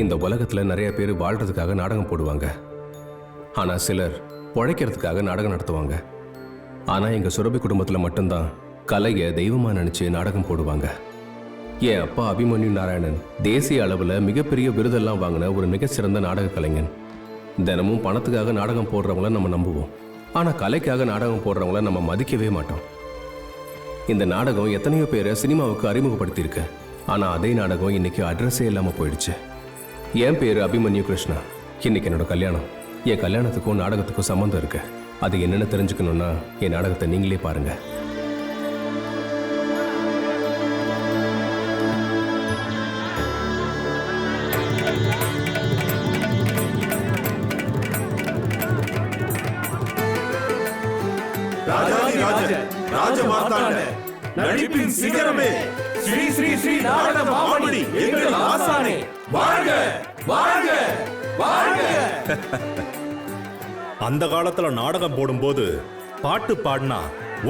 இந்த உலகத்துல நிறைய பேர் வாழ்றதுக்காக நாடகம் போடுவாங்க. ஆனா சிலர் பொழைக்கிறதுக்காக நாடகம் நடத்துவாங்க. ஆனா எங்க சுரபி குடும்பத்துல மட்டும்தான் கலையை தெய்வமா நினைச்சு நாடகம் போடுவாங்க. என் அப்பா அபிமன்யு நாராயணன் தேசிய அளவுல மிகப்பெரிய விருதெல்லாம் வாங்கின ஒரு மிகச்சிறந்த நாடக கலைஞன். தினமும் பணத்துக்காக நாடகம் போடுறவங்கள நம்ம நம்புவோம். ஆனா கலைக்காக நாடகம் போடுறவங்கள நம்ம மதிக்கவே மாட்டோம். இந்த நாடகம் எத்தனையோ பேரை சினிமாவுக்கு அறிமுகப்படுத்தியிருக்கு. ஆனா அதே நாடகம் இன்னைக்கு அட்ரஸே இல்லாம போயிடுச்சு. என் பேரு அபிமன்யு கிருஷ்ணா. இன்னைக்கு என்னோட கல்யாணம். என் கல்யாணத்துக்கும் நாடகத்துக்கும் சம்மந்தம் இருக்கு. அது என்னன்னு தெரிஞ்சுக்கணும்னா என் நாடகத்தை நீங்களே பாருங்க. நடிப்பின் சிகரமே ஸ்ரீ ஸ்ரீ ஸ்ரீ நாடக மாமணி எங்கள் ஆசானே வாழ்க வாழ்க வாழ்க. அந்த காலத்துல நாடகம் போடும்போது பாட்டு பாடினா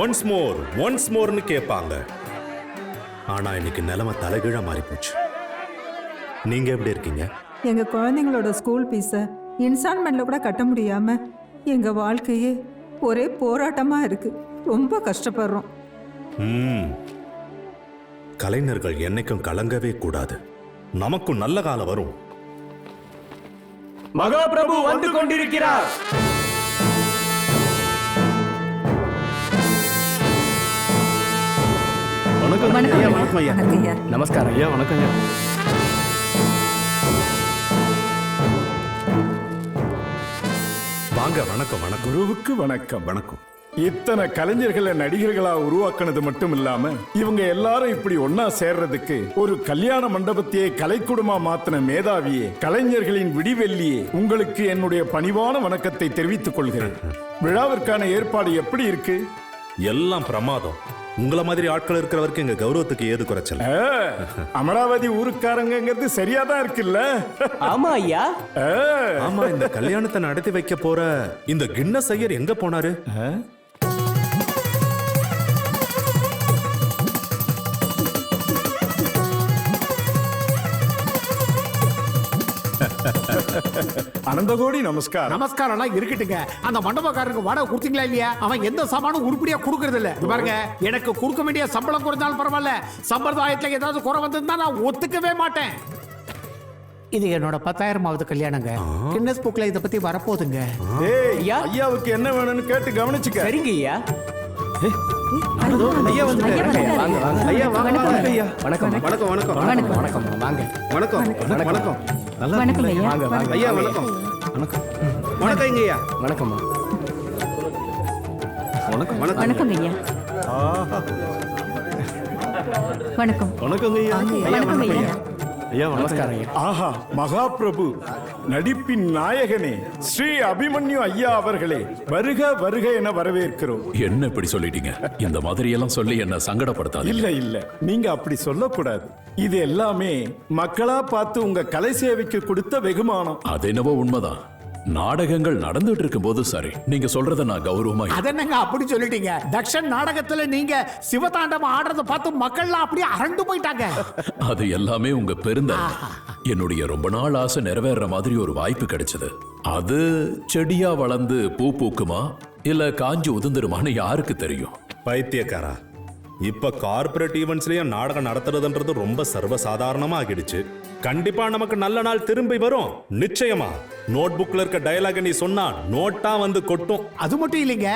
ஒன்ஸ் மோர்னு கேட்பாங்க. ஆனா இன்னைக்கு நிலைமை தலைகீழா மாறி போச்சு. நீங்க எப்படி இருக்கீங்க? எங்க குழந்தைங்களோட ஸ்கூல் ஃபீஸை இன்ஸ்டால்மெண்ட்ல கூட கட்ட முடியாம எங்க வாழ்க்கையே ஒரே போராட்டமா இருக்கு. ரொம்ப கஷ்டப்படுறோம். கலைஞர்கள் என்னைக்கும் கலங்கவே கூடாது. நமக்கும் நல்ல காலம் வரும். மகாபிரபு வந்து கொண்டிருக்கிறார். வணக்கம் ஐயா. வணக்கம் ஐயா. நமஸ்காரம் ஐயா. வணக்கம் ஐயா. வாங்க. வணக்கம். வணக்கம். குருவுக்கு வணக்கம். வணக்கம். இத்தனை கலைஞர்களை நடிகர்களா உருவாக்குனது மட்டும் இல்லாம இவங்க எல்லாரும் இப்படி ஒன்னா சேர்றதுக்கு ஒரு கல்யாண மண்டபத்தையே கலைக்குடுமா மாத்தின மேதாவியே, கலைஞர்களின் விடிவெள்ளியே, உங்களுக்கு என்னுடைய பணிவான வணக்கத்தை தெரிவித்துக் கொள்கிறேன். விழாவிற்கான ஏற்பாடு எப்படி இருக்கு? எல்லாம் பிரமாதம். உங்களை மாதிரி ஆட்கள் இருக்கிற வரைக்கும் எங்க கௌரவத்துக்கு ஏது குறைச்சல். அமராவதி ஊருக்காரங்கிறது சரியாதான் இருக்குல்ல? ஆமா ஐயா. ஆமா, இந்த கல்யாணத்தை நடத்தி வைக்க போற இந்த கின்னஸ் ஐயர் எங்க போனாரு? அனந்தகோடி நமஸ்காரம். நமஸ்காரம் இருக்கட்டுங்க. அந்த மண்டபக்காரருக்கு வாடகை கொடுத்தீங்களா இல்லையா? அவன் எந்த சாமானும் உருப்படியா கொடுக்கறது இல்ல. பாருங்க, எனக்கு கொடுக்க வேண்டிய சம்பளம் குறைஞ்சாலும் பரவாயில்ல, சம்பிரதாயத்துல ஏதாவது குறை வந்திருந்தா நான் ஒத்துக்கவே மாட்டேன். இது என்னோட 10,000வது கல்யாணங்க. கின்னஸ் புக்ல இத பத்தி வரப்போகுதுங்க. ஐயாவுக்கு என்ன வேணும்னு கேட்டு கவனிச்சுக்க. சரிங்க ஐயா. ஐயா வந்து வாங்க வாங்க ஐயா. வாங்க ஐயா. வணக்கம் வணக்கம். வணக்கம். வணக்கம் வணக்கம் வாங்க. வணக்கம். வணக்கம். நல்லா வணக்கம் ஐயா. வாங்க வாங்க ஐயா. வணக்கம். வணக்கம். வணக்கம் ஐயா. வணக்கம்மா. வணக்கம். வணக்கம் ஐயா. வணக்கம். வணக்கம் ஐயா. ஐயா. வணக்கம் ஐயா. ஐயா. நமஸ்காரம் ஐயா. ஆஹா, மகாபிரபு, நடிப்பின் நாயகனே, ஸ்ரீ அபிமன்யு ஐயா அவர்களே, வருக வருக என வரவேற்கிறோம். என்ன இப்படி சொல்லிட்டீங்க? இந்த மாதிரி எல்லாம் சொல்லி என்ன சங்கடப்படுத்தாது. இல்ல இல்ல, நீங்க அப்படி சொல்லக்கூடாது. இது எல்லாமே மக்களா பார்த்து உங்க கலை சேவைக்கு கொடுத்த வெகுமானம். அது என்னவோ உண்மைதான். நாடகங்கள் நடந்துட்டு இருக்கும் போது சரி, நீங்க சொல்றத நான் கௌரவமா அதென்னங்க அப்படி சொல்லிட்டீங்க? தக்ஷன் நாடகத்துல நீங்க சிவதாண்டவம் ஆடுறத பார்த்து மக்கள்லாம் அப்படியே அரண்டு போயிட்டாங்க. அது எல்லாமே உங்க பெருந்தன்மை. என்னுடைய ரொம்ப நாள் ஆசை நிறைவேற மாதிரி ஒரு வாய்ப்பு கிடைச்சது. அது செடியா வளர்ந்து பூ பூக்குமா இல்ல காஞ்சி உதிர்ந்துருமான்னு யாருக்கு தெரியும்? பைத்தியக்காரா, இப்ப கார்பரேட் ஈவெண்ட்ஸ்லயும் நாடகம் நடத்துறதுன்றது ரொம்ப சர்வசாதாரணமா ஆகிடுச்சு. கண்டிப்பா நமக்கு நல்ல நாள் திரும்பி வரும். நிச்சயமா. நோட் புக்ல இருக்க டயலாக நீ சொன்னா நோட்டா வந்து கொட்டும். அது மட்டும் இல்லைங்க,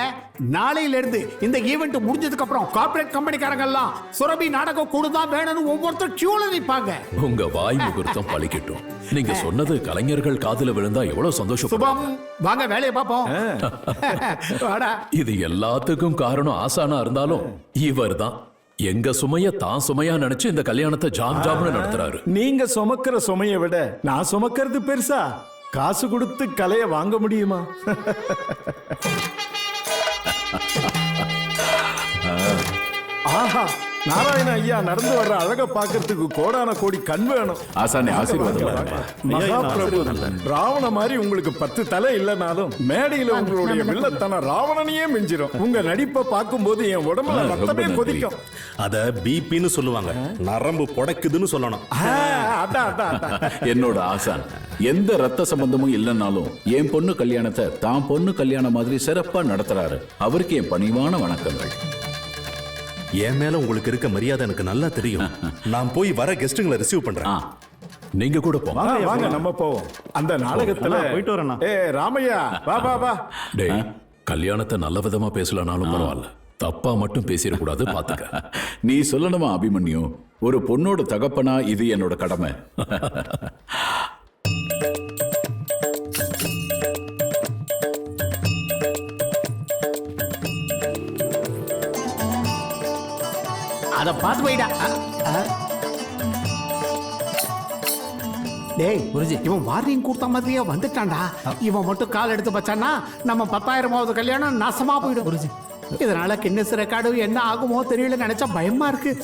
நாளையில இருந்து இந்த ஈவெண்ட் முடிஞ்சதுக்கு அப்புறம் கார்ப்பரேட் கம்பெனிக்காரங்க எல்லாம் சுரபி நாடகம் கூடுதான் வேணும்னு ஒவ்வொருத்தர் கியூல நிப்பாங்க. உங்க வாய் முகூர்த்தம் பலிக்கட்டும். நீங்க சொன்னது கலைஞர்கள் காதுல விழுந்தா எவ்வளவு சந்தோஷம். சுபம், வாங்க வேலையை பார்ப்போம். வாடா. இது எல்லாத்துக்கும் காரணம் ஆசானா இருந்தாலும் இவர் தான் எங்க சுமைய தான் சுமையா நினைச்சு இந்த கல்யாணத்தை ஜாம் ஜாம்னு நடத்துறாரு. நீங்க சுமக்கிற சுமையை விட நான் சுமக்கிறது பெருசா? காசு கொடுத்து கலையை வாங்க முடியுமா? ஆஹா, நாராயண ஐயா நடந்து வர்ற அழக பாக்குறதுக்கு கோடான கோடி கண் வேணும். ஆசானே ஆசீர்வாதம். மகாபிரபு, ராவண மாதிரி உங்களுக்கு 10 தலை இல்லைனாலும் மேடையில உங்களுடைய வில்லத்தனம் ராவணனையே மிஞ்சிரும். உங்க நடிப்பை பார்க்கும்போது என் உடம்புல ரத்தமே கொதிக்கும். அத பிபின்னு சொல்லுவாங்க, நரம்பு புடைக்குதுன்னு சொல்லணும். அதான் அதான் அதான். என்னோட ஆசான் எந்த ரத்த சம்பந்தமும் இல்லைன்னாலும் என் பொண்ணு கல்யாணத்தை தான் பொண்ணு கல்யாணம் மாதிரி சிறப்பா நடத்துறாரு. அவருக்கு என் பணிவான வணக்கங்கள். என் மேல உங்களுக்கு இருக்க மரியாதை எனக்கு நல்லா தெரியும். நான் போய் வர கெஸ்ட்டுங்களை ரிசீவ் பண்றேன். நீங்க கூட போங்க. வாங்க வாங்க நம்ம போவோம். அந்த நாடகத்துல போயிட்டு வரேண்ணா. ராமையா வா வா வா. டேய், கல்யாணத்தை நல்ல விதமா பேசலனாலும் பரவாயில்ல, தப்பா மட்டும் பேசிடக்கூடாது, பாத்துக்க. நீ சொல்லணுமா அபிமன்யு, ஒரு பொண்ணோட தகப்பனா இது என்னோட கடமை. அத பார்த்து போயிடா. டேய் குருஜி, இவன் வார்னிங் கொடுத்த மாதிரியே வந்துட்டான்டா. இவன் மட்டும் கால் எடுத்து வச்சானா நம்ம 10,000வது கல்யாணம் நாசமா போயிடும் குருஜி. இதனால கின்னஸ் ரெக்கார்டு என்ன ஆகுமோ தெரியல, நினைச்சா பயமா இருக்கு.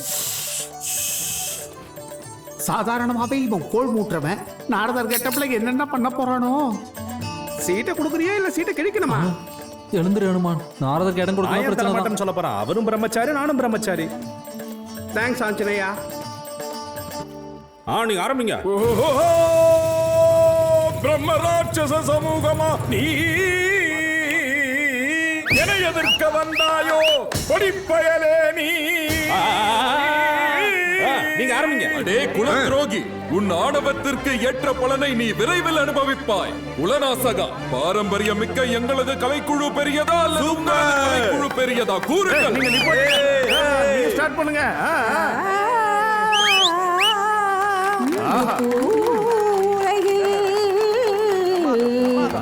சாதாரணமாவே இவன் கோல் மூட்டுறவன் நாரதர் கெட்டப்ல என்னென்ன பண்ண போறானோ. சீட்டை கொடுக்குறியா இல்ல சீட்டை கிடைக்கணுமா? எழுந்துரு ஹனுமான், நாரதற்கு இடம் கொடுக்க பிரச்சனை தான். சொல்ல போறான். அவரும் பிரம்மச்சாரி, நானும் பிரம்மச்சாரி. தேங்க்ஸ் ஆஞ்சநேயா. நீங்க ஆரம்பிங்க. பிரம்ம ராட்சச சமூகமா நீ என எதிர்க்க வந்தாயோ பொடிப்பயலே நீ. நீங்க ஆரம்பிங்க. அடே குலத்ரோகி, உன் ஆணவத்திற்கு ஏற்ற பலனை நீ விரைவில் அனுபவிப்பாய். உலநாசகா, பாரம்பரியம் மிக்க எங்களது கலைக்குழு பெரியதா அல்லது உங்களது கலைக்குழு பெரியதா? கூறுங்கள். ஸ்டார்ட் பண்ணுங்க.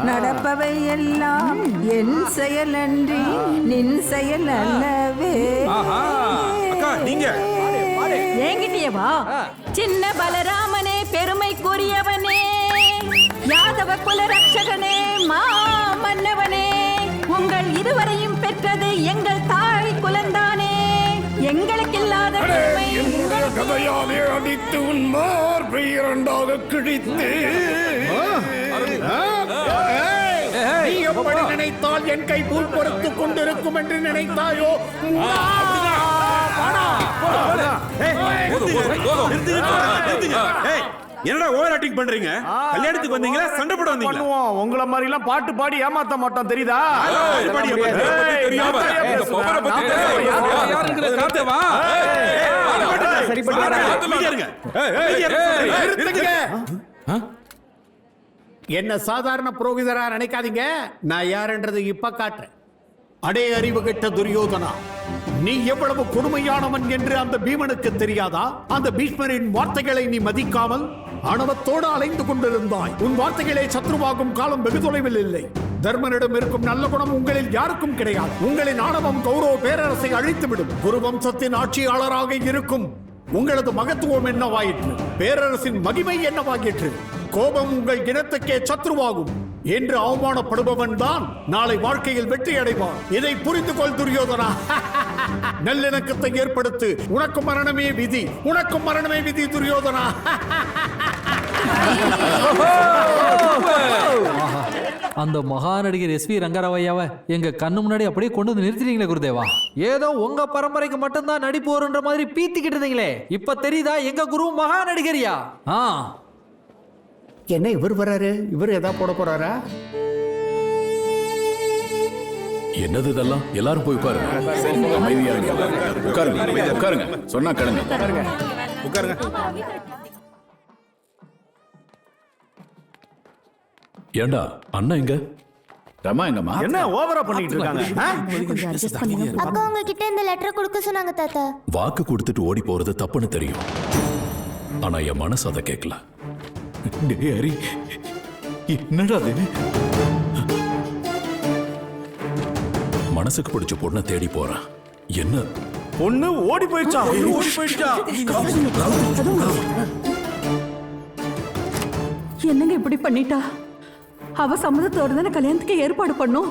நடப்பவை எல்லாம் என் செயல் அன்றி நின் செயல் அல்லவே. நீங்க ஏங்கிட்டியே வா. சின்ன பலராமனே, பெருமைக்குரியவனே, யாதவ குல ரட்சகனே, மா மன்னவனே, உங்கள் இருவரையும் பெற்றது எங்கள் தாய் குலந்தானே. எங்களுக்கு இல்லாத பெருமை கதையாலே அடித்து உன் மார்பை இரண்டாக கிழித்து. நீ எப்படி நினைத்தால் என் கை பூல் பொறுத்துக் கொண்டிருக்கும் என்று நினைத்தாயோ? என்னடா ஓவர் ஆக்டிங் பண்றீங்க? கல்யாணத்துக்கு வந்தீங்களா சண்டை போட வந்தீங்களா? பண்ணுவோம். உங்கள மாதிரி எல்லாம் பாட்டு பாடி ஏமாத்த மாட்டோம், தெரியுதா? என்ன சாதாரண புரோகிதரா நினைக்காதீங்க. நான் யாருன்றது இப்ப காட்டுறேன். அடே அறிவு கெட்ட துரியோதனா, நீ எவ்வளவு கொடுமையானவன் என்று அந்த பீமனுக்கு தெரியாதா? அந்த பீஷ்மரின் வார்த்தைகளை நீ மதிக்காமல் ஆணவத்தோடு அலைந்து கொண்டிருந்தாய். உன் வார்த்தைகளே சத்ருவாகும் காலம் வெகு தொலைவில் இல்லை. தர்மனிடம் இருக்கும் நல்ல குணம் உங்களில் யாருக்கும் கிடையாது. உங்களின் ஆணவம் கௌரவ பேரரசை அழித்துவிடும். குரு வம்சத்தின் ஆட்சியாளராக இருக்கும் உங்களது மகத்துவம் என்னவாயிற்று? பேரரசின் மகிமை என்னவாயிற்று? கோபம் உங்கள் இனத்துக்கே சத்ருவாகும் என்று அவமானப்படுபவன் தான் நாளை வாழ்க்கையில் வெற்றி அடைவான். இதை புரிந்து கொள் துரியோதனா. நல்லிணக்கத்தை ஏற்படுத்து. உனக்கு மரணமே விதி, உனக்கு மரணமே விதி துரியோதனா. அந்த மகா நடிகர் எஸ்வி ரங்கராவையாவை எங்க கண்ணு முன்னாடி அப்படியே கொண்டு வந்து நிறுத்திட்டீங்களே குருதேவா. ஏதோ உங்க பரம்பரைக்கு மட்டும்தான் நடிப்பு வருன்ற மாதிரி பீத்திக்கிட்டு இருந்தீங்களே, இப்ப தெரியுதா எங்க குரு மகா நடிகரியா? என்ன இவர் வராரு? இவர் எதா போட போறாரா? என்னது இதெல்லாம்? எல்லாரும் போய் உட்காருங்க. அமைதியா இருங்க. உட்காருங்க, உட்காருங்க. சொன்னா கிளங்க. உட்காருங்க. ஏண்டா அண்ணா எங்க? ரமா எங்கம்மா? என்ன ஓவரா பண்ணிட்டு இருக்காங்க? அக்கா உங்ககிட்ட இந்த லெட்டர் கொடுக்க சொன்னாங்க தாத்தா. வாக்கு கொடுத்துட்டு ஓடி போறது தப்புன்னு தெரியும், ஆனா என் மனசு அதை கேட்கல. டேய் ஹரி, என்னடா அது? மனசுக்கு பிடிச்ச பொண்ணை தேடி போறான். என்ன பொண்ணு ஓடி போயிடுச்சா? ஓடி போயிடுச்சா? என்னங்க இப்படி பண்ணிட்டா? அவ சம்மதத்தோட தானே கல்யாணத்துக்கு ஏற்பாடு பண்ணும்.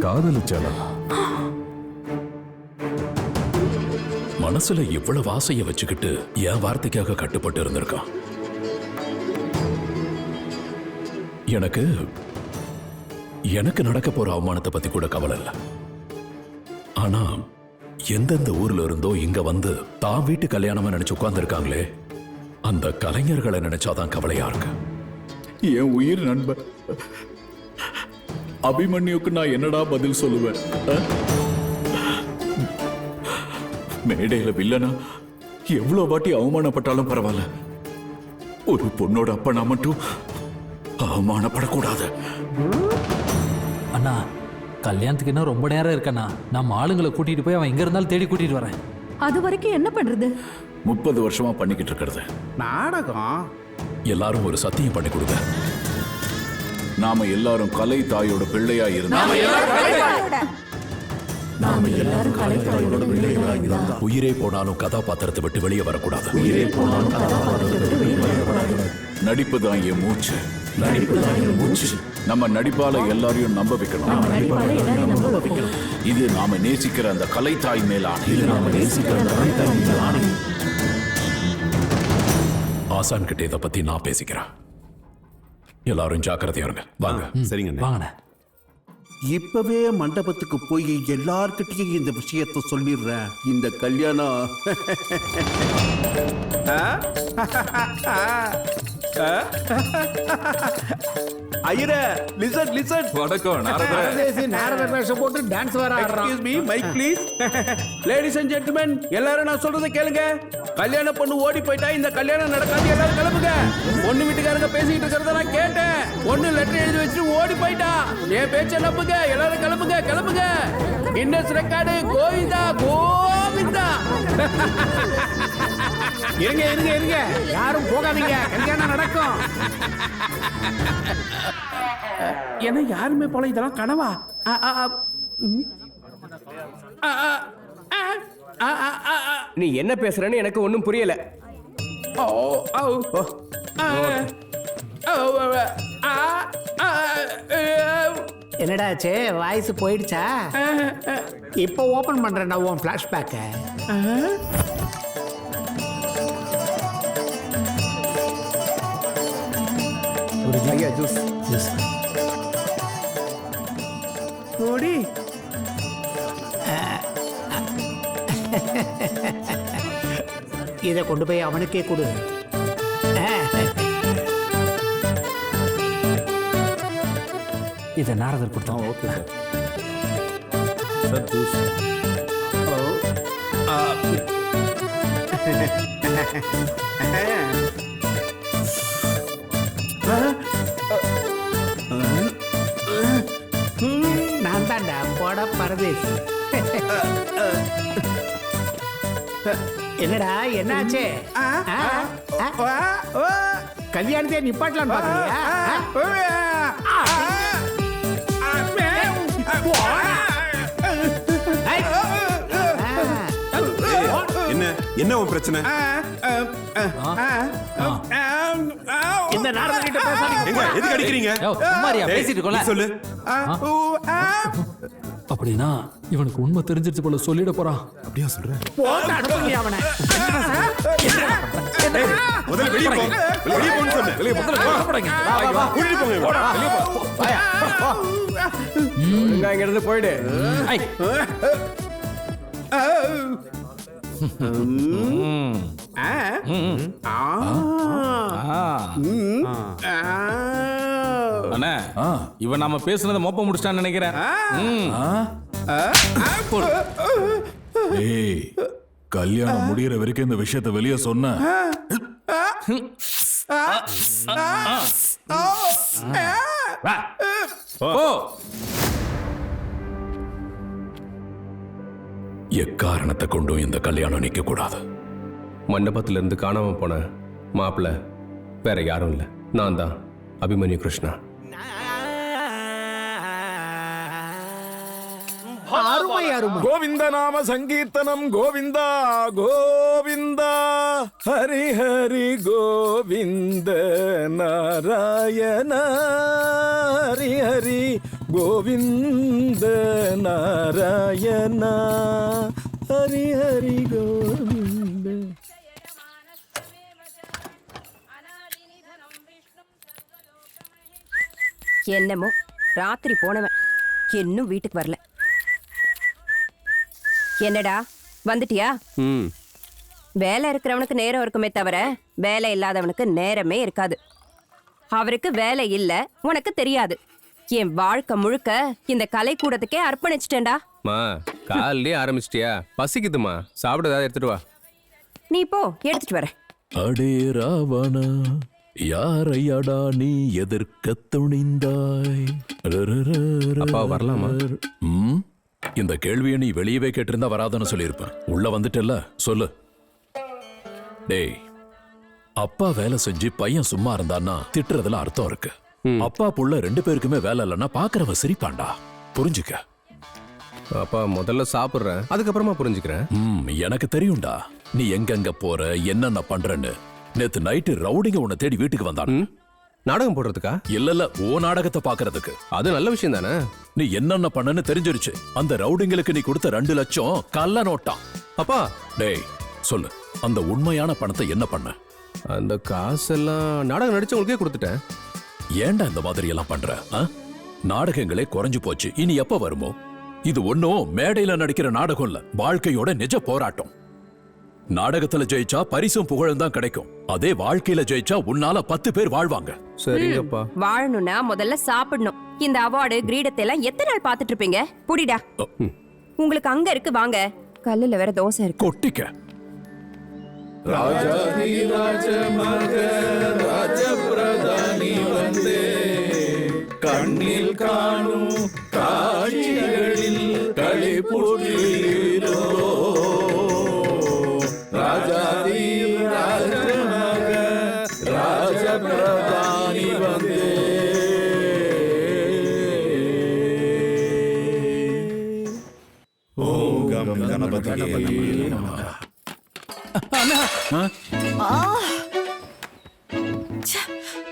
காதலிச்சாளா? மனசுல இவ்வளவு ஆசைய வச்சுக்கிட்டு என் வார்த்தைக்காக கட்டுப்பட்டு இருந்திருக்கான். எனக்கு நடக்க போற அவமானத்தை பத்தி கூட கவலை இல்லை. ஆனா எந்தெந்த ஊர்ல இருந்தோ இங்க வந்து தான் வீட்டு கல்யாணமா நினைச்சு உட்கார்ந்து இருக்காங்களே, அந்த கலைஞர்களை நினைச்சாதான் கவலையா இருக்கு. என் உயிர் நண்பர் அபிமன்யுக்கு நான் என்னடா பதில் சொல்லுவேன்? மேடையில வில்லனா எவ்வளவு வாட்டி அவமானப்பட்டாலும் பரவாயில்ல, ஒரு பொண்ணோட அப்பனா மட்டும் அவமானப்படக்கூடாது. அண்ணா, கல்யாணத்துக்கு இன்னும் ரொம்ப நேரம் இருக்கண்ணா. நம்ம ஆளுங்களை கூட்டிட்டு போய் அவன் எங்க இருந்தாலும் தேடி கூட்டிட்டு வரேன். அது வரைக்கும் என்ன பண்றது? 30 வருஷமா பண்ணிக்கிட்டு இருக்கிறது நாடகம். எல்லாரும் ஒரு சத்தியம் பண்ணி கொடுங்க. நாம எல்லாரும் கலை தாயோட பிள்ளையா இருந்தா உயிரே போனாலும் கதாபாத்திரத்தை விட்டு வெளியே வரக்கூடாது. நடிப்பு தான் என் மூச்சு. நம்ம நடிப்பால எல்லாரையும் நம்ப வைக்கணும். இது நாம நேசிக்கிற அந்த கலை தாய் மேலான. ஆசான் கிட்ட இதை பத்தி நான் பேசிக்கிறேன். எல்லாரும் ஜாக்கிரதையா இருங்க. வாங்க. சரிங்க. வாங்கண்ணே. இப்பவே மண்டபத்துக்கு போய் எல்லார்கிட்டையும் இந்த விஷயத்தை சொல்லிடுறேன். இந்த கல்யாணம் ஐயரே, லிசன் லிசன். வணக்கம் நாரதர் வேஷம் போட்டு டான்ஸ் வேற ஆடுறான். Excuse me, mike please. Ladies and gentleman, எல்லாரும் நான் சொல்றதை கேளுங்க. கல்யாண பொண்ணு ஓடி போயிட்டா இந்த கல்யாணம் நடக்காது. எல்லாரும் கிளம்புங்க. பொண்ணு வீட்டுக்காரங்க பேசிக்கிட்டு இருக்கிறத நான் கேட்டேன். பொண்ணு லெட்டர் எழுதி வச்சுட்டு ஓடி போயிட்டா. என் பேச்ச நம்புங்க. எல்லாரும் கிளம்புங்க கிளம்புங்க. Guinness record Govinda Govinda. இருங்க இருங்க இருங்க, யாரும் போகாதீங்க, கல்யாணம் நடக்கும். ஏன்னா யாருமே போல இதெல்லாம் கனவா? நீ என்ன பேசுறன்னு எனக்கு ஒன்னும் புரியல. என்னடாச்சே, வாய்ஸ் போயிடுச்சா? இப்போ ஓபன் பண்றேன் நான் உன் பிளாஷ்பேக்க. ஓடி இதை கொண்டு போய் அவனுக்கே கொடு. இதை நாரதர் கொடுத்தோம். Okay sir. ஜூஸ். நான் தாண்டா போட பரதேசி. என்னடா என்னாச்சு? கல்யாணத்தை நிப்பாட்டலான்னு பாக்குறியா? என்ன உன் பிரச்சனை? இந்த நாரதர் கிட்ட பேசாதீங்க. எதுக்கு அடிக்கிறீங்க? சும்மாரியா பேசிட்டு இருக்கோம்ல. சொல்லு. அப்படின்னா இவனுக்கு உண்மை தெரிஞ்சிருச்சு போல, சொல்லிட போறான். அப்படியா சொல்றேன்? போட்டு அனுப்புங்க அவனை. முதல்ல வெளிய போ. வெளிய போன்னு சொன்னேன். வெளிய போ. கூட்டிட்டு போங்க. வெளிய போ. ஒழுங்கா இங்க இருந்து போயிடு. அண்ணா, இவன் நாம பேசுனதை மொப்ப முடிச்சிட்டான்னு நினைக்கிறேன். ஏய், கல்யாணம் முடியற வரைக்கும் இந்த விஷயத்தை வெளியே சொன்ன எக்காரணத்தை கொண்டும் இந்த கல்யாணம் நிக்க கூடாது. மண்டபத்திலிருந்து காணாம போன மாப்பிள்ள வேற யாரும் இல்லை, நான் தான் அபிமன்யு கிருஷ்ணா. கோவிந்த நாம சங்கீர்த்தனம் கோவிந்தா கோவிந்தா. ஹரி ஹரி கோவிந்த நாராயண. ஹரி ஹரி கோவிந்த நாராயண. ஹரி ஹரி கோவிந்த. என்னமோ ராத்திரி போனவன் இன்னும் வீட்டுக்கு வரல. என்னடா வந்துட்டியா? வேலை இருக்கிறவனுக்கு நேரம் இருக்குமே தவிர வேலை இல்லாதவனுக்கு நேரமே இருக்காது. அவருக்கு வேலை இல்ல, உனக்கு தெரியாது. என் வாழ்க்கை முழுக்க இந்த கலைக்கூடத்துக்கே அர்ப்பணிச்சிட்டேன்டா. மா காலையிலே ஆரம்பிச்சிட்டியா? பசிக்குதுமா, சாப்பிட ஏதாவது எடுத்துட்டு வா. நீ போ, எடுத்துட்டு வரேன். அடே ராவணா, யாரையடா நீ எதிர்க்க துணிந்தாய்? அப்பா வரலாமா? இந்த கேள்வியை நீ வெளியவே கேட்டிருந்தா வராதன்னு சொல்லியிருப்பேன். உள்ள வந்துட்டல்ல, சொல்லு. டேய், அப்பா வேலை செஞ்சு பையன் சும்மா இருந்தான்னா திட்டுறதுல அர்த்தம் இருக்கு. அப்பா புள்ள 2 பேருக்குமே வேலை இல்லைன்னா பாக்குறவ சிரிப்பான்டா. புரிஞ்சுக்க. அப்பா முதல்ல சாப்பிடுறேன், அதுக்கப்புறமா புரிஞ்சுக்கிறேன். எனக்கு தெரியும்டா நீ எங்கெங்க போற, என்னென்ன பண்றன்னு. நேத்து நைட்டு ரவுடிங்க உன்னை தேடி வீட்டுக்கு வந்தான். நாடகம் போடுறதுக்கா? இல்ல ஓ நாடகத்தை பாக்குறதுக்கு. அது நல்ல விஷயம் தானே. நீ என்னென்ன பண்ணன்னு தெரிஞ்சிருச்சு. அந்த ரவுடிங்களுக்கு நீ கொடுத்த 2 லட்சம் கள்ள நோட்டான். அப்பா டேய் சொல்லு, அந்த உண்மையான பணத்தை என்ன பண்ண? அந்த காசெல்லாம் நாடகம் நடிச்சவங்களுக்கே கொடுத்துட்டேன். ஏன்டா இந்த மாதிரி எல்லாம் பண்ற? நாடகங்களே குறைஞ்சு போச்சு, இனி எப்ப வருமோ? இது ஒன்னும் மேடையில நடிக்கிற நாடகம் இல்ல, வாழ்க்கையோட நிஜ போராட்டம். நாடகத்துல ஜெயிச்சா பரிசும் புகழும் தான் கிடைக்கும். அதே வாழ்க்கையில ஜெயிச்சா உன்னால 10 பேர் வாழ்வாங்க. சரிங்கப்பா. வாழணும்னா முதல்ல சாப்பிடணும். இந்த அவார்டு கிரீடத்தை எல்லாம் எத்தனை நாள் பாத்துட்டு இருப்பீங்க? புடிடா. உங்களுக்கு அங்க இருக்கு, வாங்க. கல்லுல வேற தோசை இருக்கு. கொட்டிக்க. ராஜாதிராஜ மக ராஜபிரதானி வந்தே கண்ணில் காணும் காட்சிகளில் களிப்புற்றீரோ. ராஜாதிராஜ மக ராஜபிரதானி வந்தே ஓம் கம் கணபதியே நமः.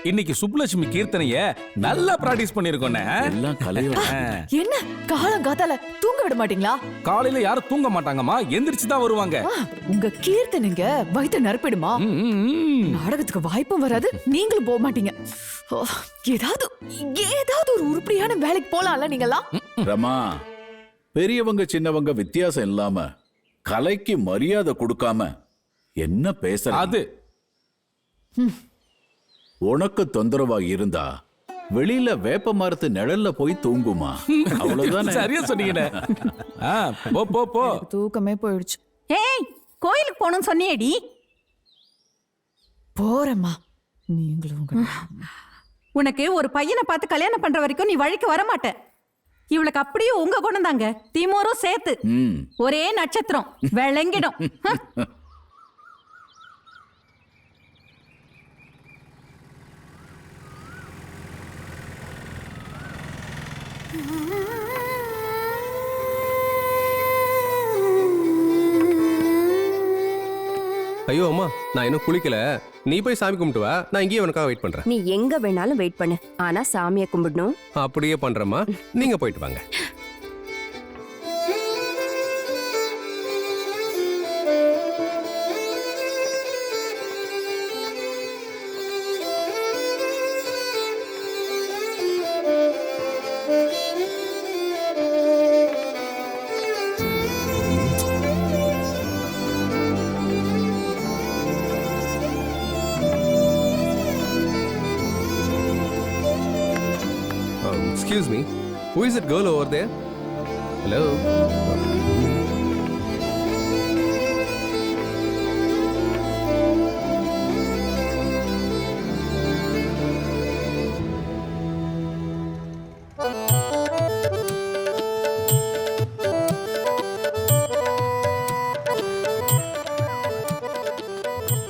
இன்னைக்கு சுப்புலட்சுமி கீர்த்தனைய நல்லா பிராக்டிஸ் பண்ணிருக்கோம். என்ன காலம் காத்தால தூங்க விட மாட்டீங்களா? காலையில யாரும் தூங்க மாட்டாங்கம்மா, எந்திரிச்சு தான் வருவாங்க. உங்க கீர்த்தனைங்க வயிற்று நரப்பிடுமா? நாடகத்துக்கு வாய்ப்பும் வராது, நீங்களும் போக மாட்டீங்க. ஏதாவது ஏதாவது ஒரு உருப்படியான வேலைக்கு போலாம்ல நீங்கலாம். ரமா, பெரியவங்க சின்னவங்க வித்தியாசம் இல்லாம கலைக்கு மரியாதை கொடுக்காம என்ன பேசுற? அது உனக்கு தொந்தரவா இருந்தா வெளியில வேப்ப மரத்து நிழல்ல போய் தூங்குமா, அவ்வளவுதானே? சரியா சொன்னீங்க. போ போ போ. தூக்கமே போயிடுச்சு. ஏய், கோயிலுக்கு போகணும்னு சொன்னியேடி. போறேம்மா. நீங்களும் உனக்கு ஒரு பையனை பார்த்து கல்யாணம் பண்ற வரைக்கும் நீ வழிக்கு வர மாட்ட. இவளுக்கு அப்படியே உங்க குணம் தாங்க, திமோரும் சேர்த்து. ஒரே நட்சத்திரம் விளங்கிடும். ஐயோ அம்மா, நான் இன்னும் குளிக்கல. நீ போய் சாமி கும்பிட்டு வா, நான் இங்கேயே உனக்காக வெயிட் பண்றேன். நீ எங்க வேணாலும் வெயிட் பண்ணு, ஆனா சாமியை கும்பிடணும். அப்படியே பண்றேம்மா, நீங்க போயிட்டு வாங்க. Excuse me, who is that girl over there? Hello?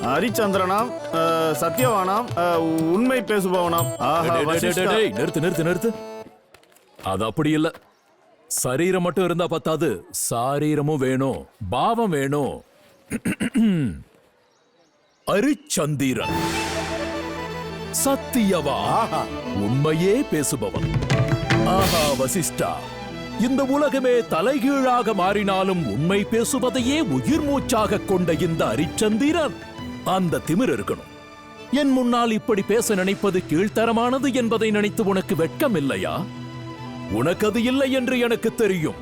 ஹரிச்சந்திரனாம், சத்யவானாம், உண்மை பேசுபவனாம். நிறுத்து நிறுத்து நிறுத்து. அது அப்படி இல்ல. சரீரம் மட்டும் இருந்தா பத்தாது, சாரீரமும் வேணும், பாவம் வேணும். ஹரிச்சந்திரன் சத்தியவா, உண்மையே பேசுபவன். ஆஹா வசிஷ்டா, இந்த உலகமே தலைகீழாக மாறினாலும் உண்மை பேசுவதையே உயிர் மூச்சாக கொண்ட இந்த ஹரிச்சந்திரன், அந்த திமிர் இருக்கணும். என் முன்னால் இப்படி பேச நினைப்பது கீழ்த்தரமானது என்பதை நினைத்து உனக்கு வெட்கம் இல்லையா? உனக்கு அது இல்லை என்று எனக்கு தெரியும்.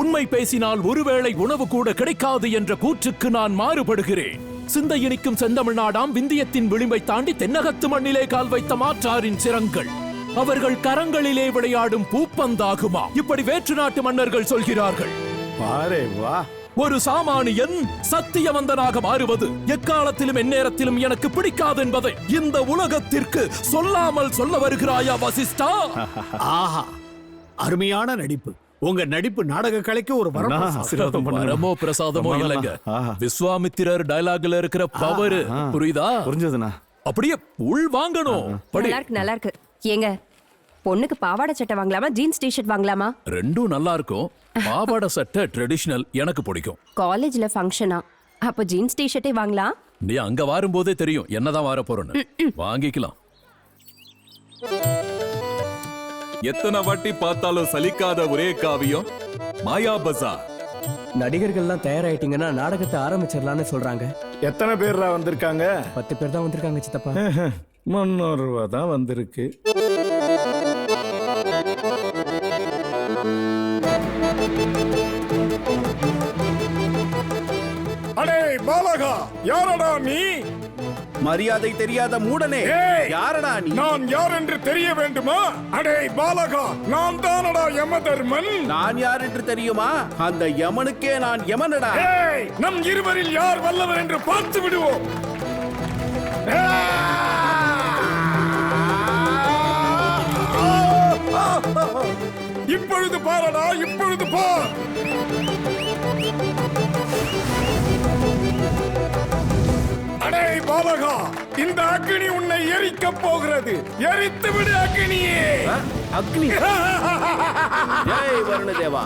உண்மை பேசினால் ஒருவேளை உணவு கூட கிடைக்காது என்ற கூற்றுக்கு நான் மாறுபடுகிறேன். சிந்தை இனிக்கும் செந்தமிழ்நாடாம் விந்தியத்தின் விளிம்பை தாண்டி தென்னகத்து மண்ணிலே கால் வைத்த மாற்றாரின் சிரங்கள் அவர்கள் கரங்களிலே விளையாடும் பூப்பந்தாகுமா? இப்படி வேற்று நாட்டு மன்னர்கள் சொல்கிறார்கள். ஒரு சாமானியன் சத்தியவந்தனாக மாறுவது எக்காலத்திலும் எந்நேரத்திலும் எனக்கு பிடிக்காது என்பதை இந்த உலகத்திற்கு சொல்லாமல் சொல்ல வருகிறாயா வசிஷ்டா? ஆஹா, அருமையான நடிப்பு. உங்க நடிப்பு நாடக கலைக்கு ஒரு வரமோ பிரசாதமோ இல்லைங்க. விஸ்வாமித்திரர் டயலாக்ல இருக்கிற பவர் புரியுதா? புரிஞ்சதுண்ணா. அப்படியே உள் வாங்கணும். நல்லா இருக்கு, நல்லா இருக்கு. ஏங்க, பொண்ணுக்கு பாவாடை சட்டை வாங்கலாமா ஜீன்ஸ் டிஷர்ட் வாங்கலாமா? ரெண்டும் நல்லா இருக்கும். பாவாடை சட்டை ட்ரெடிஷனல் எனக்கு பிடிக்கும். காலேஜ்ல ஃபங்க்ஷனா, அப்ப ஜீன்ஸ் டிஷர்ட்டே வாங்கலாம். நீ அங்க வரும்போதே தெரியும் என்னதான் வர போறேன்னு. வாங்கிக்கலாம். எத்தனை வாட்டி பார்த்தாலும் சலிக்காத ஒரே காவியம் மாயா பஜார். நடிகர்கள்லாம் தயாராயிட்டீங்கன்னா நாடகத்தை ஆரம்பிச்சிடலாம்னு சொல்றாங்க. எத்தனை பேர்ரா வந்திருக்காங்க? 10 பேர் தான் வந்திருக்காங்க சித்தப்பா. 300 ரூபா தான் வந்திருக்கு. அடே பாலகா, யாரடா நீ? மரியாதை தெரியாத மூடனே, யாரடா நீ? நான் யார் என்று தெரிய வேண்டுமா? அடே பாலகா, நான் தானடா யமதர்மன். நான் யார் என்று தெரியுமா? அந்த யமனுக்கே நான் யமனடா. நம் இருவரில் யார் வல்லவர் என்று பார்த்து விடுவோம். இப்பொழுது பாரடா, இப்பொழுது பார். அடே பாலகா, இந்த அக்னி உன்னை எரிக்க போகிறது. எரித்து விடு அக்னியே. அக்னி? ஜெய் வருணதேவா.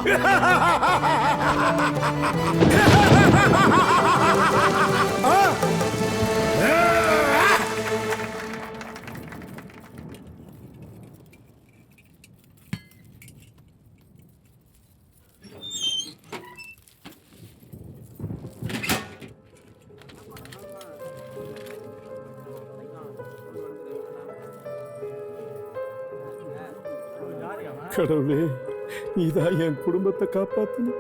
கடவுளே, நீதான் என் குடும்பத்தை காப்பாத்தணும்.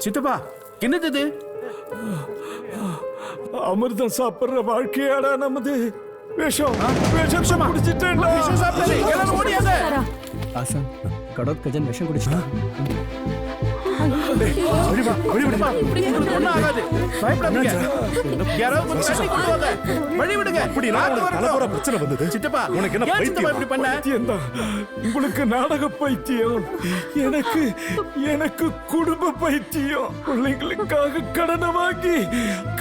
சித்தப்பா, என்னது? அமிர்தம் சாப்பிடுற வாழ்க்கையாடா நமது. விஷம் குடிச்சிட்டேன். ஆசான், கடோத் கஜன் விஷம் குடிச்சிட்டான். உங்களுக்கு நாடக பைத்தியம், எனக்கு குடும்ப பைத்தியம். பிள்ளைங்களுக்காக கடனை வாங்கி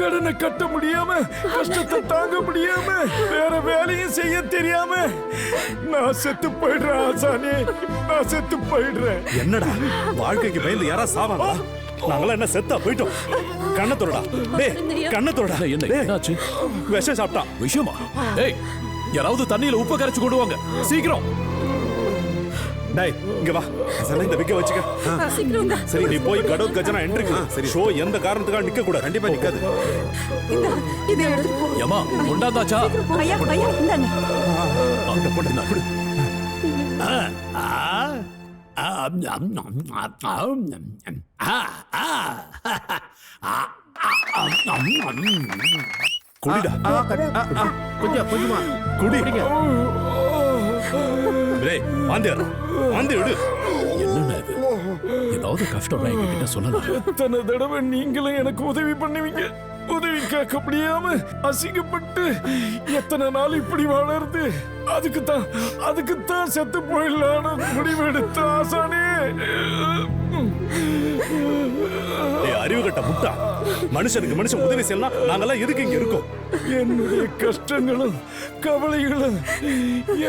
கடனை கட்ட முடியாம, கஷ்டத்தை தாங்க முடியாம, வேற வேலையும் செய்ய தெரியாம நான் செத்து போயிடுறேன் ஆசானே, நான் செத்து போயிடுறேன். என்னடா வாழ்க்கைக்கு பயந்து யாரா சாவாங்க? நாங்களாம் என்ன செத்தா போயிட்டோம்? கண்ணத்தோடா, டேய் கண்ணத்தோடா. என்னாச்சு? விஷம் சாப்பிட்டா. விஷமா? டேய், யாராவது தண்ணியில உப்பு கரைச்சு கொண்டு வாங்க சீக்கிரம். டேய் இங்க வா, சரி இந்த விக்க வச்சுக்க. சரி, நீ போய் கடோத் கஜனா என்ட்ரி. சரி, ஷோ எந்த காரணத்துக்காக நிக்க கூடாது. கண்டிப்பா நிக்காது. இதை எடுத்து போ. யமா, கொண்டாந்தாச்சா? ஐயா, ஐயா, இந்தாங்க. அந்த பொண்ணு நான் கொடு. குடிடா. கொஞ்சமா குடி. டேய் வாந்தியடா, வாந்தி விடு. என்னன்னா இது? ஏதாவது கஷ்டம்னா என்கிட்ட சொல்லலாம். எத்தனை தடவை நீங்களும் எனக்கு உதவி பண்ணுவீங்க, உதவி கேட்க முடியாம அசிங்கப்பட்டு எத்தனை நாள் இப்படி வளருது. அதுக்குத்தான் செத்து போயிடலான்னு முடிவெடுத்த ஆசானே. அறிவு கட்ட முட்டா, மனுஷனுக்கு மனுஷன் உதவி செய்யலாம். நாங்கெல்லாம் எதுக்கு இங்க இருக்கோம்? என்னுடைய கஷ்டங்களும் கவலைகளும்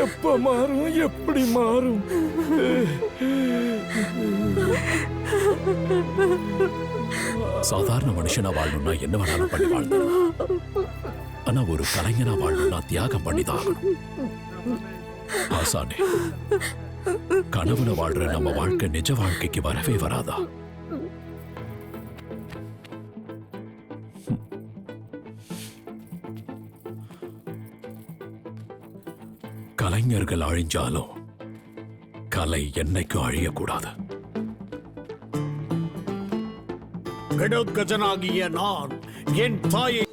எப்ப மாறும், எப்படி மாறும்? சாதாரண மனுஷனா வாழணும்னா என்ன வேணாலும் பண்ணி வாழ்ந்துடலாம். ஆனா ஒரு கலைஞனா வாழணும்னா தியாகம் பண்ணிதான். ஆசானே, கனவுல வாழ்ற நம்ம வாழ்க்கை நிஜ வாழ்க்கைக்கு வரவே வராதா? கலைஞர்கள் அழிஞ்சாலும் கலை என்னைக்கும் அழியக்கூடாது. கஜனாகிய நான் என் தாயை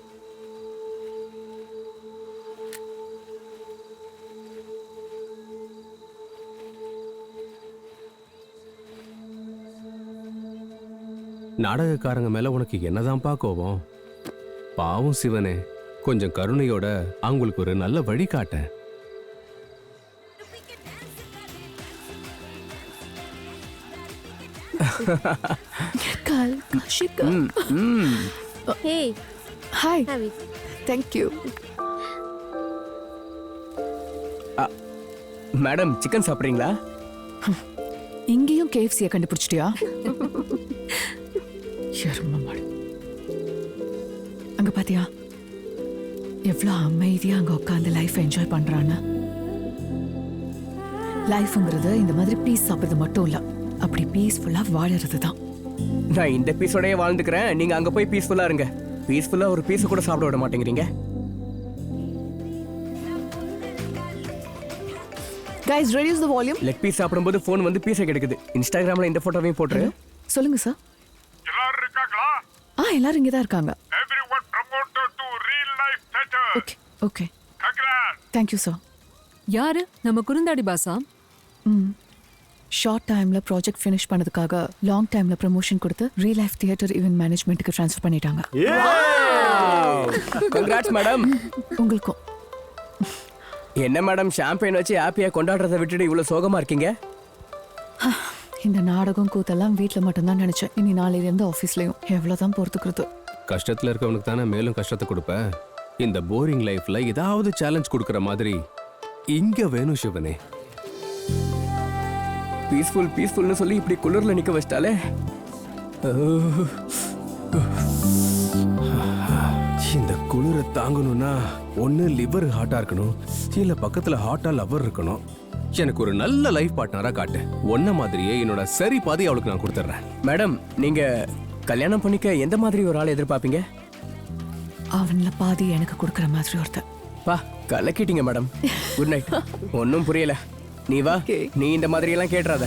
நாடகக்காரங்க மேல உனக்கு என்னதான்ப்பா கோபம்? பாவம் சிவனே, கொஞ்சம் கருணையோட அவங்களுக்கு ஒரு நல்ல வழி காட்டேன். Hey. Hi. Thank you. Madam chicken சாப்பிட்றீங்களா? இங்கேயும் கேஎஃப்சியை கண்டுபிடிச்சிட்டியா? எருமமாடு. அங்க பாத்தியா எவ்வளவு அமைதியா அங்க உட்காந்து லைஃப் என்ஜாய் பண்றான்னு. லைஃப்ங்கிறது இந்த மாதிரி பீஸ் சாப்பிடுறது மட்டும் இல்ல, அப்படி பீஸ்ஃபுல்லா வாழறது தான். நான் இந்த பீஸோடயே வாழ்ந்துக்கிறேன், நீங்க அங்க போய் பீஸ்ஃபுல்லா இருங்க. பீஸ்ஃபுல்லா ஒரு பீஸ் கூட சாப்பிட விட மாட்டேங்கிறீங்க. Guys, reduce the volume. Leg piece சாப்பிடும்போது ஃபோன் வந்து பீஸை கெடுக்குது. இன்ஸ்டாகிராம்ல இந்த போட்டோவையும் போட்டு. சொல்லுங்க சார். எல்லாரும் இருக்காங்களா? எல்லாரும் இங்க தான் இருக்காங்க. Everyone promoted to real life theater. Okay. Thank you sir. யாரு? நம்ம குறுந்தாடி பாசா? ஷார்ட் டைம்ல ப்ராஜெக்ட் ஃபினிஷ் பண்ணதுக்காக லாங் டைம்ல ப்ரமோஷன் கொடுத்து ரியல் லைஃப் தியேட்டர் ஈவென்ட் மேனேஜ்மெண்ட்டுக்கு ட்ரான்ஸ்ஃபர் பண்ணிட்டாங்க. Congrats madam. உங்களுக்கும். என்ன மேடம் ஷாம்பெயின் வச்சு ஹாப்பியா கொண்டாடுறதை விட்டுட்டு இவ்வளவு சோகமா இருக்கீங்க? இந்த நாடகம் கூத்தெல்லாம் வீட்டில் மட்டும்தான் நினைச்சேன். இனி நாளையிலேருந்து ஆஃபீஸ்லயும் எவ்வளோதான் பொறுத்துக்கிறது. கஷ்டத்துல இருக்கவனுக்கு தானே மேலும் கஷ்டத்தை கொடுப்பேன். இந்த போரிங் லைஃப்ல ஏதாவது சேலஞ்ச் கொடுக்கற மாதிரி இங்க வேணும் சிவனே. பீஸ்ஃபுல்னு சொல்லி இப்படி குளிர்ல நிக்க வச்சிட்டாலே. இந்த குளிரை தாங்கணும்னா ஒன்னு லிவர் ஹாட்டா இருக்கணும், இல்ல பக்கத்துல ஹாட்டா லவர் இருக்கணும். எனக்கு ஒரு நல்ல லைஃப் பார்ட்னரா காட்டு. ஒன்ன மாதிரியே என்னோட சரி பாதி அவளுக்கு நான் கொடுத்துறேன். மேடம் நீங்க கல்யாணம் பண்ணிக்க எந்த மாதிரி ஒரு ஆளை எதிர்பார்ப்பீங்க? அவன்ல பாதி எனக்கு கொடுக்கற மாதிரி ஒருத்தர். பா கலக்கிட்டீங்க மேடம். Good night. ஒன்னும் புரியல. நீ வா, நீ இந்த மாதிரி எல்லாம் கேட்றாத.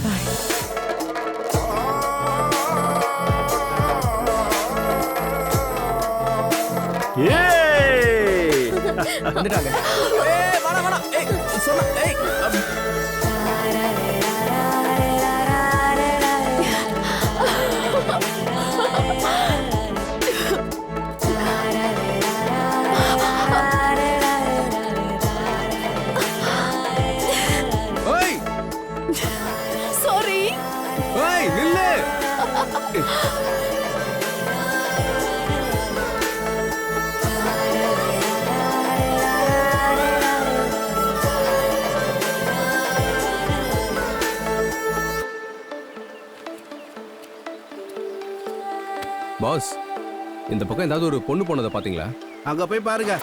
வந்துட்டாங்க. சாரி. நில்லு. பாஸ், இந்த பக்கம் ஏதாவது ஒரு பொண்ணு போனதை பாத்தீங்களா? அங்க போய் பாருங்க.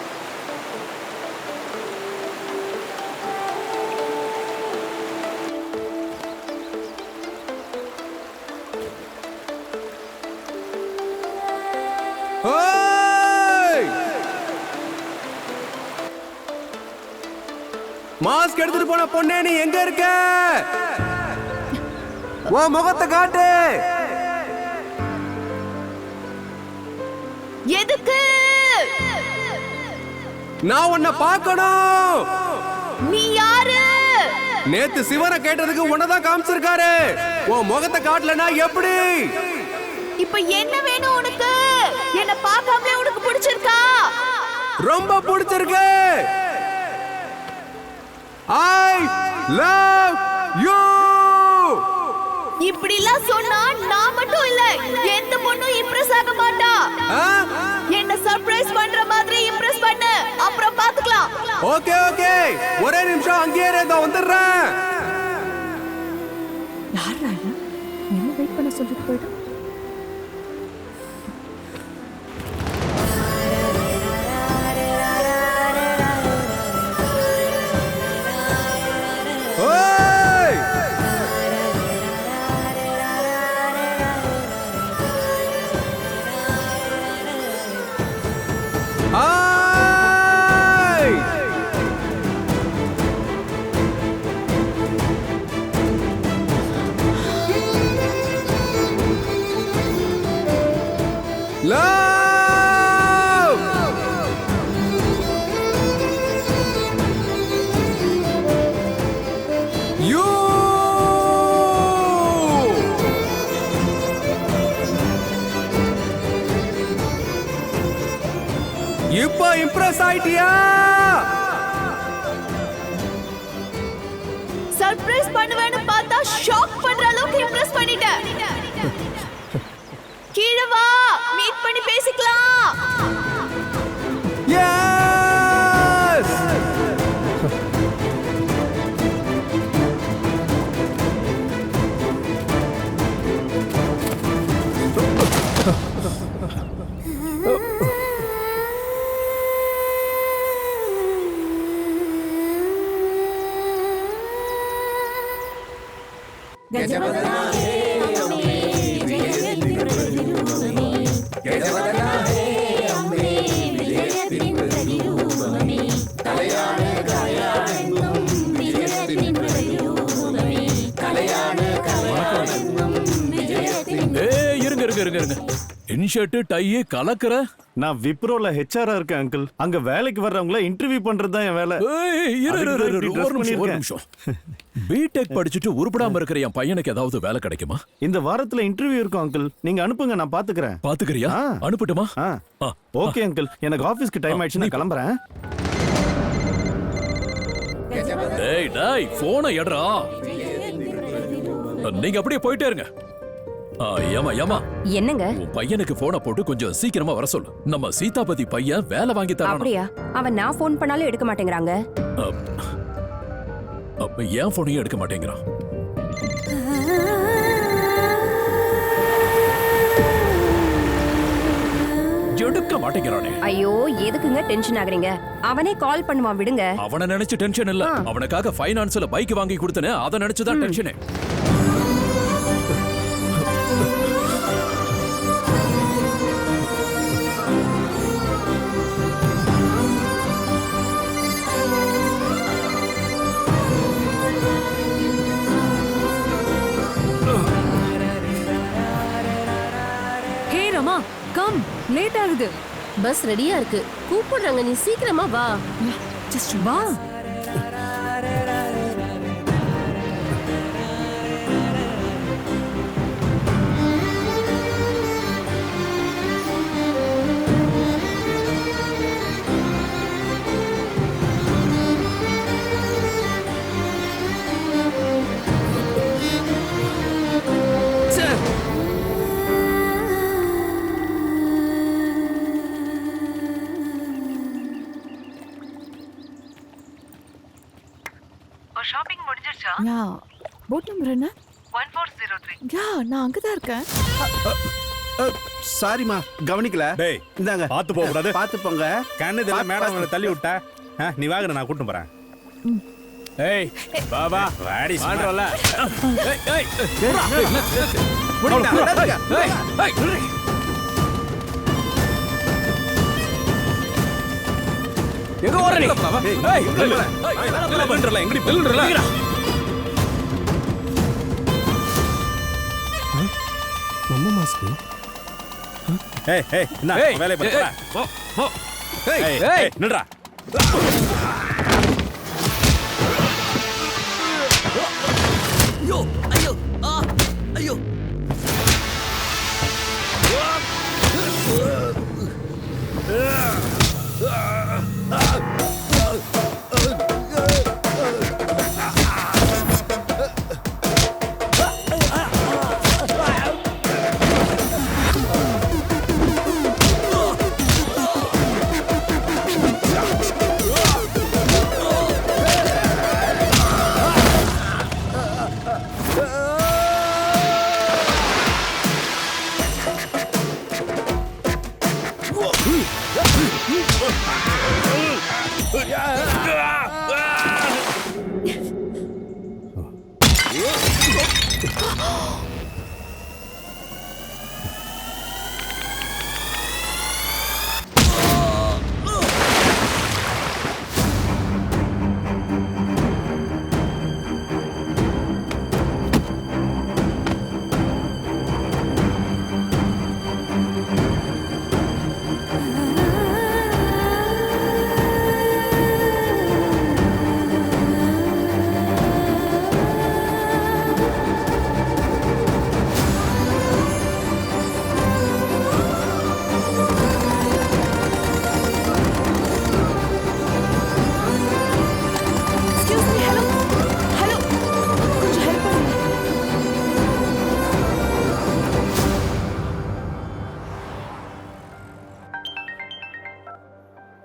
மாஸ்க் எடுத்துட்டு போன பொண்ணே, நீ எங்க இருக்க? உன் முகத்தை காட்டு. எதுக்கு? நான் உன்னை பார்க்கணும். நீ யாரு? நேத்து சிவனை கேட்டதுக்கு உன்னதான் காமிச்சிருக்காரு. உன் முகத்தை காட்டலனா எப்படி? இப்ப என்ன வேணும் உனக்கு? என்ன பார்க்காமலே உனக்கு பிடிச்சிருக்கா? ரொம்ப பிடிச்சிருக்கு. I love you. இப்படிலாம் சொன்னா நான் மட்டும் இல்ல, எந்த பொண்ணும் இம்ப்ரெஸ் ஆக மாட்டா. என்ன சர்ப்ரைஸ் பண்ற மாதிரி இம்ப்ரெஸ் பண்ணு, அப்புறம் பாத்துக்கலாம். ஓகே, ஒரே நிமிஷம் அங்கேயே இருங்க, வந்துடுறேன். யாரா என்ன வெயிட் பண்ண சொல்லிட்டு போயிடு. லவ் யூ இப்போ இம்ப்ரெஸ் ஆயிட்டியா? சர்ப்ரைஸ் பண்ணுவேன்னு பார்த்தா ஷாக் பண்ற அளவுக்கு இம்ப்ரெஸ் பண்ணிட்டேன். கீழே வா, மீட் பண்ணி பேசிக்கலாம். எஸ் இருங்க இன்ஷர்ட் டை கலக்குற. நான் விப்ரோல ஹெச்ஆரா இருக்கேன் அங்கிள். அங்க வேலைக்கு வர்றவங்கள இன்டர்வியூ பண்றது தான் என் வேலை. பிடெக் படிச்சுட்டு உருப்படாம இருக்கிற என் பையனுக்கு ஏதாவது வேலை கிடைக்குமா? இந்த வாரத்துல இன்டர்வியூ இருக்கும் அங்கிள். நீங்க அனுப்புங்க, நான் பாத்துக்கிறேன். பாத்துக்கறியா? அனுப்பட்டுமா? ஓகே அங்கிள், எனக்கு ஆபீஸ்க்கு டைம் ஆயிடுச்சு, நான் கிளம்புறேன். டேய் டேய் போனை எடுறா. நீங்க அப்படியே போயிட்டே இருங்க. ஏமா என்னங்க? உன் பையனுக்கு போனை போட்டு கொஞ்சம் சீக்கிரமா வர சொல்லு. நம்ம சீதாபதி பையன் வேலை வாங்கி தரான். அப்படியா? அவன் நான் போன் பண்ணாலும் எடுக்க மாட்டேங்கிறாங்க. ஏன் போனையும் எடுக்க மாட்டேங்கிறான்? எடுக்க மாட்டேங்கிறானே. ஐயோ, எதுக்குங்க டென்ஷன் ஆகுறீங்க? அவனே கால் பண்ணுவான், விடுங்க. அவனை நினைச்சு டென்ஷன் இல்ல, அவனுக்காக ஃபைனான்ஸ்ல பைக் வாங்கி கொடுத்தனே, அதை நினைச்சுதான் டென்ஷனே. ஹே ரமா, கம், லேட் ஆகுது. பஸ் ரெடியா இருக்கு, கூப்பிடுறாங்க, நீ சீக்கிரமா வா. ஜஸ்ட் வா. ஷாப்பிங் முடிஞ்சிருச்சா? யா. போட் நம்பர் என்ன? 1403. யா, நான் அங்க தான் இருக்கேன். சாரிமா, கவனிக்கல. டேய், இந்தாங்க. பாத்து போக கூடாது. பாத்து போங்க. கண்ணு இதெல்லாம் மேடம் அவனை தள்ளி விட்டா. நீ வாங்க, நான் கூட்டிட்டு போறேன். ஏய் வா வா வாடி வாடறல. ஏய் ஏய் புடிடா. ஏய் ஏய் எங்க ஓடுற நீ? ஏய் என்ன பண்றல? எங்கடி பெல்றல? நம்ம மாஸ்க். ஏய் ஏய் என்ன வேலை பண்ற? போ போ. ஏய் ஏய் நில்றா. ஐயோ ஐயோ ஐயோ.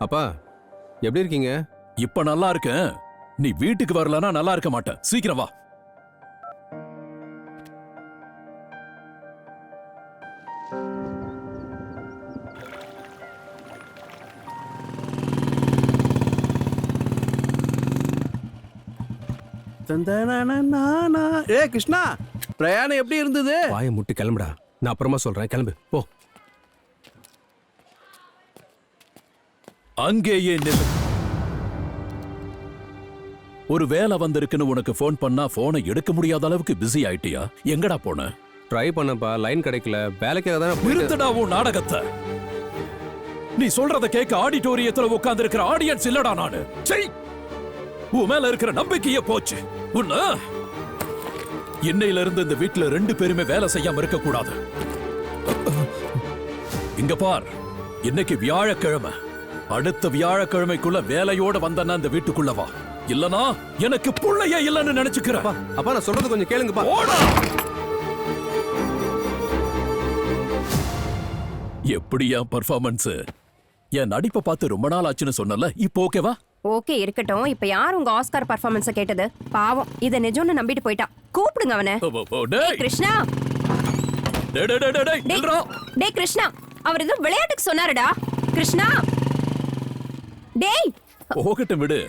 அப்பா எப்படி இருக்கீங்க? இப்ப நல்லா இருக்கேன். நீ வீட்டுக்கு வரலனா நல்லா இருக்க மாட்டேன். சீக்கிரம் வா. ஏ கிருஷ்ணா, பிரயாணம் எப்படி இருந்தது? வாயை முட்டி கிளம்புடா. நான் அப்புறமா சொல்றேன். கிளம்பு போ. அங்கேயே நில்லு. ஒரு வேலை வந்திருக்குன்னு உனக்கு போன் பண்ணா போனை எடுக்க முடியாத அளவுக்கு பிஸி ஆயிட்டியா? எங்கடா போன? ட்ரை பண்ணப்பா, லைன் கிடைக்கல. வேலைக்காக தானே. நிறுத்தடா உன் நாடகத்தை. நீ சொல்றத கேட்க ஆடிட்டோரியத்துல உட்கார்ந்து இருக்கிற ஆடியன்ஸ் இல்லடா நானு. சரி, உன் மேல இருக்கிற நம்பிக்கையே போச்சு. உன்ன இன்னையில இருந்து இந்த வீட்டுல 2 பேருமே வேலை செய்யாம இருக்க கூடாது. இங்க பார், இன்னைக்கு வியாழக்கிழமை. அடுத்த வியாழக்கிழமைக்குள்ள வேலையோட வந்தனா இந்த வீட்டுக்குள்ள வா. இல்லனா எனக்கு புள்ளையே இல்லன்னு நினைச்சுக்கிறேன். அப்பா நான் சொல்றது கொஞ்சம் கேளுங்கப்பா. எப்படியா பர்ஃபார்மன்ஸ்? என் நடிப்பை பார்த்து ரொம்ப நாள் ஆச்சுன்னு சொன்னல, இப்போ ஓகேவா? ஓகே இருக்கட்டும். இப்ப யார் உங்க ஆஸ்கார் பர்ஃபார்மன்ஸ கேட்டது? பாவம், இத நிஜம்னு நம்பிட்டு போயிட்டா. கூப்பிடுங்க அவனை. டேய் கிருஷ்ணா, டேய் கிருஷ்ணா, அவர் ஏதோ விளையாட்டுக்கு சொன்னாருடா. கிருஷ்ணா, டேய் போகட்டும் விடு.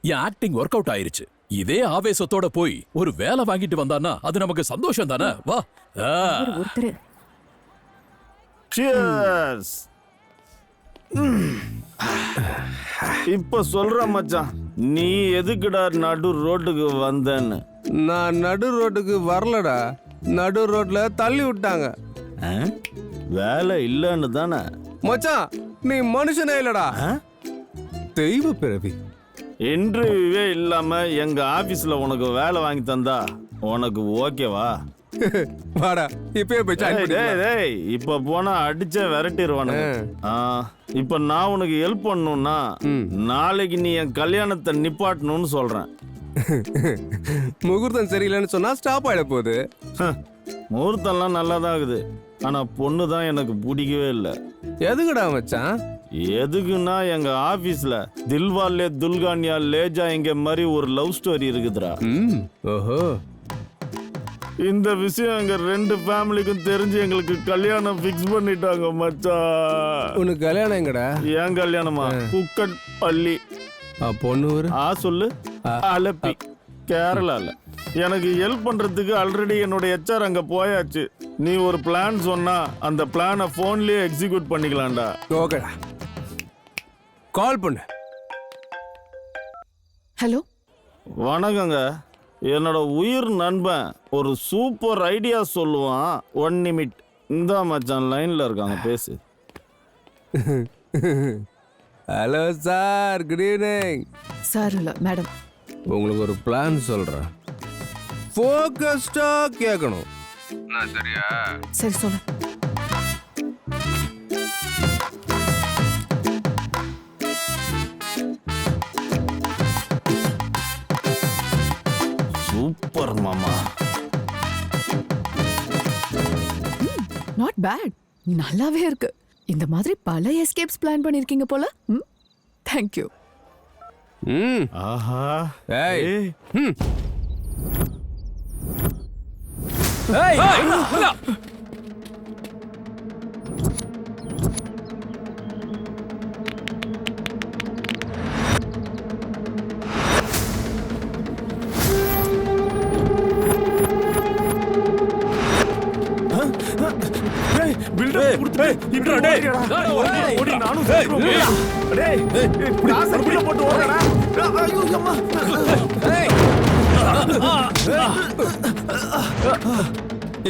என் ஆக்டிங் ஒர்க் அவுட் ஆயிருச்சு. இதே ஆவேசத்தோட போய் ஒரு வேலை வாங்கிட்டு வந்தானா அது நமக்கு சந்தோஷம் தானே? வா. ஒருத்தர் சியர்ஸ். இப்ப சொல்ற மச்சான், நீ எதுக்குடா நடு ரோட்டுக்கு வந்தன்னு? நான் நடு ரோட்டுக்கு வரலடா. நடு ரோட்ல தள்ளி விட்டாங்க. வேலை இல்லன்னு தானே? மச்சான், நீ மனுஷனே இல்லடா, தெய்வ பிறவி. இன்டர்வியூவே இல்லாம எங்க ஆபீஸ்ல உனக்கு வேலை வாங்கி தந்தா உனக்கு ஓகேவா? வாடா, இப்பவே போய் ஜாயின் பண்ணிடலாம். டேய், இப்ப போனா அடிச்சே விரட்டிடுவானுங்க. இப்ப நான் உனக்கு ஹெல்ப் பண்ணணும்னா நாளைக்கு நீ என் கல்யாணத்தை நிப்பாட்டணும்னு சொல்றேன். முகூர்த்தம் சரியில்லைன்னு சொன்னா ஸ்டாப் ஆயிட போகுது. முகூர்த்தம்லாம் நல்லா தான் இருக்குது, ஆனா பொண்ணு தான் எனக்கு பிடிக்கவே இல்லை. எதுக்குடா மச்சான்? எதுக்குன்னா எங்க ஆபீஸ்ல தில்வாலே துல்கானியா லேஜா எங்க மாதிரி ஒரு லவ் ஸ்டோரி இருக்குதுடா. ஓஹோ. இந்த விஷயம் எங்க 2 ஃபேமிலிக்கும் தெரிஞ்சு எங்களுக்கு கல்யாணம் ஃபிக்ஸ் பண்ணிட்டாங்க மச்சான். உனக்கு கல்யாணம் எங்கடா? ஏன் கல்யாணமா? குக்கட் பள்ளி. பொண்ணு சொல்லு. அலப்பி, கேரளால. எனக்கு ஹெல்ப் பண்றதுக்கு ஆல்ரெடி என்னோட HR அங்க போயாச்சு. நீ ஒரு பிளான் சொன்னா அந்த பிளானை போன்லயே எக்ஸிக்யூட் பண்ணிக்கலாம்டா. ஓகேடா, கால் பண்ணு. ஹலோ, வணக்கங்க. என்னோட உயிர் நண்பன் ஒரு சூப்பர் ஐடியா சொல்லுவான். 1 நிமிட். இந்த மச்சான் லைன்ல இருக்காங்க, பேசு. Hello sir, good evening. Sir இல்ல மேடம். உங்களுக்கு ஒரு பிளான் சொல்றேன், ஃபோக்கஸ்டா கேட்கணும். சரியா? சரி சொல்லு. சூப்பர் மாமா. நாட் பேட், நல்லாவே இருக்கு. இந்த மாதிரி பல எஸ்கேப்ஸ் பிளான் பண்ணிருக்கீங்க போல. Thank you. ஆஹா. ஏய். ஏய்,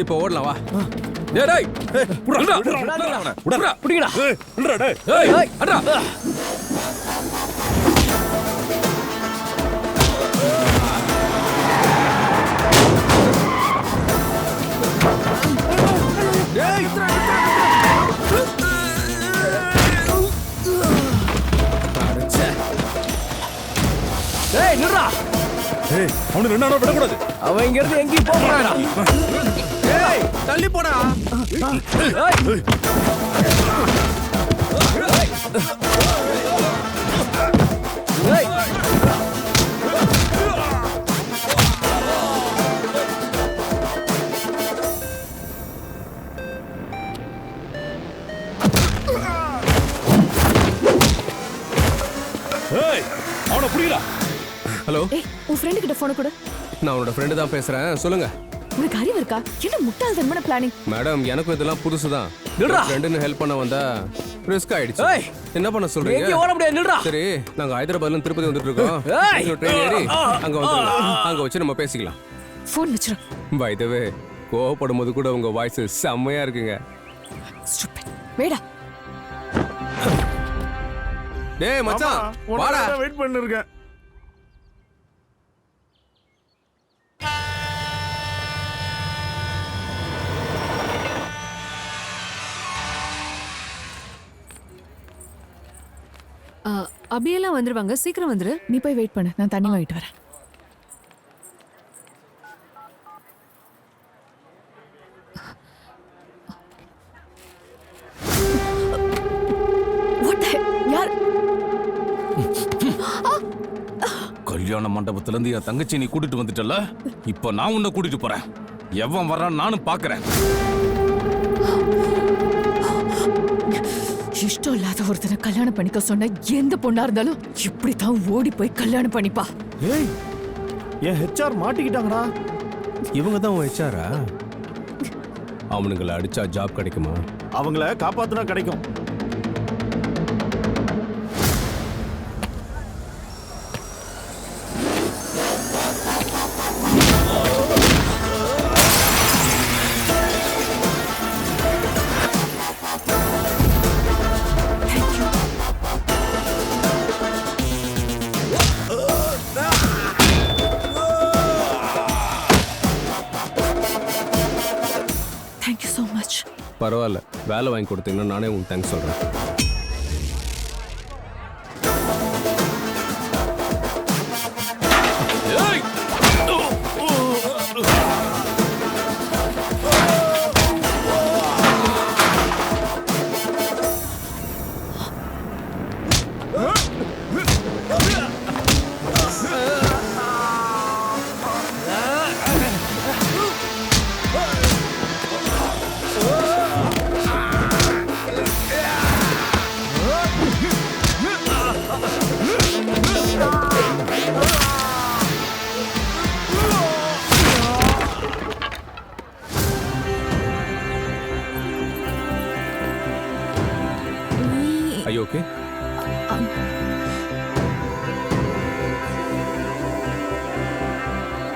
இப்போ ஓடலாம் வா. டேய் புறடா புறடா புடிங்கடா புறடா டேய் ஏய் அடடா. டேய் டேய் நில்றா. ஏய், அவனை 2 நாளா விடக்கூடாது. அவன் இங்க இருந்து எங்கேயும் போக கூடாதா? ஏய், தள்ளி போடா. ஏய் அவனை புரியல. ஹலோ, ஏய் உன் ஃப்ரெண்டு கிட்ட போன கொடு. நான் உன்னோட ஃப்ரெண்டு தான் பேசுறேன். சொல்லுங்க. உனக்கு அறிவு இருக்கா? என்ன முட்டாள்தனமான பிளானிங். மேடம், எனக்கும் இதெல்லாம் புதுசுதான். நில்றா. ஃப்ரெண்டுன்னு ஹெல்ப் பண்ண வந்தா ரிஸ்க் ஆயிடுச்சு. ஏய், என்ன பண்ண சொல்றீங்க? எங்கேயும் ஓட முடியாது, நில்றா. சரி, நாங்க ஹைதராபாத்ல இருந்து திருப்பதி வந்துட்டு இருக்கோம். ஏய். நீங்க ட்ரெயின் ஏறி அங்க வந்துருங்க. அங்க வச்சு நம்ம பேசிக்கலாம். ஃபோன் வச்சிரு. பை தி வே, கோவப்படும் போது கூட உங்க வாய்ஸ் செம்மையா இருக்குங்க. வேடா. டேய் மச்சான், வாடா. வெயிட் பண்ணிருக்கேன். அபியெல்லாம் வந்துருவாங்க, சீக்கிரம் வந்துரு. நீ போய் வெயிட் பண்ணு, நான் தண்ணி வாங்கிட்டு வரேன். கல்யாண மண்டபத்துல இருந்து என் தங்கச்சி நீ கூட்டிட்டு வந்துட்டல, இப்ப நான் உன்னை கூட்டிட்டு போறேன். எவன் வர்றான் நானும் பாக்குறேன். இஷ்டம் இல்லாத ஒருத்தனை கல்யாணம் பண்ணிக்க சொன்ன எந்த பொண்ணா இருந்தாலும் இப்படித்தான் ஓடி போய் கல்யாணம் பண்ணிப்பா. ஏய், என் ஹெச்ஆர் மாட்டிக்கிட்டாங்கடா. இவங்க தான் உன் ஹெச்ஆரா? அவனுங்களை அடிச்சா ஜாப் கிடைக்குமா? அவங்கள காப்பாத்துனா கிடைக்கும். Thank you so much. பரவாயில்ல, வேலை வாங்கி கொடுத்தீங்கன்னா நானே உங்களுக்கு தேங்க்ஸ் சொல்றேன். ஐயோ, ஓகே.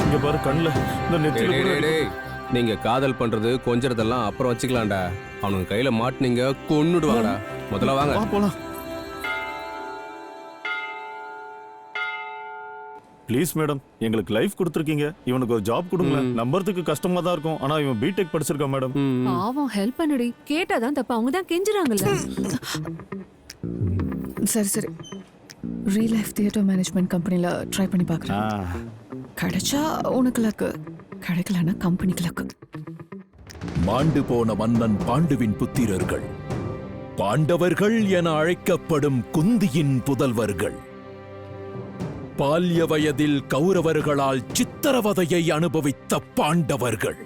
இங்க பாரு கண்ணுல இந்த நெத்தியில டேய், கூட டேய், டேய். நீங்க காதல் பண்றது கொஞ்சறதெல்லாம் அப்புறம் வச்சுக்கலாம்டா. அவனுங்க கையில மாட்டினீங்க கொன்னுடுவாங்கடா. முதல்ல வாங்க. போலாம். ப்ளீஸ் மேடம், எங்களுக்கு லைஃப் கொடுத்துருக்கீங்க. இவனுக்கு ஒரு ஜாப் கொடுங்க. நம்புறதுக்கு கஷ்டமா தான் இருக்கும், ஆனா இவன் பிடெக் படிச்சிருக்கான் மேடம். பாவம், ஹெல்ப் பண்ணுடி. கேட்டாதான் தப்பு, அவங்க தான் கெஞ்சுறாங்கல்ல. சரி சரி, ரீல் லைஃப் தியேட்டர் மேனேஜ்மெண்ட் கம்பெனில ட்ரை பண்ணி பார்க்குறேன். கிடைச்சா உனக்கு லக்கு, கிடைக்கலன்னா கம்பெனிக்கு லக்கு. மாண்டு போன மன்னன் பாண்டுவின் புத்திரர்கள், பாண்டவர்கள் என அழைக்கப்படும் குந்தியின் புதல்வர்கள், பால்ய வயதில் கௌரவர்களால் சித்திரவதையை அனுபவித்த பாண்டவர்கள்.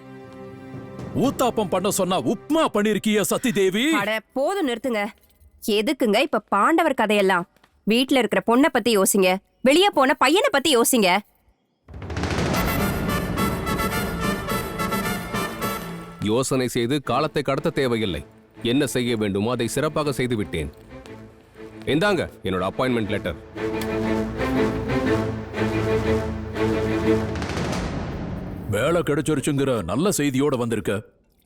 ஊத்தாப்பம் பண்ண சொன்னா உப்மா பண்ணிருக்கிய சதி தேவி. அட போதும், நிறுத்துங்க. எதுக்குங்க இப்ப பாண்டவர் கதையெல்லாம்? வீட்ல இருக்கிற பொண்ணை பத்தி யோசிங்க, வெளியே போன பையனை பத்தி யோசிங்க. யோசனை செய்து காலத்தை கடத்த தேவையில்லை. என்ன செய்ய வேண்டுமோ அதை சிறப்பாக செய்து விட்டேன். இந்தாங்க என்னோட அப்பாயின்மெண்ட் லெட்டர். வேலை கிடைச்சிருச்சுங்கிற நல்ல செய்தியோட வந்திருக்க.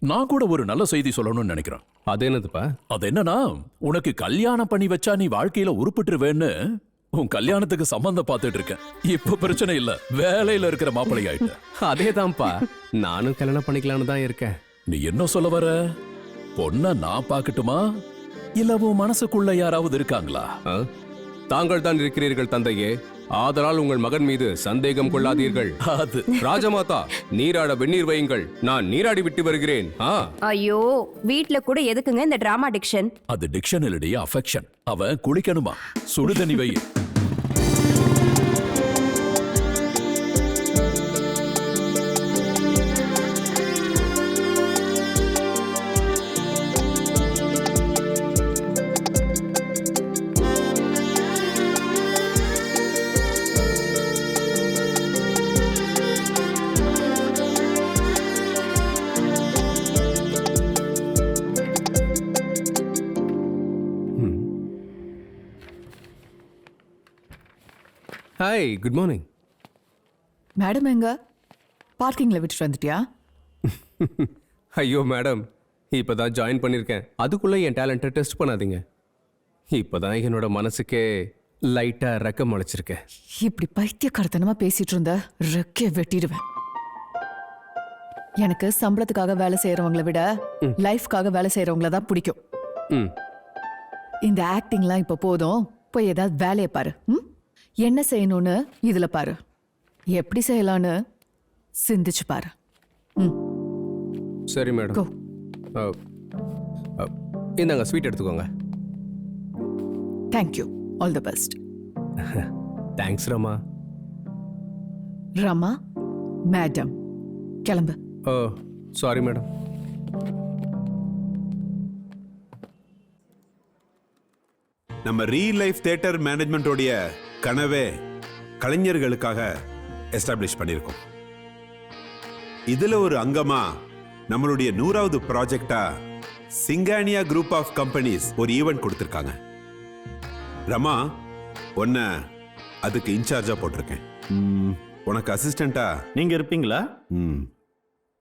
நான் கூட ஒரு நல்ல செய்தி சொல்லணும்னு நினைக்கிறேன். அது என்னதுப்பா? அது என்னன்னா, உனக்கு கல்யாணம் பண்ணி வச்சா நீ வாழ்க்கையில உருப்பிட்டுருவேன்னு உன் கல்யாணத்துக்கு சம்பந்தம் பார்த்துட்டு இருக்கேன். இப்ப பிரச்சனை இல்ல, வேலையில இருக்கிற மாப்பிள்ளை ஆயிட்ட. அதேதான்ப்பா, நானும் கல்யாணம் பண்ணிக்கலான்னு தான் இருக்கேன். நீ என்ன சொல்ல வர? பொண்ண நான் பார்க்கட்டுமா, இல்ல உன் மனசுக்குள்ள யாராவது இருக்காங்களா? தாங்கள் தான் இருக்கிறீர்கள் தந்தையே, ஆதலால் உங்கள் மகன் மீது சந்தேகம் கொள்ளாதீர்கள். அது ராஜமாதா, நீராட வெந்நீர் வையுங்கள், நான் நீராடி விட்டு வருகிறேன். ஐயோ, வீட்ல கூட எதுக்குங்க இந்த டிராமா டிக்ஷன்? அது டிக்ஷன் இல்லையே, அஃபெக்ஷன். அவன் குளிக்கணுமா, சுடுதண்ணி வை. Hi, good morning. மேடம் எங்க பார்க்கிங்ல விட்டுட்டு வந்துட்டியா? ஐயோ மேடம், இப்போ தான் ஜாயின் பண்ணியிருக்கேன். அதுக்குள்ளே என் டேலண்ட்டை டெஸ்ட் பண்ணாதீங்க. இப்போ தான் என்னோட மனசுக்கே லைட்டாக ரெக்கம் முளைச்சிருக்கேன். இப்படி பைத்தியக்காரத்தனமா பேசிட்டு இருந்த ரெக்கைய வெட்டிடுவேன். எனக்கு சம்பளத்துக்காக வேலை செய்யறவங்களை விட லைஃப்காக வேலை செய்யறவங்கள தான் பிடிக்கும். ம், இந்த ஆக்டிங்லாம் இப்போ போதும், போய் ஏதாவது வேலையை பாரு. என்ன செய்யணும்னு இதுல பாரு, எப்படி செய்யலான்னு சிந்திச்சு பாரு. சரி மேடம். இந்தாங்க ஸ்வீட் எடுத்துக்கோங்க. Thank you, all the best. Thanks Rama. Rama madam, கிளம்பு. ஓ சாரி மேடம். நம்ம ரீல் லைஃப் தியேட்டர் மேனேஜ்மெண்டோடைய கனவே கலைஞர்களுக்காக எஸ்டாப்ளிஷ் பண்ணியிருக்கோம். இதுல ஒரு அங்கமா நம்மளுடைய 100வது ப்ராஜெக்டா சிங்கானியா குரூப் ஆஃப் கம்பெனிஸ் ஒரு ஈவென்ட் கொடுத்திருக்காங்க. ரமா, உன்னை அதுக்கு இன்சார்ஜா போட்டிருக்கேன். உனக்கு அசிஸ்டண்டா நீங்க இருப்பீங்களா?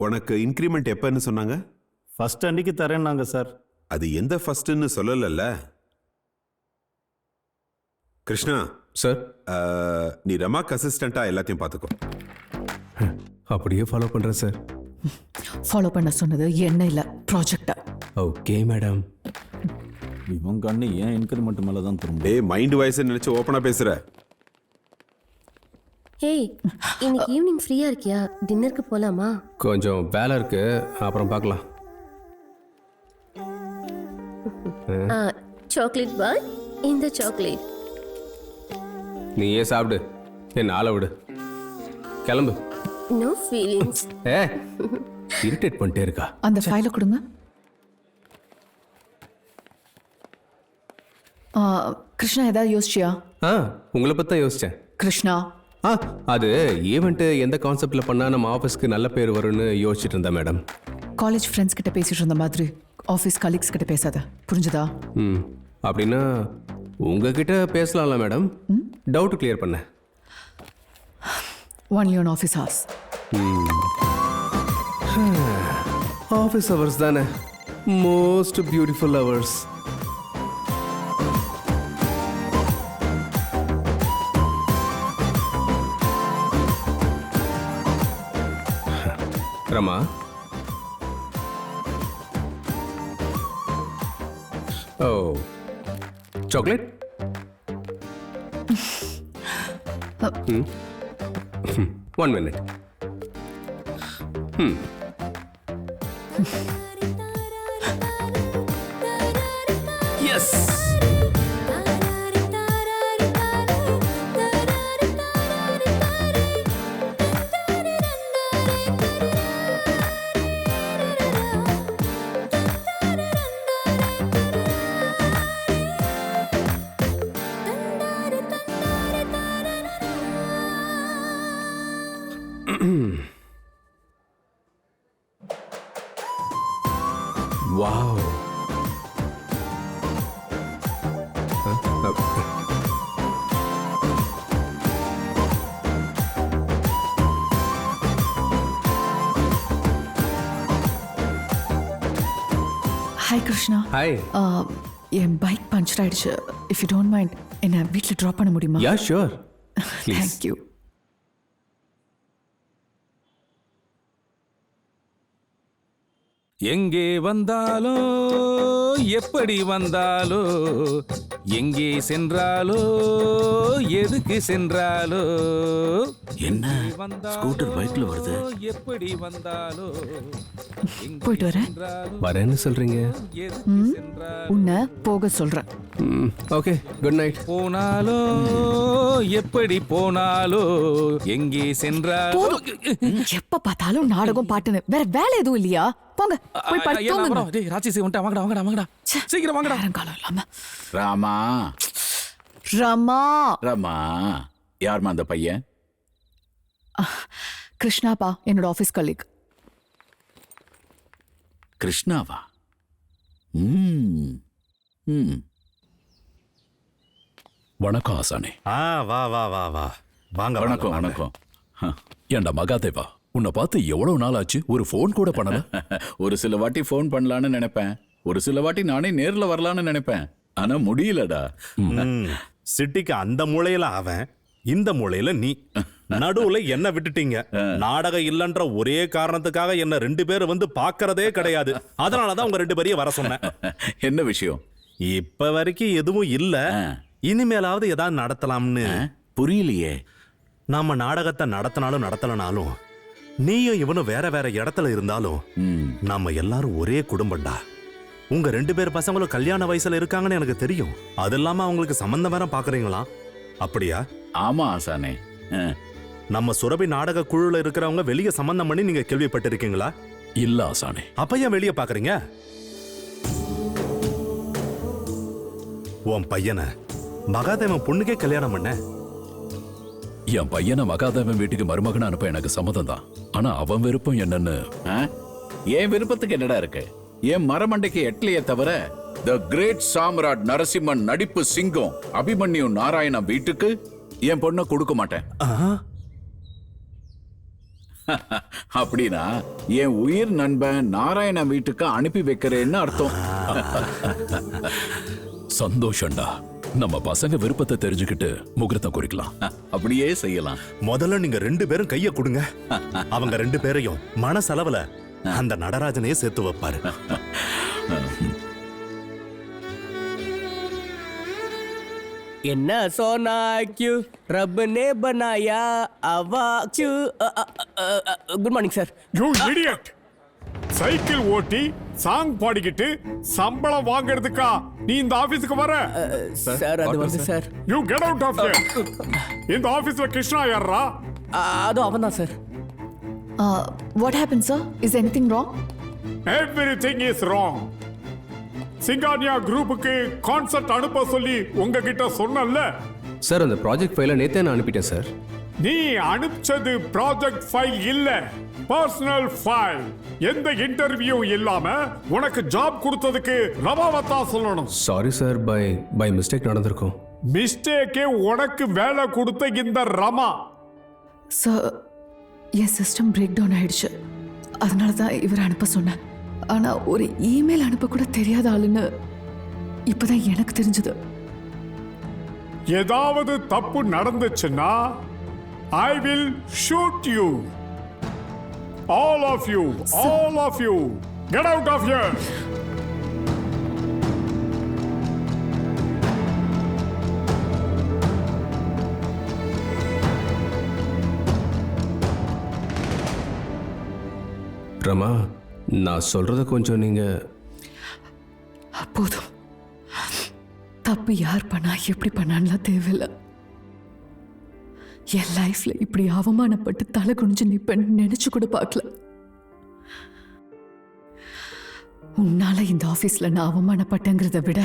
உனக்கு இன்க்ரிமெண்ட் எப்பன்னு சொன்னாங்க? ஃபர்ஸ்ட் அன்னைக்கு தரேன்னாங்க சார். அது எந்த ஃபர்ஸ்ட்னு சொல்லலல்ல கிருஷ்ணா. சார், நீ ரமாக்கு அசிஸ்டண்டா எல்லாத்தையும் பார்த்துக்கோ. அப்படியே ஃபாலோ பண்றேன் சார். ஃபாலோ பண்ண சொன்னது என்ன இல்ல, ப்ராஜெக்ட். Okay madam. இவன் கண்ணு ஏன் இன்க்ரிமெண்ட் மேல தான் திரும்ப. டேய், மைண்ட் வாய்ஸ் நினைச்சு ஓபனா பேசுற. ஏய், இன்னைக்கு ஈவினிங் ஃப்ரீயா இருக்கியா? டின்னருக்கு போலாமா? கொஞ்சம் வேலை இருக்கு, அப்புறம் பார்க்கலாம். சாக்லேட் பாய், இந்த சாக்லேட் நீயே சாப்பிடு, என்ன ஆள விடு. கிளம்பு. No feelings. இரிட்டேட் பண்ணிட்டே இருக்கா. அந்த ஃபைலை கொடுங்க. கிருஷ்ணா, ஏதாவது யோசிச்சியா? உங்களை பத்தி தான் யோசிச்சேன். கிருஷ்ணா, அது ஈவெண்ட் எந்த கான்செப்ட்ல பண்ணா நம்ம ஆஃபீஸ்க்கு நல்ல பேர் வரும்னு யோசிச்சுட்டு இருந்தேன் மேடம். காலேஜ் ஃப்ரெண்ட்ஸ் கிட்ட பேசிட்டு இருந்த மாதிரி ஆஃபீஸ் கலீக்ஸ் கிட்ட பேசாத, புரிஞ்சுதா? அப்படின்னா உங்ககிட்ட பேசலாம்ல மேடம்? டவுட் கிளியர் பண்ண. Only on office hours. Office hours தானே most beautiful hours. Rama, oh chocolate. One minute. Yes. Wow. Hi Krishna. Hi. என் பைக் பஞ்சர் ஆயிடுச்சு. இஃப் யூ டோன்ட் மைண்ட் என்ன வீட்டில் ட்ராப் பண்ண முடியுமா? Yeah sure. தேங்க்யூ. எங்கே வந்தாலோ எப்படி வந்தாலோ, எங்கே சென்றாலோ எதுக்கு சென்றாலோ, என்ன ஸ்கூட்டர் பைக்ல வருது? எப்படி வந்தாலோ. போயிட்டு வரேன். வரேன்னு சொல்றீங்க? உன்னை போக சொல்றேன். Okay, good night. போனாலோ எப்படி போனாலோ, எங்கே சென்றாலோ. எப்ப பார்த்தாலும் நாடகம் பாட்டுன்னு வேற வேலை எதுவும் இல்லையா? போங்க, போய் படுத்துங்க. டேய் ராட்சசி வந்துட்டா, வாங்கடா வாங்கடா வாங்கடா, சீக்கிரம் வாங்கடா. காலம் இல்லாம. ராமா, ரமா. ராமா, யாருமா அந்த பையன்? கிருஷ்ணாப்பா, என்னோட ஆபீஸ் கலீக். கிருஷ்ணாவா? வணக்கம் ஆசானே. வா வா வா வா. வாங்க வணக்கம் வணக்கம். ஏண்டா மகாதேவா, உன்னை பார்த்து எவ்வளவு நாள் ஆச்சு, ஒரு ஃபோன் கூட பண்ணல? ஒரு சில வாட்டி ஃபோன் பண்ணலான்னு நினைப்பேன், ஒரு சில வாட்டி நானே நேர்ல வரலான்னு நினைப்பேன், ஆனா முடியலடா. சிட்டிக்கு அந்த மூலையில அவன், இந்த மூலையில நீ, நடுவுல என்ன விட்டுட்டீங்க. நாடகம் இல்லன்ற ஒரே காரணத்துக்காக என்ன 2 பேர் வந்து பாக்குறதே கிடையாது. அதனாலதான் உங்க 2 பேரையும் வர சொன்னேன். என்ன விஷயம்? இப்ப வரைக்கும் எதுவும் இல்ல, இனிமேலாவது ஏதாவது நடத்தலாம்னு. புரியலையே. நாம நாடகத்தை நடத்தினாலும் நடத்தலனாலும், நீயும் இவனும் வேற வேற இடத்துல இருந்தாலும் நாம எல்லாரும் ஒரே குடும்பம்டா. உங்க 2 பேர் பசங்களும் கல்யாண வயசுல இருக்காங்கன்னு எனக்கு தெரியும். அது இல்லாம அவங்களுக்கு சம்பந்தம் வேற பாக்குறீங்களா? அப்படியா? ஆமா ஆசானே. நம்ம சுரபி நாடக குழுல இருக்கிறவங்க வெளியே சம்பந்தம் பண்ணி நீங்க கேள்விப்பட்டிருக்கீங்களா? இல்ல ஆசானே. அப்ப ஏன் வெளியே பாக்குறீங்க? உன் பையனை மகாதேவன் பொண்ணுக்கே கல்யாணம் பண்ண. என் பையனை மகாதேவன் வீட்டுக்கு மருமகனா அனுப்ப எனக்கு சம்மதம் தான். ஆனா அவன் விருப்பம் என்னன்னு. என் விருப்பத்துக்கு என்னடா இருக்கு? என் மரமண்டைக்கு எட்லையே தவிர தி கிரேட் சாம்ராட் நரசிம்மன் நடிப்பு சிங்கம் அபிமன்யு நாராயண வீட்டுக்கு என் பொண்ணை கொடுக்க மாட்டேன். அப்படின்னா என் உயிர் நண்பன் நாராயண வீட்டுக்கு அனுப்பி வைக்கிறேன்னு அர்த்தம். சந்தோஷம்டா. நம்ம பசங்க விருப்பத்தை தெரிஞ்சுக்கிட்டு முகூர்த்தம் குறிக்கலாம். அப்படியே செய்யலாம். முதல்ல நீங்க 2 பேரும் கைய கொடுங்க. அவங்க 2 பேரையும் மனசளவுல அந்த நடராஜனையே சேர்த்து வைப்பாரு. என்ன सोना क्यों रब ने बनाया अवा क्यों good morning sir. You idiot. Cycle ஓட்டி சாங் பாடிக்கிட்டு சம்பளம் வாங்குறதுக்கா நீ இந்த ஆபீஸ்க்கு வர? சார் அது வந்து sir. You get out of here. இந்த ஆபீஸ்ல கிருஷ்ணா யாரா? அது அவன்தான் sir. What happened, sir? Is anything wrong? Everything is wrong. Singhania குரூப்புக்கு கான்செப்ட் அனுப்ப சொல்லி உங்ககிட்ட சொன்னல்ல? சார், அந்த ப்ராஜெக்ட் ஃபைலை நேத்தே நான் அனுப்பிட்டேன் சார். நீ அனுப்பிச்சது ப்ராஜெக்ட் ஃபைல் இல்ல, பர்சனல் ஃபைல். எந்த இன்டர்வியூ இல்லாம உனக்கு ஜாப் கொடுத்ததுக்கு ரமாவத்தா சொல்லணும். சாரி சார், பை மிஸ்டேக் நடந்திருக்கும். மிஸ்டேக்கே உனக்கு வேலை கொடுத்த இந்த ரமா. சார், என் சிஸ்டம் பிரேக் டவுன் ஆயிடுச்சு, அதனால தான் இவர் அனுப்ப சொன்னேன். ஆனா ஒரு இமெயில் அனுப்ப கூட தெரியாத ஆளுன்னு இப்பதான் எனக்கு தெரிஞ்சது. ஏதாவது தப்பு நடந்துச்சுன்னா I will shoot you. All of you. All of you. Get out of here. Rama, நான் சொல்றத கொஞ்சம் நீங்க. போதும். தப்பு யார் பண்ணா எப்படி பண்ணான்லாம் தேவையில்லை. என் லைஃப்ல இப்படி அவமானப்பட்டு தலை குனிஞ்சு நிப்பேன்னு நினைச்சு கூட பார்க்கல. உன்னால இந்த ஆபீஸ்ல நான் அவமானப்பட்டேங்கிறத விட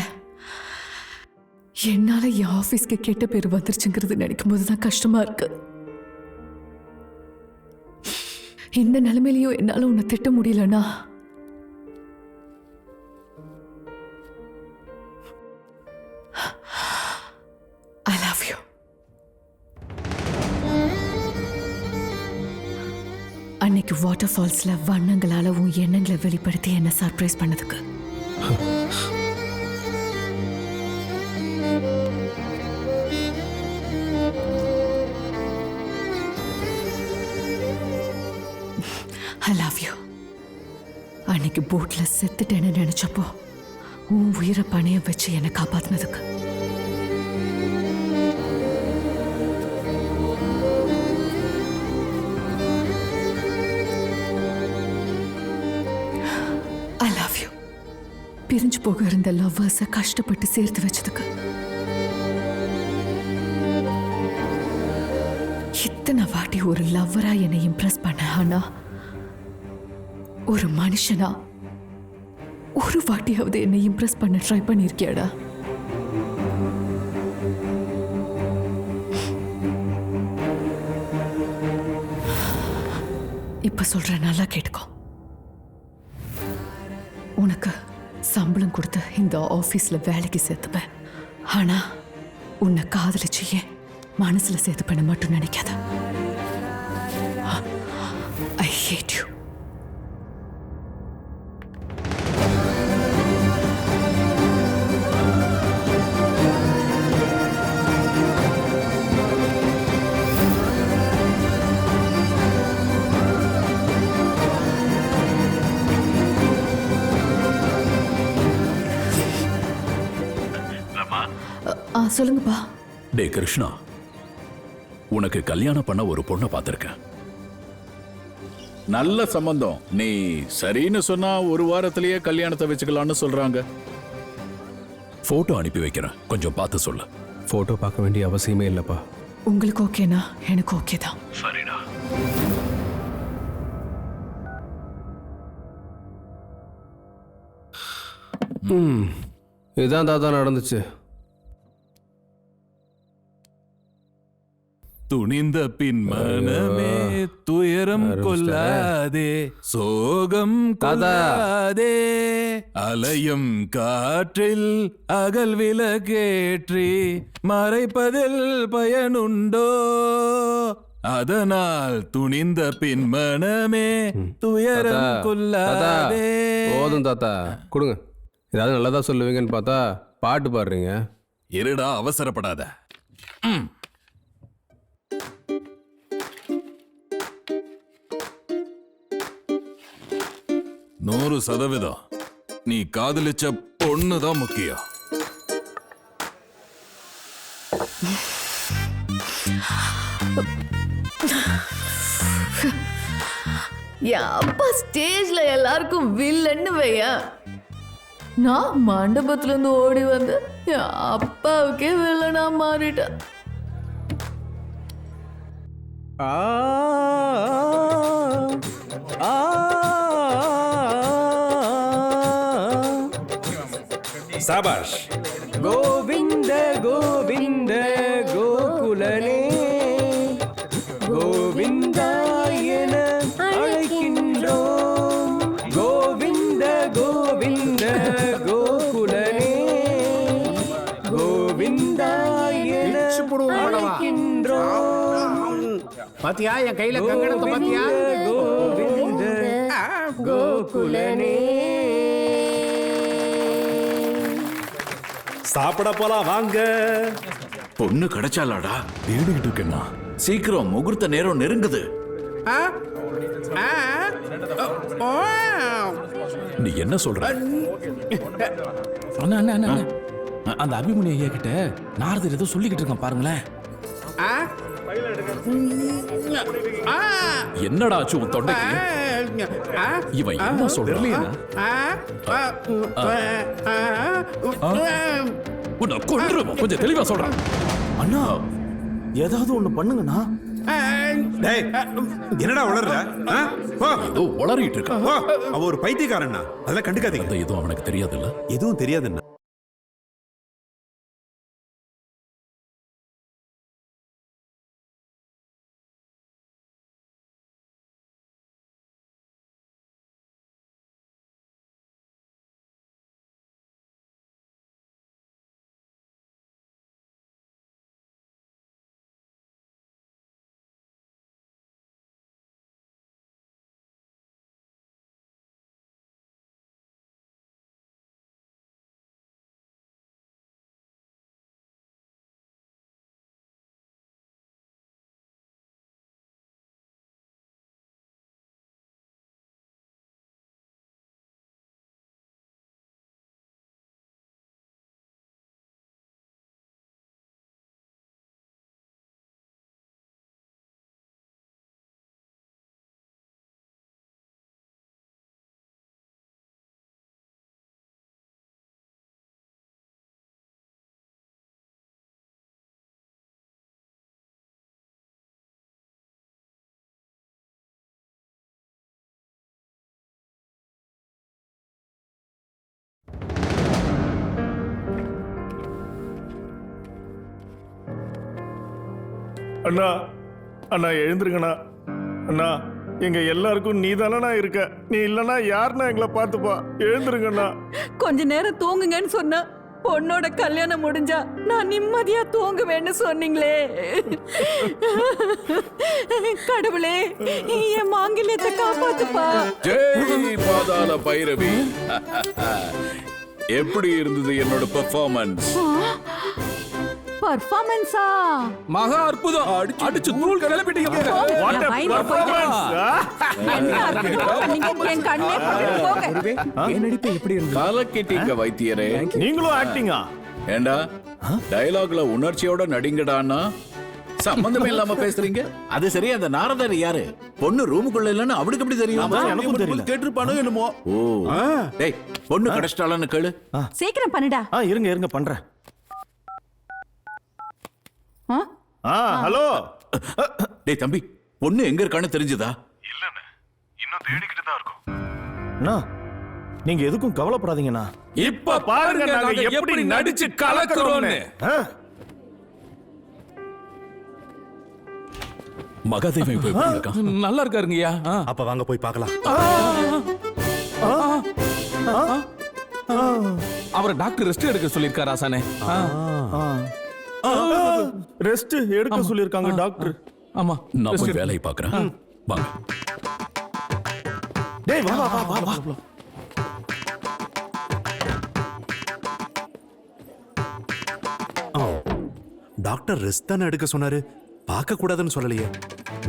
என்னால என் ஆபீஸ்க்கு கெட்ட பேர் வந்துருச்சுங்கிறது நினைக்கும் போதுதான் கஷ்டமா இருக்கு. இந்த நிலைமையிலையும் என்னால உன்னை திட்ட முடியலன்னா I love you. அன்னைக்கு வாட்டர் ஃபால்ஸ்ல வண்ணங்களால உன் எண்ணங்களை வெளிப்படுத்தி என்ன சர்ப்ரைஸ் பண்ணதுக்கு I love you. அன்னைக்கு போட்ல செத்துட்டேன்னு நினைச்சப்போ உன் உயிரை பணைய வச்சு என்னை காப்பாத்தினதுக்கு I love you. பிரிஞ்சு போக இருந்த லவ்வர்ஸை கஷ்டப்பட்டு சேர்த்து வச்சதுக்கு இத்தனை வாட்டி ஒரு லவ்வரா என்னை இம்ப்ரெஸ் பண்ண, ஆனா ஒரு மனுஷனா ஒரு வாட்டியாவது என்னை இம்ப்ரெஸ் பண்ண ட்ரை பண்ணிருக்கியாடா? இப்ப சொல்ற, நல்லா கேட்டுக்கோ. உனக்கு சம்பளம் கொடுத்து இந்த ஆபீஸ்ல வேலைக்கு சேர்த்துப்பேன். ஆனா உன்னை காதலிச்சு ஏன் மனசுல சேர்த்து பண்ண மட்டும் நினைக்காத. ஐ ஹேட் யூ. சொல்லுங்கப்பா. டே கிருஷ்ணா, உனக்கு கல்யாணம் பண்ண ஒரு பொண்ணை பார்த்திருக்கேன். நல்ல சம்பந்தம். நீ சரின்னு சொன்னா ஒரு வாரத்திலேயே கல்யாணத்தை வச்சுக்கலாம்னு சொல்றாங்க. போட்டோ அனுப்பி வைக்கிறேன், கொஞ்சம் பார்த்து சொல்லு. போட்டோ பார்க்க வேண்டிய அவசியமே இல்லப்பா. உங்களுக்கு ஓகேனா எனக்கு ஓகே தான். சரிடா. இதுதான் தாத்தா நடந்துச்சு. துணிந்த பின் மனமே துயரம் கொள்ளாதே, சோகம் கொள்ளாதே, அலையும் காற்றில் அகல் விலகேற்றி மறைப்பதில் பயனுண்டோ, அதனால் துணிந்த பின் மனமே துயரம் கொள்ளாதே. போதும் தாத்தா, கொடுங்க. ஏதாவது நல்லதா சொல்லுவீங்கன்னு பார்த்தா பாட்டு பாடுறீங்க. இருடா, அவசரப்படாத. 100% நீ காதலிச்ச பொண்ணுதான் முக்கியம். என் அப்பா ஸ்டேஜ்ல எல்லாருக்கும் வில்லன்னு வையா, நான் மண்டபத்துல இருந்து ஓடி வந்து என் அப்பாவுக்கே வில்லனா மாறிட்டேன். சாபாஷ். கோவிந்த கோவிந்த கோகுலனே கோவிந்தா என அழைக்கின்றோம். கோவிந்த கோவிந்த கோகுலனே கோவிந்தா என அழைக்கின்றோம். பாத்தியா என் கையில கங்கணத்தை பாத்தியா? கோவிந்த கோகுலனே. சாப்பிட போலாம் வாங்க. பொண்ணு கிடைச்சாலாடா? தேடிக்கிட்டு இருக்கேன்னா. சீக்கிரம், முகூர்த்த நேரம் நெருங்குது. நீ என்ன சொல்ற? அண்ணா அண்ணா அண்ணா, அந்த அபிமன்யு ஐயா கிட்ட நாரதர் ஏதோ சொல்லிக்கிட்டு இருக்கான் பாருங்களேன். என்னடா ஆச்சு உன் தொண்டைக்கு? இவன் என்ன சொல்றான்? உன்னை கொன்றுவேன். கொஞ்சம் தெளிவா சொல்றான். அண்ணா ஏதாவது ஒண்ணு பண்ணுங்கண்ணா. டேய், என்னடா உளறற? ஏதோ உளறிட்டு இருக்க. அவ ஒரு பைத்தியக்காரன்னா, அதெல்லாம் கண்டுக்காதீங்க. எதுவும் அவனுக்கு தெரியாதுல்ல? எதுவும் தெரியாதுன்னா. அண்ணா அண்ணா எழுந்துருங்கண்ணா. அண்ணா எங்க எல்லாருக்கும் நீ தானண்ணா இருக்க. நீ இல்லைன்னா யாருன்னா எங்களை பார்த்துப்பா. எழுந்துருங்கண்ணா. கொஞ்ச நேரம் தூங்குங்கன்னு சொன்னா பொண்ணோட கல்யாணம் முடிஞ்சா நான் நிம்மதியா தூங்குவேன்னு சொன்னீங்களே. கடவுளே, என் மாங்கல்யத்தை காப்பாத்துப்பா. ஜெய் பாதாள பைரவி. எப்படி இருந்தது என்னோட பெர்ஃபார்மன்ஸ்? பர்ஃபார்மன்ஸா? மகா அற்புதம். அடிச்சு தூள் கிளப்பிட்டீங்க. கலக்கிட்டீங்க வைத்தியரே. நீங்களும் ஆக்டிங்கா? ஏண்டா டயலாக்ல உணர்ச்சியோட நடிங்கடான்னா சம்பந்தமே இல்லாம பேசுறீங்க. அது சரி, அந்த நாரதர் யாரு? பொண்ணு ரூமுக்குள்ள இல்லன்னு அவனுக்கு எப்படி தெரியும்? எனக்கும் தெரியல. கேட்டிருப்பானோ என்னமோ. ஓ, டேய் பொண்ணு கிடைச்சிட்டாளான்னு கேளு. சீக்கிரம் பண்ணுடா. இருங்க பண்றேன். ஹலோ. டேய் தம்பி, பொண்ணு எங்க இருக்கான்னு தெரிஞ்சதா? இல்லண்ணே, இன்னும் தேடிக்கிட்டு தான் இருக்கோம். நீங்க எதுக்கும் கவலைப்படாதீங்கண்ணா. இப்ப பாருங்க நாங்க எப்படி நடிச்சு கலக்குறோம்னு. மகாதேவன் இப்ப எப்படி இருக்கான்? நல்லா இருக்காருங்கய்யா. அப்ப வாங்க போய் பார்க்கலாம். அவரை டாக்டர் ரெஸ்ட் எடுக்க சொல்லிருக்காரு ஆசானே. ரெஸ்ட் எடுக்க சொல்லிருக்காங்க டாக்டர். ஆமா, நான் போய் வேலையை பார்க்கறேன். வாங்க. டேய் வா வா வா வா. டாக்டர் ரெஸ்ட் தானே எடுக்க சொன்னாரு, பார்க்க கூடாதுன்னு சொல்லலையே.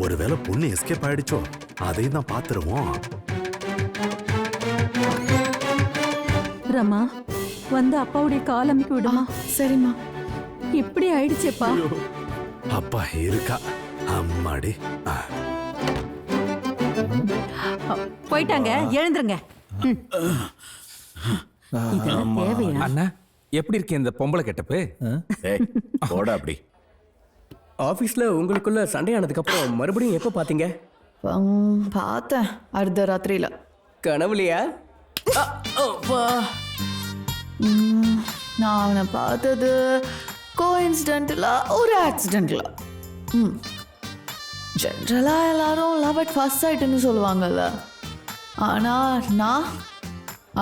ஒருவேளை பொண்ணு எஸ்கேப் ஆயிடுச்சோ? அதையும் தான் பாத்துருவோம். ரமா, வந்து அப்பாவுடைய கால் அமைக்க விடுமா? சரிம்மா. இப்படி ஆயிடுச்சேப்பா. அப்பா இருக்கா? அம்மாடி. போயிட்டாங்க, எழுந்துருங்க. அண்ணா, எப்படி இருக்கு இந்த பொம்பளை கெட்டப்பு? போடா அப்படி. ஆபீஸ்ல உங்களுக்குள்ள சண்டையானதுக்கு அப்புறம் மறுபடியும் எப்ப பாத்தீங்க? பார்த்தேன், அர்த்த ராத்திரியில. கனவுலையா? நான் அவனை பார்த்தது கோஇன்சிடென்ட்ல, ஒரு ஆக்சிடென்ட்ல. ஜென்ரலா எல்லாரும் லவ் அட் ஃபர்ஸ்ட் சைட்னு சொல்லுவாங்கல்ல, ஆனா நான்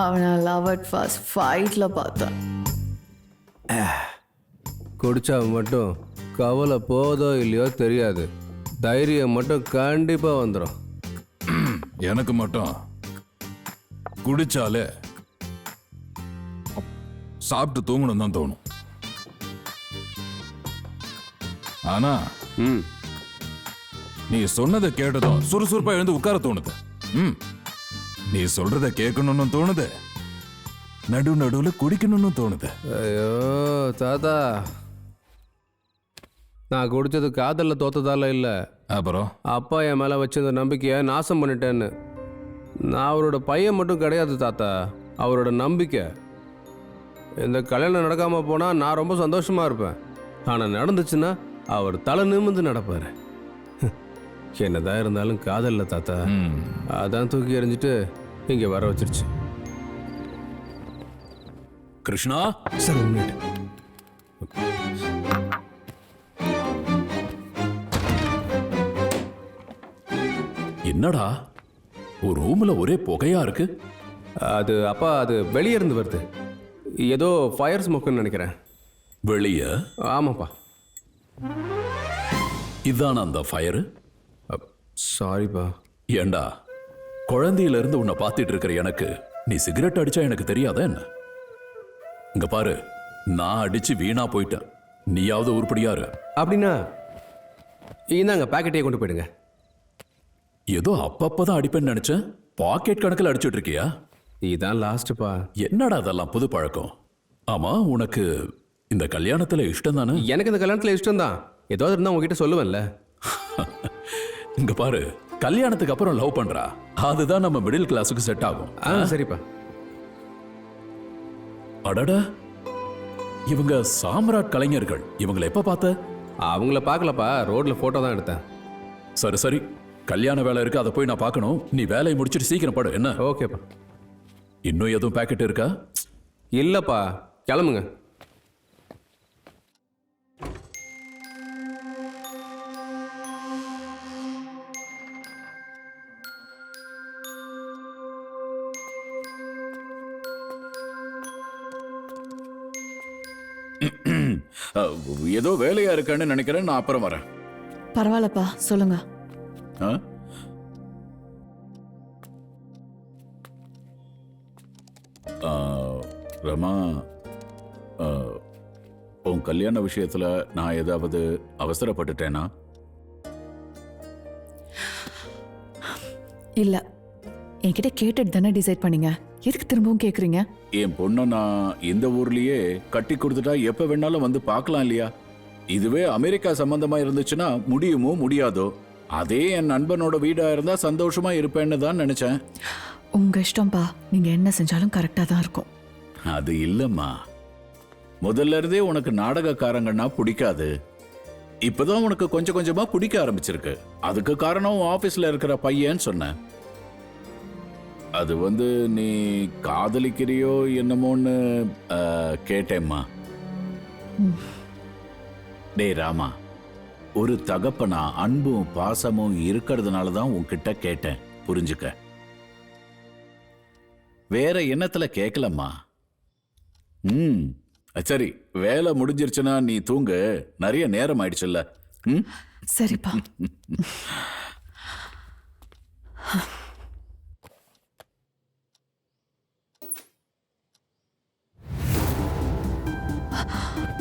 அவனை லவ் அட் ஃபர்ஸ்ட் ஃபைட்ல பார்த்தேன். குடிச்சா மட்டும் கவலை போதோ இல்லையோ தெரியாது, தைரியம் மட்டும் கண்டிப்பா வந்துடும். எனக்கு மட்டும் குடிச்சாலே சாப்பிட்டு தூங்கணும் தான் தோணும். ஆனா நீ சொன்னதை கேட்டதும் சுறுசுறுப்பா எழுந்து உட்கார தோணுது. நீ சொல்றத கேட்கணும்னு தோணுது, நடுவுல குடிக்கணும்னு தோணுது. ஐயோ தாத்தா, நான் குடிச்சது காதல்ல தோத்ததால இல்ல, அப்புறம் அப்பா என் மேல வச்சிருந்த நம்பிக்கையை நாசம் பண்ணிட்டேன்னு. நான் அவரோட பையன் மட்டும் கிடையாது தாத்தா, அவரோட நம்பிக்கை. இந்த கல்யாணம் நடக்காம போனா நான் ரொம்ப சந்தோஷமா இருப்பேன், ஆனா நடந்துச்சுன்னா அவர் தலை நிமிர்ந்து நடப்பாரு. என்னதான் இருந்தாலும் காதல்ல தாத்தா, அதான் தூக்கி எறிஞ்சிட்டு இங்க வர வச்சிருச்சு. கிருஷ்ணா சார், உண்மையிட்டு என்னடா ஒரு ரூம்ல ஒரே புகையா இருக்கு? அது அப்பா, அது வெளியே இருந்து வருது, ஏதோ ஃபயர் ஸ்மோக்குன்னு நினைக்கிறேன். வெளியே? ஆமாப்பா. இதான அந்த ஃபயரு? சாரிப்பா. ஏண்டா, குழந்தையில இருந்து உன்னை பார்த்துட்டு இருக்கிற எனக்கு நீ சிகரெட் அடிச்சா எனக்கு தெரியாதா என்ன? இங்க பாரு, நான் அடிச்சு வீணா போயிட்டேன், நீயாவது உருப்படியாரு. அப்படின்னா இந்தாங்க பாக்கெட்டையே கொண்டு போயிடுங்க. ஏதோ அப்பப்பதான் அடிப்பேன்னு நினைச்சேன், பாக்கெட் கணக்கில் அடிச்சுட்டு இருக்கியா? இதான் லாஸ்ட்பா. என்னடா அதெல்லாம் புது பழக்கம். ஆமா, உனக்கு இந்த கல்யாணத்துல இஷ்டம் தானே? எனக்கு இந்த கல்யாணத்துல இஷ்டம் தான், ஏதாவது இருந்தா உங்ககிட்ட சொல்லுவேன்ல. இங்க பாரு, கல்யாணத்துக்கு அப்புறம் லவ் பண்றா, அதுதான் நம்ம மிடில் கிளாஸுக்கு செட் ஆகும். சரிப்பா. அடடா, இவங்க சாம்ராட் கலைஞர்கள். இவங்களை எப்ப பார்த்த? அவங்கள பார்க்கலப்பா, ரோட்ல போட்டோ தான் எடுத்தேன். சரி சரி, கல்யாண வேலை இருக்கு, அதை போய் நான் பார்க்கணும். நீ வேலையை முடிச்சிட்டு சீக்கிரம் படு. என்ன? ஓகேப்பா. இன்னும் எதுவும் பேக்கெட் இருக்கா? இல்லப்பா, கிளம்புங்க. ஏதோ வேலையா இருக்கான்னு நினைக்கிறேன், நான் அப்புறம் வரேன். பரவாயில்லப்பா, சொல்லுங்க. ஆ? ரமா, உன் கல்யாண விஷயத்துல நான் ஏதாவது அவசரப்பட்டுட்டேனா? இல்ல, என்கிட்ட கேட்டுட்டு தானே டிசைட் பண்ணீங்க. எதுக்கு திரும்பவும் கேக்குறீங்க? என் பொண்ணை நான் இந்த ஊர்லயே கட்டி கொடுத்துட்டா எப்ப வேணாலும் வந்து பார்க்கலாம் இல்லையா? இதுவே அமெரிக்கா சம்பந்தமா இருந்துச்சுன்னா முடியுமோ முடியாதோ. அதே என் நண்பனோட வீடா இருந்தா சந்தோஷமா இருப்பேன்னு தான் நினைச்சேன். உங்க இஷ்டம்பா, நீங்க என்ன செஞ்சாலும் கரெக்டா தான் இருக்கும். அது இல்லம்மா, முதல்ல இருந்தே உனக்கு நாடகக்காரங்கன்னா பிடிக்காது. இப்பதான் உனக்கு கொஞ்சம் கொஞ்சமா பிடிக்க ஆரம்பிச்சிருக்கு. அதுக்கு காரணம் ஆபீஸ்ல இருக்கிற பையன்னு சொன்னேன். அது நீ காதலிக்கிறியோ என்னமோன்னு கேட்டேம்மா. டே ராமா, ஒரு தகப்பனா அன்பும் பாசமும் இருக்கிறதுனால தான் உன்கிட்ட கேட்டேன், புரிஞ்சுக்க. வேற எண்ணத்துல கேட்கலம்மா. சரி, வேலை முடிஞ்சிருச்சுன்னா நீ தூங்கு, நிறைய நேரம் ஆயிடுச்சுல்ல. சரிப்பா.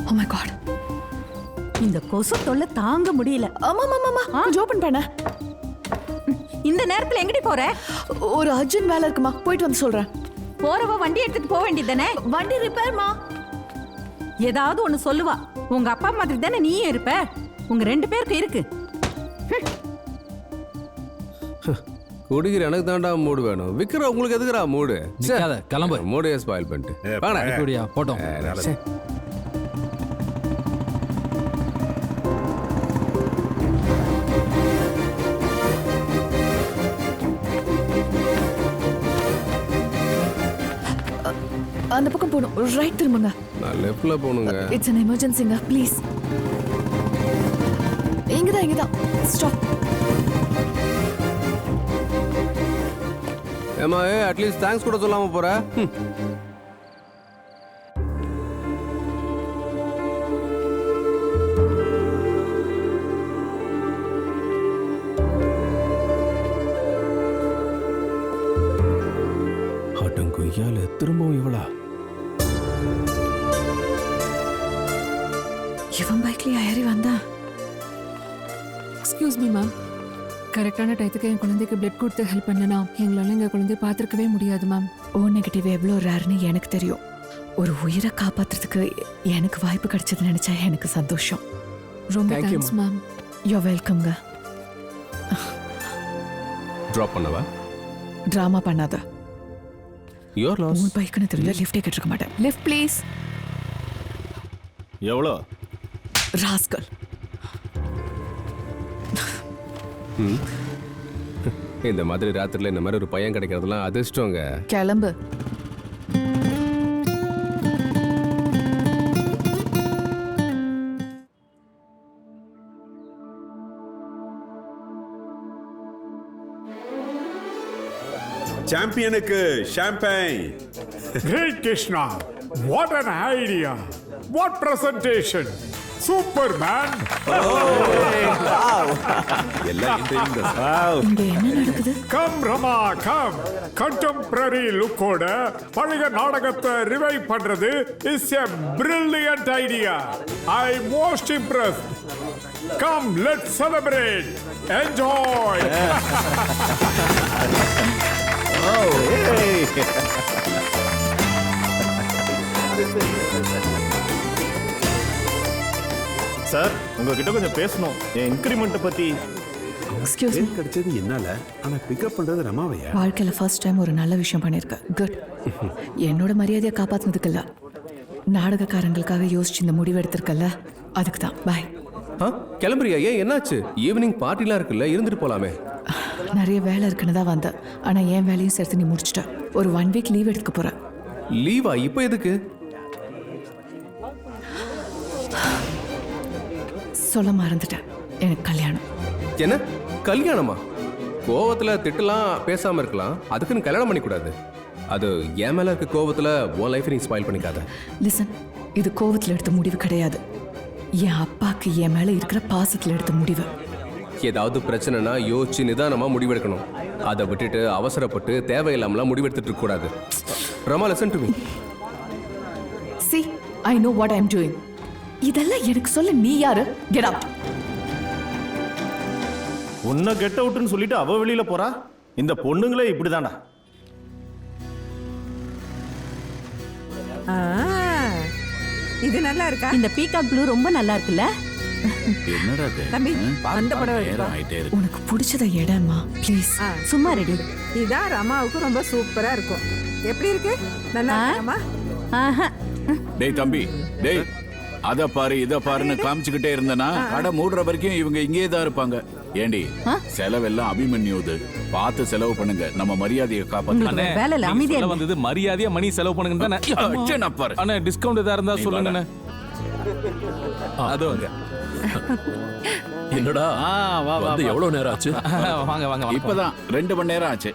Oh my God. இந்த கொசு தொல்லை தாங்க முடியல. ஆமா கொஞ்சம் ஓபன் பண்ண. இந்த நேரத்துல எங்கடி போற? ஒரு அர்ஜென்ட் வேலை இருக்குமா, போயிட்டு வந்து சொல்றேன். போறவ வண்டி எடுத்துட்டு போக வேண்டியதானே? வண்டி ரிப்பேர்மா. ஏதாவது ஒண்ணு சொல்லுவா. உங்க அப்பா மாதிரி தானே நீயும் இருப்ப. உங்க 2 பேருக்கு இருக்கு. குடிக்கிற எனக்கு தாண்டா மூடு வேணும். விக்கிற உங்களுக்கு எதுக்குறா மூடு? கிளம்பு. மூடையே ஸ்பாயில் பண்ணிட்டு வாடா. போட்டோம். அந்த பக்கம் போணும். ரைட் திரும்புங்க. நான் லெஃப்ட்ல போணுங்க. இட்ஸ் an emergencyங்க, ப்ளீஸ். இங்கதான். ஸ்டாப். ஏமா, அட்லீஸ்ட் தேங்க்ஸ் கூட சொல்லாம போற. அடங்குய்யால திரும்பவும் இவளா? இவன் பைக்லயா ஏறி வந்தா? எக்ஸ்கியூஸ் மீ மேம், கரெக்டான டயத்துக்கு என் குழந்தைக்கு பிளட் கொடுத்து ஹெல்ப் பண்ணனா எங்களால எங்க குழந்தைய பார்த்துருக்கவே முடியாது மேம். ஓ நெகட்டிவ் எவ்வளோ ரேர்னு எனக்கு தெரியும். ஒரு உயிரை காப்பாத்துறதுக்கு எனக்கு வாய்ப்பு கிடைச்சது நினைச்சா எனக்கு சந்தோஷம். ரொம்ப தேங்க்ஸ் மேம். யூ வெல்கம்ங்க. டிராப் பண்ணவா? டிராமா பண்ணாத. Your loss. உன் பைக்குன்னு தெரிஞ்சா லிஃப்டே கேட்டிருக்க மாட்டேன். Lift please. எவ்வளோ? ராஸ்கல். இந்த மாதிரி ராத்திரில இந்த மாதிரி ஒரு பையன் கிடைக்கிறதுலாம் அதிர்ஷ்டங்க. கிளம்பு. சாம்பியனுக்கு champagne. Great Krishna, what an idea! What presentation! Superman! Come Rama, come! Contemporary look-ஓட பழைய நாடகத்தை ரிவைவ் பண்றது is a brilliant idea. I'm most impressed. Come, let's celebrate. Enjoy. Sir, உங்ககிட்ட கொஞ்சம் பேசணும். என் இன்கிரிமெண்ட் பத்தி. Excuse me. கிடைச்சது என்னால, ஆனா பிக்கப் பண்றது ரமாவையா? வாழ்க்கையில ஃபர்ஸ்ட் டைம் ஒரு நல்ல விஷயம் பண்ணிருக்க. குட். என்னோட மரியாதையை காப்பாத்துனதுக்கு இல்ல, நாடகக்காரங்களுக்காக யோசிச்சு இந்த முடிவு எடுத்திருக்கல, அதுக்கு தான். பாய். கிளம்புறியா? ஏன், என்னாச்சு? ஈவினிங் பார்ட்டிலாம் இருக்குல்ல, இருந்துட்டு போலாமே. நிறைய வேலை இருக்குன்னு தான் வந்தேன். ஆனா என் வேலையும் சேர்த்து நீ முடிச்சிட்ட. ஒரு 1 வீக் லீவ் எடுத்துக்க போறேன். லீவா? இப்போ எதுக்கு? சொல்ல மறந்துட்டேன், எனக்கு கல்யாணம். என்ன கல்யாணமா? கோவத்துல திட்டலாம், பேசாம இருக்கலாம். அதுக்குன்னு கல்யாணம் பண்ணிக்கூடாது. அது என் மேல இருக்க கோவத்துல உன் லைஃப் நீ ஸ்பாயில் பண்ணிக்காத. லிசன், இது கோவத்துல எடுத்த முடிவு கிடையாது. என் அப்பாக்கு என் மேல இருக்கிற பாசத்துல எடுத்த முடிவு. ஏதாவது பிரச்சனைனா யோசிச்சு நிதானமா முடிவெடுக்கணும். அதை விட்டுட்டு அவசரப்பட்டு தேவையில்லாமலாம் முடிவெடுத்துட்டு இருக்க கூடாது. Rama, listen to me. See, I know what I'm doing. இதெல்லாம் எனக்கு சொல்ல நீ யாரு? Get out. உன்னை கெட் அவுட்னு சொல்லிட்டு அவ வெளியில போறா. இந்த பொண்ணுங்களே இப்படிதான்டா. இது நல்லா இருக்கா? இந்த பீகாக் ப்ளூ ரொம்ப நல்லா இருக்குல்ல? என்னடா தம்பி, அந்த படம் எடுப்பா. உனக்கு பிடிச்சத இடமா ப்ளீஸ். சும்மா ரெடி. இதான் ரமாவுக்கு ரொம்ப சூப்பரா இருக்கும். எப்படி இருக்கு? நல்லா இருக்கா? ஆஹா. டேய் தம்பி, டேய் அத பாரு இத பாருன்னு காமிச்சுக்கிட்டே இருந்தனா கடை மூடுற வரைக்கும் இவங்க இங்கேயே தான் இருப்பாங்க. ஏண்டி செலவெல்லாம் அபிமன்யுது. பார்த்து செலவு பண்ணுங்க, நம்ம மரியாதையை காப்பாத்து. வேலையில அமைதியா வந்தது மரியாதையா மணி செலவு பண்ணுங்க தானே. அண்ணா டிஸ்கவுண்ட் ஏதா இருந்தா சொல்லுங்க. அது வாங்க. என்னடா வந்து எவ்வளவு நேரம் ஆச்சு? வாங்க வாங்க. இப்பதான் 2 மணி நேரம் ஆச்சு.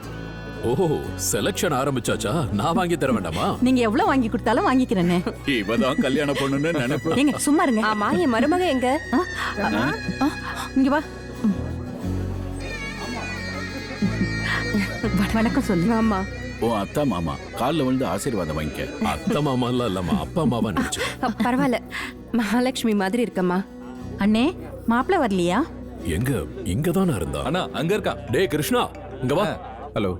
ஓஹோ, செலக்ஷன் ஆரம்பிச்சாச்சா? நான் வாங்கி தர வேண்டாமா? நீங்க எவ்வளவு வாங்கி கொடுத்தாலும் வாங்கிக்கிறேனே. இவதான் கல்யாணம் பண்ணணும்னு நினைப்பேன். ஏங்க சும்மா இருங்க. ஆமா, என் மருமக எங்க? இங்க வா. வணக்கம் சொல்லு. ஆமா, உன் அத்தா மாமா காலில் விழுந்து ஆசீர்வாதம் வாங்கிக்க. அத்தை மாமா இல்லம்மா, அப்பா அம்மாவா நினைச்சு. பரவாயில்ல, மகாலட்சுமி மாதிரி இருக்கம்மா. அண்ணே, மாப்பிள்ள வரலையா? எங்க இங்கதானா இருந்தா? அண்ணா அங்க இருக்கா. டேய் கிருஷ்ணா, இங்க வா. ஹலோ,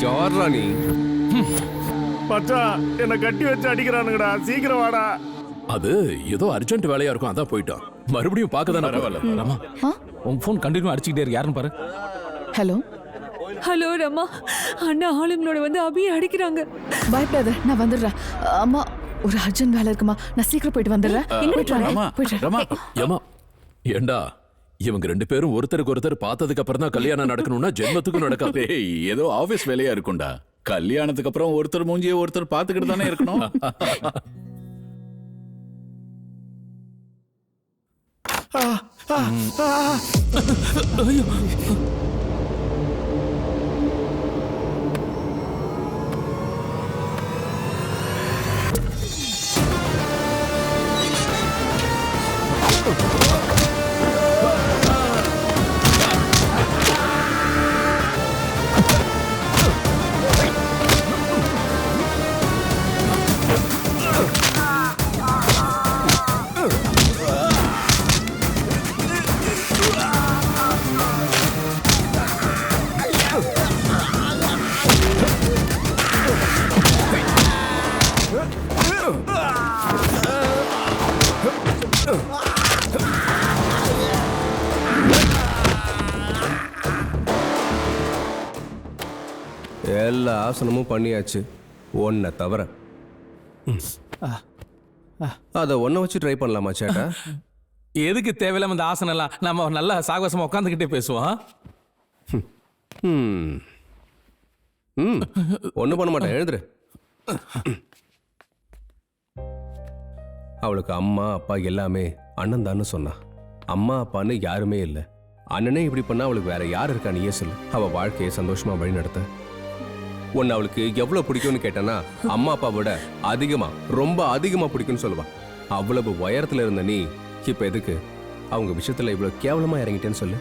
யாரா நீ? மச்சான், என்ன கட்டி வச்சு அடிக்கிறானுங்கடா. சீக்கிரம் வாடா. அது ஏதோ அர்ஜென்ட் வேலையா இருக்கும், அதான் போயிட்டான். மறுபடியும் பார்க்க தானே. பரவாயில்ல. ரமா, உன் ஃபோன் கண்டினியூ அடிச்சுக்கிட்டே இருக்கு. யாருன்னு பாரு. ஹலோ ஹலோ ரமா, அண்ணா ஆளுங்களோட வந்து அபியை அடிக்கிறாங்க. பயப்படாத, நான் வந்துடுறேன். அம்மா, ஒரு அர்ஜென்ட் வேலை இருக்குமா, நான் சீக்கிரம் போயிட்டு வந்துடுறேன். ஏமா ஏண்டா, இவங்க 2 பேரும் ஒருத்தருக்கு ஒருத்தர் பார்த்ததுக்கு அப்புறம் தான் கல்யாணம் நடக்கணும்னா ஜென்மத்துக்கும் நடக்காது. ஏதோ ஆபீஸ் வேலையா இருக்கும்டா. கல்யாணத்துக்கு அப்புறம் ஒருத்தர் மூஞ்சியை ஒருத்தர் பார்த்துக்கிட்டு தானே இருக்கணும். எல்லா ஆசனமும் பண்ணியாச்சு, ஒன்ன தவிர. அதை ஒன்ன வச்சு ட்ரை பண்ணலாமா சேட்டா? எதுக்கு தேவையில்லாம இந்த ஆசனம் எல்லாம்? நம்ம நல்லா சாகசமா உட்காந்துக்கிட்டே பேசுவோம். ஒன்றும் பண்ண மாட்டேன், எழுந்துரு. அவளுக்கு அம்மா அப்பா எல்லாமே அண்ணன் தான்னு சொன்னா. அம்மா அப்பான்னு யாருமே இல்லை. அண்ணனே இப்படி பண்ணா அவளுக்கு வேற யார் இருக்கா? நீயே சொல்லு. அவள் வாழ்க்கையை சந்தோஷமா வழி நடத்த. உன்னை அவளுக்கு எவ்வளவு பிடிக்கும்னு கேட்டனா, அம்மா அப்பா விட அதிகமா, ரொம்ப அதிகமா பிடிக்கும்னு சொல்லுவான். அவ்வளவு உயரத்துல இருந்த நீ இப்ப எதுக்கு அவங்க விஷயத்துல இவ்வளவு கேவலமா இறங்கிட்டேன்னு சொல்லு.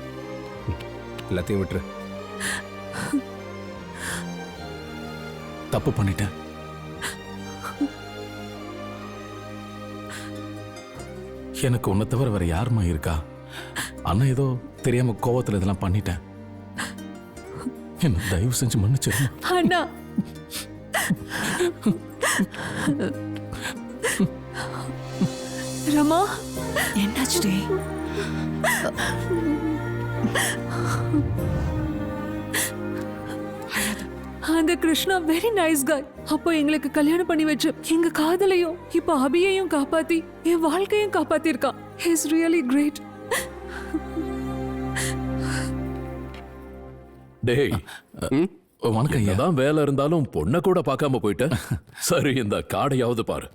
எல்லாத்தையும் விட்டுரு. தப்பு பண்ணிட்டேன். எனக்கு உன்னை தவிர வேற யாருமா இருக்கா? அண்ணன் ஏதோ தெரியாம கோவத்துல இதெல்லாம் பண்ணிட்டேன். என்ன தயவு செஞ்சு மன்னிச்சிரு அண்ணா. ரமா, என்னாச்சுடே? அந்த கிருஷ்ணா வெரி நைஸ் காய். அப்போ எங்களுக்கு கல்யாணம் பண்ணி வச்சு எங்க காதலையும் இப்போ அபியையும் காப்பாத்தி என் வாழ்க்கையும் காப்பாத்தி இருக்கான். He is really great. டேய், வணக்கம். என்னதான் வேலை இருந்தாலும் பொண்ணை கூட பார்க்காம போயிட்ட. சரி, இந்த காடையாவது பாரு.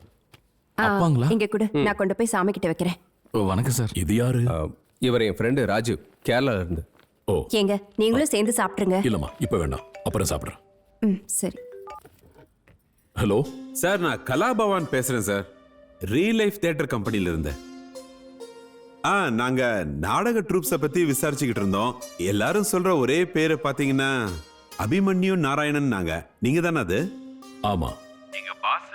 அப்பாங்களா? இங்க கூட நான் கொண்டு போய் சாமி கிட்ட வைக்கிறேன். வணக்கம் சார். இது யாரு? இவர் என் ஃப்ரெண்டு ராஜு, கேரளால இருந்து. ஓ, ஏங்க நீங்களும் சேர்ந்து சாப்பிட்டுருங்க. இல்லம்மா, இப்ப வேண்டாம், அப்புறம் சாப்பிடுறேன். சரி. ஹலோ சார், நான் கலாபவான் பேசுறேன் சார். ரீல் லைஃப் தியேட்டர் கம்பெனில இருந்தேன். நாங்க நாடக ட்ரூப்ஸ பத்தி விசாரிச்சுக்கிட்டு இருந்தோம். எல்லாரும் சொல்ற ஒரே பேரை பாத்தீங்கன்னா அபிமன்யு நாராயணன். நீங்க தானே அது? ஆமா. எங்க பாஸ்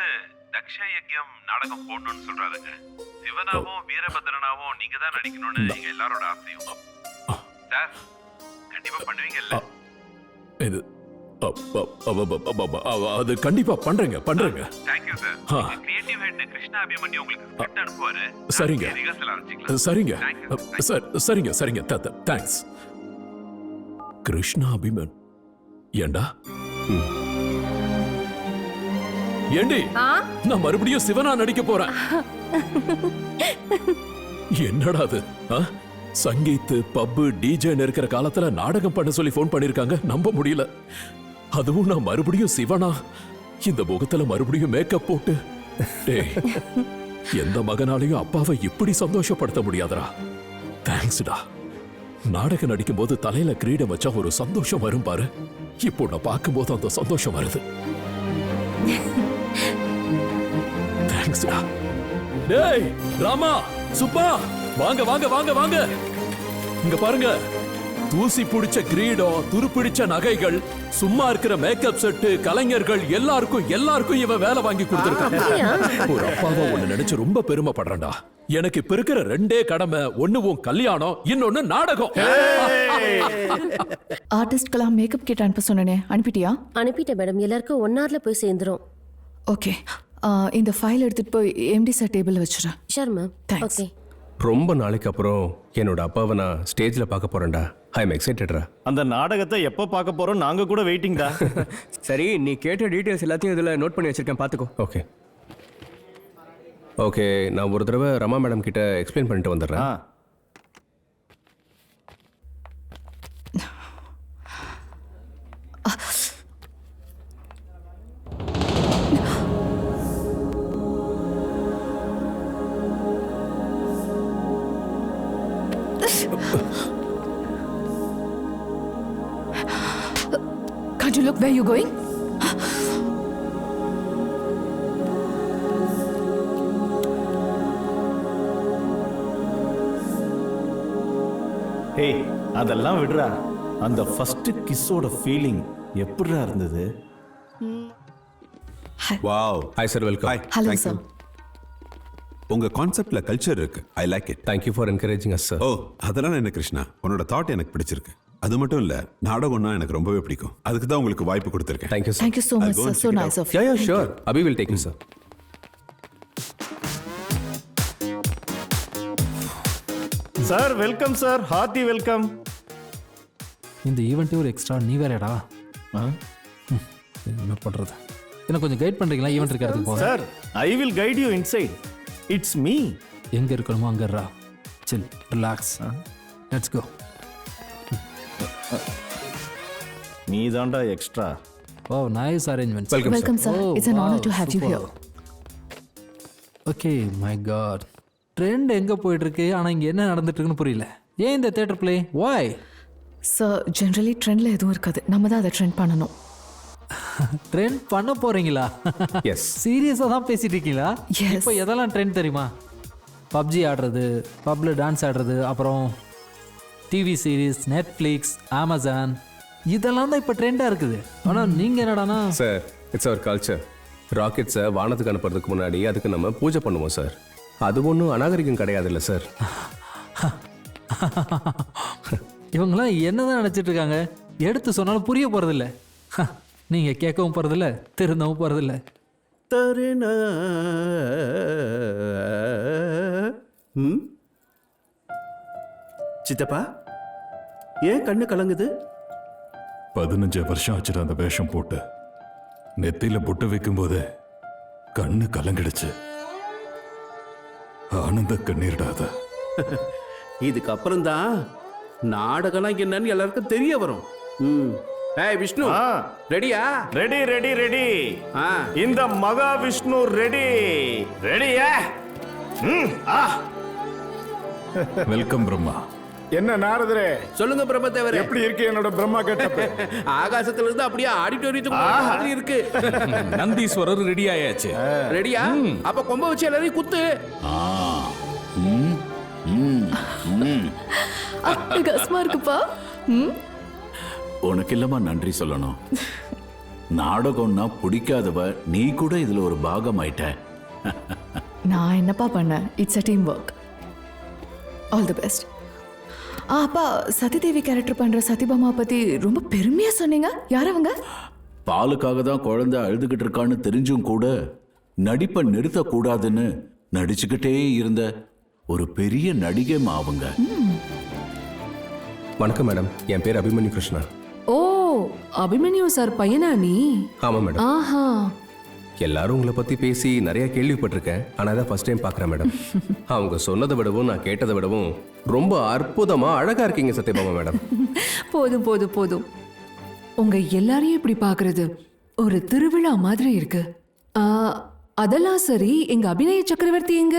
தக்ஷ யஜ்யம் நாடகம் போடணும்னு சொல்றாருங்க. சிவனாவும் வீரபத்ரனாவும் நீங்க தான் நடிக்கணும்னு எங்க எல்லாரோட ஆசையும். சார், கண்டிப்பா பண்ணுவீங்கல்ல? இது அது கண்டிப்பா பண்றேங்க. Thank you sir. Creative head Krishna Abhimanyu உங்களுக்கு ஸ்கிரிப்ட் அனுப்புவாரு. சரிங்க சரிங்க சரிங்க தேங்க்ஸ். கிருஷ்ணா அபிமன் ஏண்டா ஏண்டி நான் மறுபடியும் சிவனா நடிக்க போறேன். என்னடா அது? சங்கீத் பப்பு டிஜேன்னு இருக்கிற காலத்துல நாடகம் பண்ண சொல்லி போன் பண்ணிருக்காங்க. நம்ப முடியல. அதுவும் நான் மறுபடியும் சிவனா இந்த முகத்துல மறுபடியும் மேக்கப் போட்டு. டேய், எந்த மகனாலையும் அப்பாவை இப்படி சந்தோஷப்படுத்த முடியாதடா. தேங்க்ஸ்டா. நாடகம் நடிக்கும் போது தலையில கிரீடம் வச்சா ஒரு சந்தோஷம் வரும் பாரு. இப்போ நான் பார்க்கும்போது அந்த சந்தோஷம் வருது. தேங்க்ஸ்டா. டேய் ராமா, சுப்பா, வாங்க வாங்க வாங்க வாங்க. இங்க பாருங்க, தூசி பிடிச்ச கிரீடம், துருப்பிடிச்ச நகைகள், சும்மா இருக்கிற மேக்கப் செட்டு, கலைஞர்கள் எல்லாருக்கும் இவன் வேலை வாங்கி கொடுத்திருக்கான். ஒரு அப்பாவா ஒண்ணு நினைச்சு ரொம்ப பெருமைப்படுறேன்டா. எனக்கு இப்ப இருக்கிற ரெண்டே கடமை, ஒண்ணு உன் கல்யாணம், இன்னொன்னு நாடகம். ஆர்டிஸ்ட்கெல்லாம் மேக்கப் கிட் அனுப்ப சொன்னனே, அனுப்பிட்டியா? அனுப்பிட்டேன் மேடம். எல்லாருக்கும் 1 hourல போய் சேர்ந்துரும். ஓகே, இந்த ஃபைல் எடுத்துட்டு போய் எம்டி சார் டேபிள்ல வச்சிரு. Sure ma'am. ஓகே. ரொம்ப நாளைக்கு அப்புறம் என்னோட அப்பாவை நான் ஸ்டேஜ்ல பார்க்க போறேன்டா. ஐ எம் எக்ஸைட்டட்ரா. அந்த நாடகத்தை எப்போ பார்க்க போறோம்? நாங்க கூட வெயிட்டிங்டா. சரி, நீ கேட்ட டீடைல்ஸ் எல்லாத்தையும் இதுல நோட் பண்ணி வச்சிருக்கேன், பாத்துக்கோ. ஓகே ஓகே, நான் ஒரு தடவை ரமா மேடம் கிட்ட எக்ஸ்பிளைன் பண்ணிட்டு வந்துடுறேன். Can't you look where you're going? ஏய், அதெல்லாம் விடுறா. அந்த ஃபர்ஸ்ட் கிஸ்ஸோட ஃபீலிங் எப்படிடா இருந்தது? Wow. Hi sir, welcome. Hello, sir. உங்க கான்செப்ட்ல கல்ச்சர் இருக்கு. I like it. Thank you for encouraging us sir. Oh, அதெல்லாம் என்ன கிருஷ்ணா, உன்னோட தாட் எனக்கு பிடிச்சிருக்கு. அது மட்டும் இல்ல, நாடகம்னா எனக்கு ரொம்பவே பிடிக்கும். அதுக்கு தான் உங்களுக்கு வாய்ப்பு கொடுத்திருக்கேன். Thank you sir. Thank you so much, sir. So nice of you. Yeah, sure. Abhi will take you, sir. Sir, welcome sir. Hearty welcome. இந்த ஈவெண்ட்டே ஒரு எக்ஸ்ட்ரா. நீ வேறடா. என்ன பண்றது? என்ன கொஞ்சம் கைட் பண்றீங்களா? ஈவெண்ட் இருக்க இடத்துக்கு போங்க. Sir, I will guide you inside. It's me. எங்க இருக்கணுமோ அங்க இருடா. Chill, relax. Let's go. நீ தான்டா extra. Oh, nice arrangement. Welcome, sir. It's an honor to have you here. Okay, my God. Trend எங்க போயிட்டு இருக்கு, ஆனா இங்க என்ன நடந்துட்டு இருக்குன்னு புரியல. ஏன் இந்த theatre play? Why? Sir, generally ட்ரெண்ட்ல எதுவும் இருக்காது. நம்ம தான் அதை ட்ரெண்ட் பண்ணணும். ட்ரெண்ட் பண்ண போறீங்களா? எஸ். சீரியஸா தான் பேசிட்டு இருக்கீங்களா? இப்போ எதெல்லாம் ட்ரெண்ட் தெரியுமா? பப்ஜி ஆடுறது, பப்ல டான்ஸ் ஆடுறது, அப்புறம் டிவி சீரிஸ், நெட்ஃப்ளிக்ஸ், அமேசான், இதெல்லாம் தான் இப்போ ட்ரெண்டாக இருக்குது. ஆனால் நீங்கள் என்னடானா? Sir, it's our culture. ராக்கெட்ஸை வானத்துக்கு அனுப்புறதுக்கு முன்னாடி அதுக்கு நம்ம பூஜை பண்ணுவோம் சார். அது ஒன்றும் அநாகரிகம் கிடையாது இல்லை சார். இவங்களாம் என்னதான் நினச்சிட்டு இருக்காங்க? எடுத்து சொன்னாலும் புரிய போகிறதில்ல. நீங்கள் கேட்கவும் போகிறதில்ல, திருந்தவும் போகிறதில்ல. சித்தப்பா, ஏன் கண்ணு கலங்குது? 15 வருஷம் ஆச்சு அந்த வேஷம் போட்டு. நெத்தியில பொட்டு வைக்கும் போது கண்ணு கலங்கிடுச்சு. ஆனந்த கண்ணீர்டாத. இதுக்கு அப்புறம் தான் நாடகம் என்னன்னு எல்லாருக்கும் தெரிய வரும். ஏய் விஷ்ணு, ரெடியா? Ready ready ready. இந்த மகா விஷ்ணு ரெடி. ரெடியா? வெல்கம் பிரம்மா. என்ன நாரதரே? சொல்லுங்க பிரம்மதேவரே. எப்படி இருக்கு என்னோட பிரம்மா கெட்டப்? ஆகாசத்துல இருந்து அப்படியே ஆடிட்டோரியத்துக்கு மாதிரி இருக்கு. நந்தீஸ்வரர் ரெடி ஆயாச்சு. ரெடியா? அப்ப கொம்ப வச்சு எல்லாரையும் குத்து. அட்டகாசமா இருக்குப்பா. உனக்கு இல்லமா நன்றி சொல்லணும். நாடகம்னா பிடிக்காதவ நீ கூட இதுல ஒரு பாகம் ஆயிட்ட. நான் என்னப்பா பண்ணேன்? It's a team work. All the best. அப்பா சதிதேவி கேரக்டர் பண்ற சத்யபாமா பத்தி ரொம்ப பெருமையா சொன்னீங்க. யார் அவங்க? பாலுக்காக தான் குழந்தை அழுதுகிட்டு இருக்கான்னு தெரிஞ்சும் கூட நடிப்பை நிறுத்த கூடாதுன்னு நடிச்சுக்கிட்டே இருந்த ஒரு பெரிய நடிகைமா அவங்க. வணக்கம் மேடம், என் பேர் அபிமன்யு கிருஷ்ணா. ஓ, அபிமன்யு சார் பையனா நீ? ஆமா மேடம். ஆஹா, எல்லாரும் உங்களை பத்தி பேசி நிறைய கேள்விப்பட்டிருக்கேன். ஆனா தான் ஃபர்ஸ்ட் டைம் பார்க்குறேன் மேடம். அவங்க சொன்னதை விடவும் நான் கேட்டதை விடவும் ரொம்ப அற்புதமா அழகா இருக்கீங்க சத்யபாமா மேடம். போதும் போதும் போதும். உங்க எல்லாரையும் இப்படி பாக்குறது ஒரு திருவிழா மாதிரி இருக்கு. அதெல்லாம் சரி, எங்க அபிநய சக்கரவர்த்தி எங்க?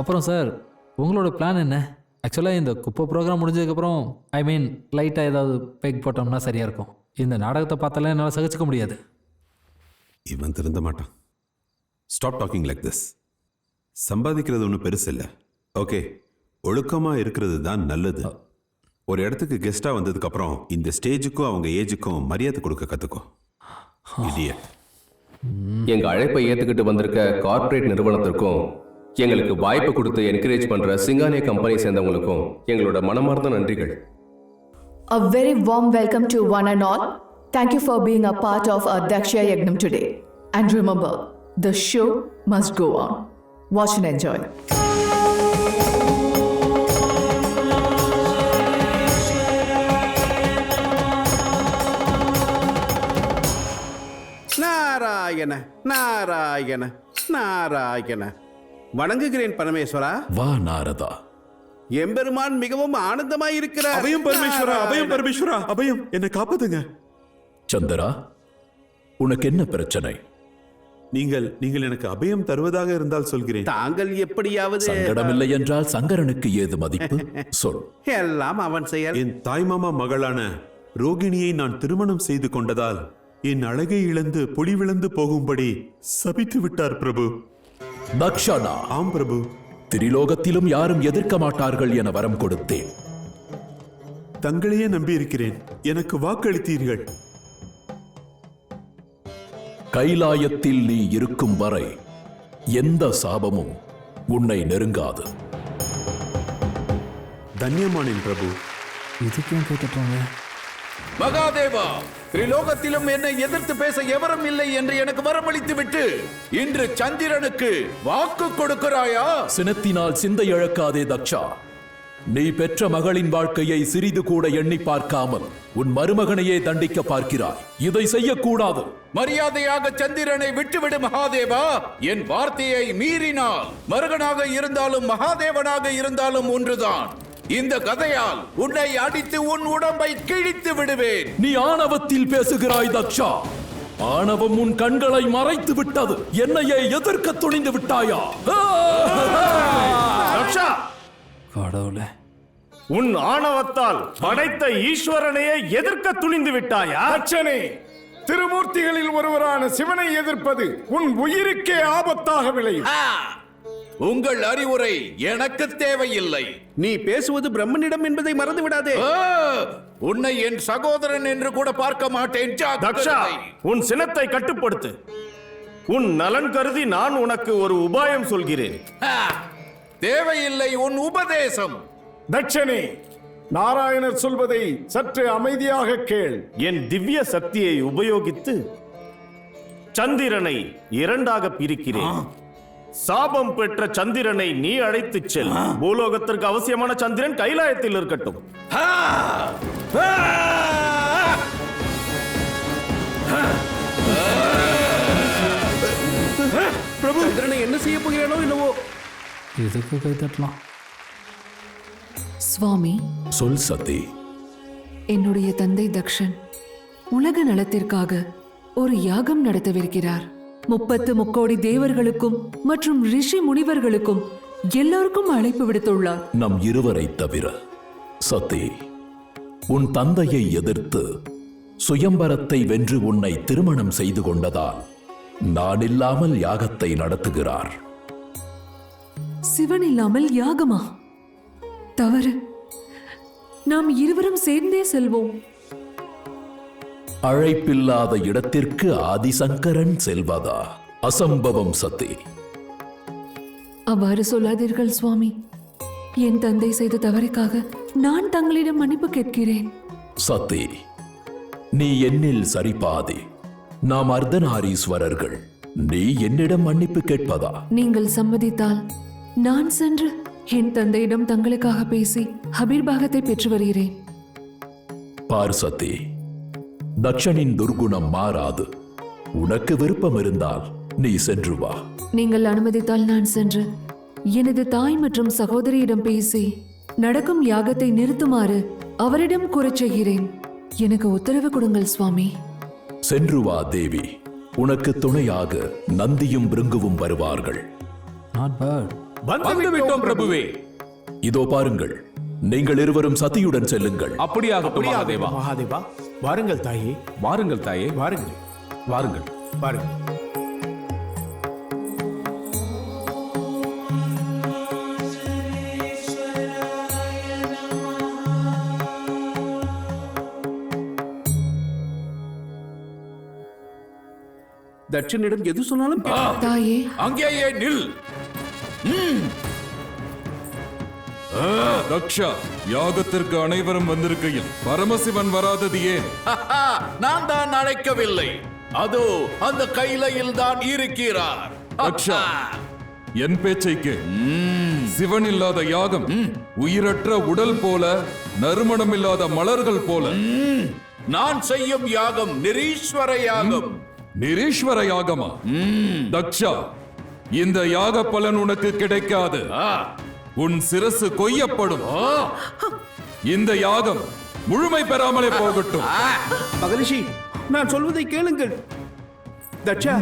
அப்புறம் சார், உங்களோட பிளான் என்ன? ஆக்சுவலாக இந்த குப்பை ப்ரோக்ராம் முடிஞ்சதுக்கப்புறம் லைட்டாக ஏதாவது பேக் போட்டோம்னா சரியாக இருக்கும். இந்த நாடகத்தை பார்த்தாலே என்னால் சகிச்சுக்க முடியாது. இவன் திருந்த மாட்டான். Stop talking like this. சம்பாதிக்கிறது ஒன்றும் பெருசு இல்லை. ஓகே, ஒழுக்கமாக இருக்கிறது தான் நல்லது. ஒரு இடத்துக்கு கெஸ்டாக வந்ததுக்கப்புறம் இந்த ஸ்டேஜுக்கும் அவங்க ஏஜுக்கும் மரியாதை கொடுக்க கற்றுக்கோ. இடியட். எங்க அழைப்பை ஏத்துக்கிட்டு வந்திருக்க கார்ப்பரேட் நிறுவனத்திற்கும் எங்களுக்கு வாய்ப்பு கொடுத்து என்கரேஜ் பண்ற சிங்கானிய கம்பெனி சேர்ந்தவங்களுக்கும் எங்களோட மனமார்ந்த நன்றிகள். A very warm welcome to one and all. Thank you for being a part of our Dakshya Yagnam today. And remember, the show must go on. Watch and enjoy. Narayana Narayana Narayana. வணங்குகிறேன் பரமேஸ்வரா. வா நாரதா. எம்பெருமான் மிகவும் ஆனந்தமாய் இருக்கிறார். அபயம் பரமேஸ்வரா, அபயம் பரமேஸ்வரா, அபயம், என்னை காப்பாத்துங்க. சந்திரா, உனக்கு என்ன பிரச்சனை? நீங்கள் எனக்கு அபயம் தருவதாக இருந்தால் சொல்கிறேன். தாங்கள் எப்படியாவது. சங்கடமில்லை என்றால் சங்கரனுக்கு ஏது மதிப்பு? சொல். எல்லாம் அவன் செயல். என் தாய்மாமா மகளான ரோகிணியை நான் திருமணம் செய்து கொண்டதால் என் அழகை இழந்து பொலிவிழந்து போகும்படி சபித்து விட்டார் பிரபு. தக்ஷனா. ஆம் பிரபு. திரிலோகத்திலும் யாரும் எதிர்க்க மாட்டார்கள் என வரம் கொடுத்தேன். தங்களையே நம்பி இருக்கிறேன். எனக்கு வாக்களித்தீர்கள். கைலாயத்தில் நீ இருக்கும் வரை எந்த சாபமும் உன்னை நெருங்காது. தன்யமானேன் பிரபு. இதுக்கும் கேட்டுட்டாங்க. மகாதேவா, திரிலோகத்திலும் என்னை எதிர்த்து பேச எவரும் இல்லை என்று எனக்கு வரமளித்து விட்டு இன்று சந்திரனுக்கு வாக்கு கொடுக்கிறாயா? சினத்தினால் சிந்தை இழக்காதே தக்ஷா. நீ பெற்ற மகளின் வாழ்க்கையை சிறிது கூட எண்ணி பார்க்காமல் உன் மருமகனையே தண்டிக்க பார்க்கிறாய். இதை செய்யக்கூடாது. மரியாதையாக சந்திரனை விட்டுவிடு மகாதேவா. என் வார்த்தையை மீறினால் மருகனாக இருந்தாலும் மகாதேவனாக இருந்தாலும் ஒன்றுதான். இந்த கதையால் உன்னை அடித்து உன் உடம்பை கிழித்து விடுவேன். நீ ஆணவத்தில் பேசுகிறாய் தக்ஷா. ஆணவம் உன் கண்களை மறைத்து விட்டது. என்னையே எதிர்க்க துணிந்து விட்டாயா? தக்ஷா, கடவுளே, உன் ஆணவத்தால் படைத்த ஈஸ்வரனையே எதிர்க்க துணிந்து விட்டாயா? தட்சனே, திருமூர்த்திகளில் ஒருவரான சிவனை எதிர்ப்பது உன் உயிருக்கே ஆபத்தாக விளையும். உங்கள் அறிவுரை எனக்கு தேவையில்லை. நீ பேசுவது பிரம்மனிடம் என்பதை மறந்து விடாதே. உன்னை என் சகோதரன் என்று கூட பார்க்க மாட்டேன். தக்ஷா, உன் சினத்தை கட்டுப்படுத்து. உன் நலன் கருதி நான் உனக்கு ஒரு உபாயம் சொல்கிறேன். தேவையில்லை உன் உபதேசம். தட்சனே, நாராயணர் சொல்வதை சற்று அமைதியாக கேள். என் திவ்ய சக்தியை உபயோகித்து சந்திரனை இரண்டாக பிரிக்கிறேன். சாபம் பெற்ற சந்திரனை நீ அழைத்துச் செல். பூலோகத்திற்கு அவசியமான சந்திரன் கைலாயத்தில் இருக்கட்டும். பிரபு, சந்திரனை என்ன செய்ய போகிறானோ என்னவோ. இதுக்கு கை தட்டலாம். சுவாமி, சொல் சத்தி. என்னுடைய தந்தை தக்ஷன் உலக நலத்திற்காக ஒரு யாகம் நடத்தவிருக்கிறார். 33 தேவர்களுக்கும் மற்றும் ரிஷி முனிவர்களுக்கும் எல்லோருக்கும் அழைப்பு விடுத்துள்ளார். நம் இருவரை தவிர. சத்தி, உன் தந்தையை எதிர்த்து சுயம்பரத்தை வென்று உன்னை திருமணம் செய்து கொண்டதால் நான் இல்லாமல் யாகத்தை நடத்துகிறார். சிவன் இல்லாமல் யாகமா? தவறு. நாம் இருவரும் சேர்ந்தே செல்வோம். அழைப்பில்லாத இடத்திற்கு ஆதிசங்கரன் செல்வதா? அசம்பவம் சத்தி. அவ்வாறு சொல்லாதீர்கள் சுவாமி. என் தந்தை செய்த தவறுக்காக நான் தங்களிடம் மன்னிப்பு கேட்கிறேன். சத்தி, நீ என்னில் சரிபாதி. நாம் அர்த்தநாரீஸ்வரர்கள். நீ என்னிடம் மன்னிப்பு கேட்பதா? நீங்கள் சம்மதித்தால் நான் சென்று என் தந்தையிடம் தங்களுக்காக பேசி அபிர்பாகத்தை பெற்று வருகிறேன். பார் சத்தி, தக்ஷனின் துர்குணம் மாறாது. உனக்கு விருப்பம் இருந்தால் நீ சென்று வா. நீங்கள் அனுமதித்தால் நான் சென்று எனது தாய் மற்றும் சகோதரியிடம் பேசி நடக்கும் யாகத்தை நிறுத்துமாறு அவரிடம் கூறச் செய்கிறேன். எனக்கு உத்தரவு கொடுங்கள் சுவாமி. சென்று வா தேவி. உனக்கு துணையாக நந்தியும் பிருங்குவும் வருவார்கள். வந்துவிட்டோம் பிரபுவே. இதோ பாருங்கள், நீங்கள் இருவரும் சதியுடன் செல்லுங்கள். அப்படியாகட்டும் மகாதேவா. மகாதேவா, வாருங்கள் தாயே. வாருங்கள் தாயே, வாருங்கள். வாருங்கள். வாருங்கள். தட்சனிடம் எது சொன்னாலும் தாயே, அங்கேயே நில். தக்ஷா, யாகத்திற்கு அனைவரும் வந்திருக்கையில் பரமசிவன் வராதது ஏன்? நான் தான் அழைக்கவில்லை. அதோ அந்த கைலையில் தான் இருக்கிறார். தக்ஷா, என் பேச்சை கேள். சிவன் இல்லாத யாகம் உயிரற்ற உடல் போல, நறுமணம் இல்லாத மலர்கள் போல. நான் செய்யும் யாகம் நிரீஸ்வர யாகம். நிரீஸ்வர யாகமா? தக்ஷா, இந்த யாக பலன் உனக்கு கிடைக்காது. உன் சிரசு கொய்யப்படும். இந்த யாகம் முழுமை பெறாமலே போகட்டும். மகரிஷி, நான் சொல்வதை கேளுங்கள். தட்சா,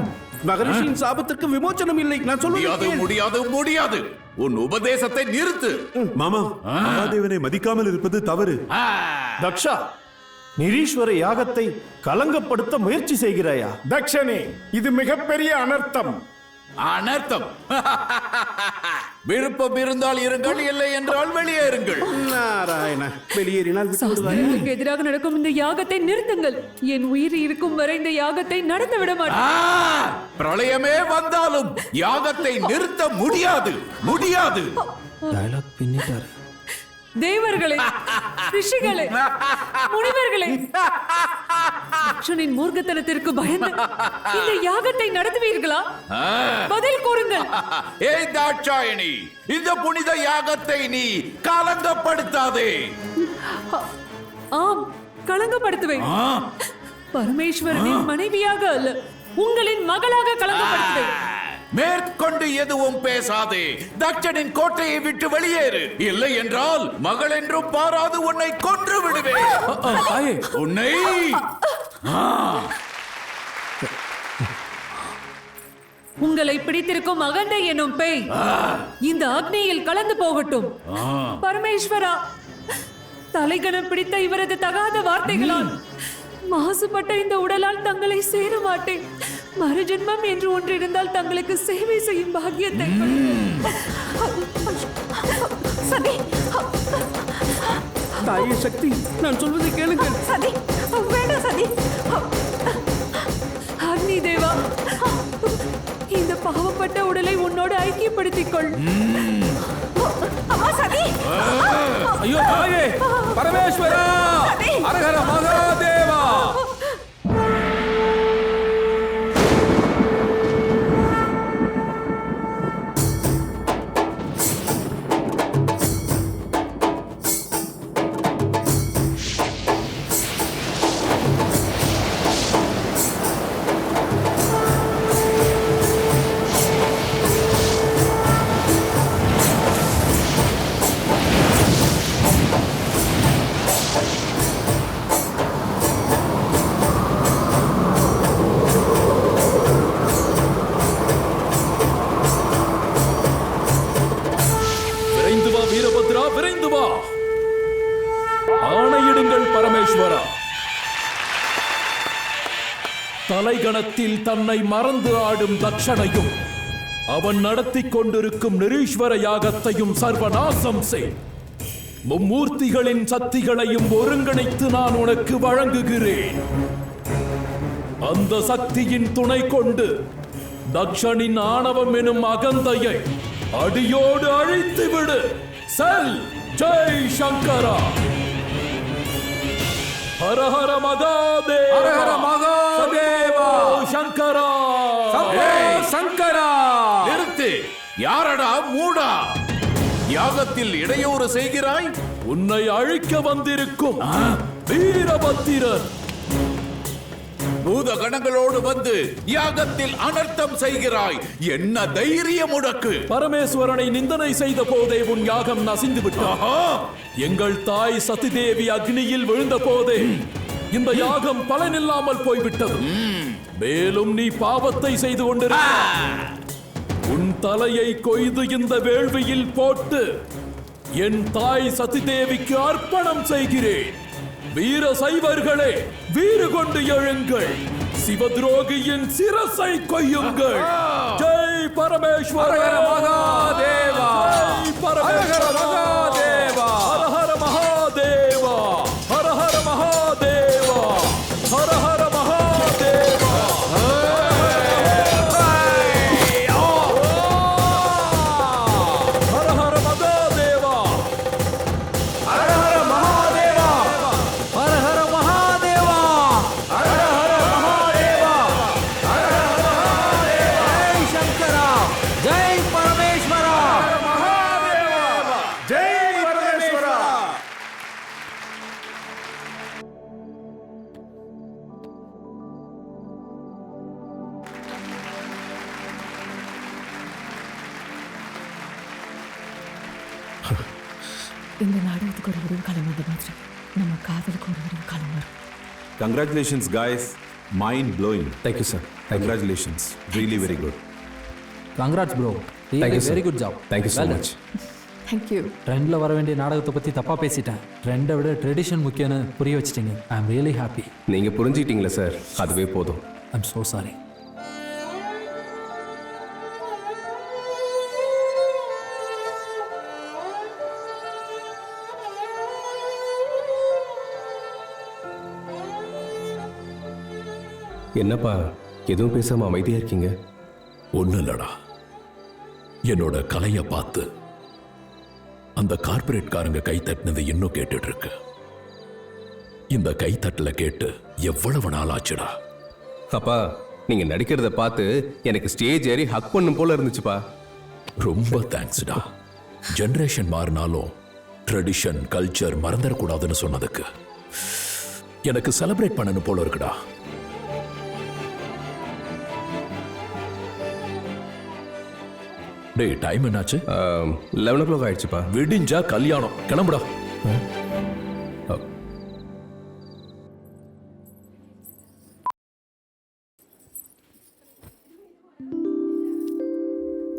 மகரிஷியின் சாபத்திற்கு விமோச்சனம் இல்லை. நான் சொல்வது முடியாது, முடியாது. உன் உபதேசத்தை நிறுத்து. மாமா, மகாதேவனை மதிக்காமல் இருப்பது தவறு. தக்ஷா, நிரீஸ்வர யாகத்தை கலங்கப்படுத்த முயற்சி செய்கிறாயா? தக்ஷனே, இது மிகப்பெரிய அனர்த்தம். அனர்த்தம்? விருப்பம் இருந்தால் இருங்கள், இல்லை என்றால் வெளியேறுங்கள். நாராயண, வெளியேறினால் சாஸ்திரங்களுக்கு எதிராக நடக்கும் இந்த யாகத்தை நிறுத்துங்கள். என் உயிர் இருக்கும் வரை இந்த யாகத்தை நடத்த விட மாட்டேன். பிரளயமே வந்தாலும் யாகத்தை நிறுத்த முடியாது, முடியாது. டயலாக் பின்னிட்டாரு. தேவர்களே, ரிஷிகளே, முனிவர்களே, தக்ஷனின் மூர்க்கத்தனத்திற்கு பயந்து இந்த யாகத்தை நடத்துவீர்களா? பதில் கூறுங்கள். ஏய் தாட்சாயணி, இந்த புனித யாகத்தை நீ கலங்கப்படுத்தாதே. ஆம், கலங்கப்படுத்துவேன். பரமேஸ்வரனின் மனைவியாக அல்ல, உங்களின் மகளாக கலங்கப்படுத்துவேன். மேற்கொண்டு எதுவும் பேசாதே. தட்சனின் கோட்டையை விட்டு வெளியேறு. இல்லை என்றால் மகள் என்றும் பாராது உன்னை கொன்று விடுவேன். உன்னை உங்களை பிடித்திருக்கும் அகண்டை எனும் பேய் இந்த அக்னியில் கலந்து போகட்டும். பரமேஸ்வரா, தலைகணம் பிடித்த இவரது தகாத வார்த்தைகளால் மாசுபட்ட இந்த உடலால் தங்களை சேர மாட்டேன். மறுஜென்மம் என்று ஒன்று இருந்தால் தங்களுக்கு சேவை செய்யும் பாக்கியத்தை. சதி, தாயே சக்தி, நான் சொல்வதை கேளுங்கள். சதி, வேண்டாம் சதி. அக்னி தேவா, இந்த பாவப்பட்ட உடலை உன்னோடு ஐக்கியப்படுத்திக் கொள். அம்மா சதி. ஐயோ தாயே, பரமேஸ்வரா, அரஹர மகாதேவா. தலைகணத்தில் தன்னை மறந்து ஆடும் தக்ஷனையும் அவன் நடத்தி கொண்டிருக்கும் நிரீஸ்வர யாகத்தையும் சர்வநாசம் செய். மும்மூர்த்திகளின் சக்திகளையும் ஒருங்கிணைத்து நான் உனக்கு வழங்குகிறேன். அந்த சக்தியின் துணை கொண்டு தக்ஷனின் ஆணவம் எனும் அகந்தையை அடியோடு அழித்து விடு. செல். ஜெய் சங்கரா. ஹர ஹர மகாதேவா. ஹர ஹர மகாதேவா. சங்கரா. சங்கரா. நிறுத்து. யாரடா மூடா? யாகத்தில் இடையூறு செய்கிறாய்? உன்னை அழிக்க வந்திருக்கும் வீரபத்திரன் பூத கணங்களோடு வந்து யாகத்தில் அனர்த்தம் செய்கிறாய். என்ன தைரியம் உனக்கு? பரமேஸ்வரனை நிந்தனை செய்த போதே உன் யாகம் நசிந்து விட்டா. எங்கள் தாய் சதிதேவி அக்னியில் விழுந்த போதே இந்த யாகம் பலனில்லாமல் போய்விட்டது. மேலும் நீ பாவத்தை செய்து கொண்டிருக்க. உன் தலையை கொய்து இந்த வேள்வியில் போட்டு என் தாய் சதிதேவிக்கு அர்ப்பணம் செய்கிறேன். வீர சைவர்களே, வீறு கொண்டு எழுங்கள். சிவத்ரோகியின் சிரசை கொய்யுங்கள். ஜெய் பரமேஸ்வர மகாதேவா. ஜெய் பரமேஸ்வர மகாதேவா. ஹர ஹர மகாதேவா. ஹர ஹர மகாதேவா. ஹர ஹர மகாதேவா. ஹர ஹர மகாதேவா. ஹர ஹர மகாதேவா. ஹர ஹர மகாதேவா. ஹர ஹர மகாதேவா. ஹர ஹர மகாதேவா. ஜெய் சங்கரா. ஜெய் பரமேஸ்வரா. ஜெய் பரமேஸ்வரா. இந்த நாடகத்துக்கு ஒரு விடிவு காலம் வந்த மாதிரி நம்ம காதலுக்கு ஒரு விடிவு காலம் வரும். Congratulations, guys. Mind blowing. Thank you, sir. Congratulations. Really very good. Congrats bro. Thank you, sir. Very good job. Thank you so much. Thank you. ட்ரெண்டில் வர வேண்டிய நாடகத்தை பற்றி தப்பாக பேசிட்டேன். ட்ரெண்டை விட ட்ரெடிஷன் முக்கியம்னு புரிய வச்சிட்டீங்க. I am really happy. நீங்க புரிஞ்சுக்கிட்டீங்களா சார்? அதுவே போதும். I am so sorry. என்னப்பா எதுவும் பேசாம அமைதியா இருக்கீங்க? ஒண்ணு இல்லடா, என்னோட கலையை பார்த்து அந்த கார்பரேட்காரங்க கை தட்டினது இன்னும் கேட்டுட்டு இருக்கு. இந்த கை தட்டல கேட்டு எவ்வளவு நாள் ஆச்சுடா. அப்பா நீங்க நடிக்கிறத பார்த்து எனக்கு ஸ்டேஜ் ஏறி ஹக் பண்ணும் போல இருந்துச்சுப்பா. ரொம்ப தேங்க்ஸ்டா. ஜெனரேஷன் மாறினாலும் ட்ரெடிஷன் கல்ச்சர் மறந்துடக்கூடாதுன்னு சொன்னதுக்கு எனக்கு செலிப்ரேட் பண்ணணும் போல இருக்குடா. டேய் டைம் என்னாச்சு? 11 o'clock ஆயிடுச்சுப்பா. விடிஞ்சா கல்யாணம். கிளம்புடா.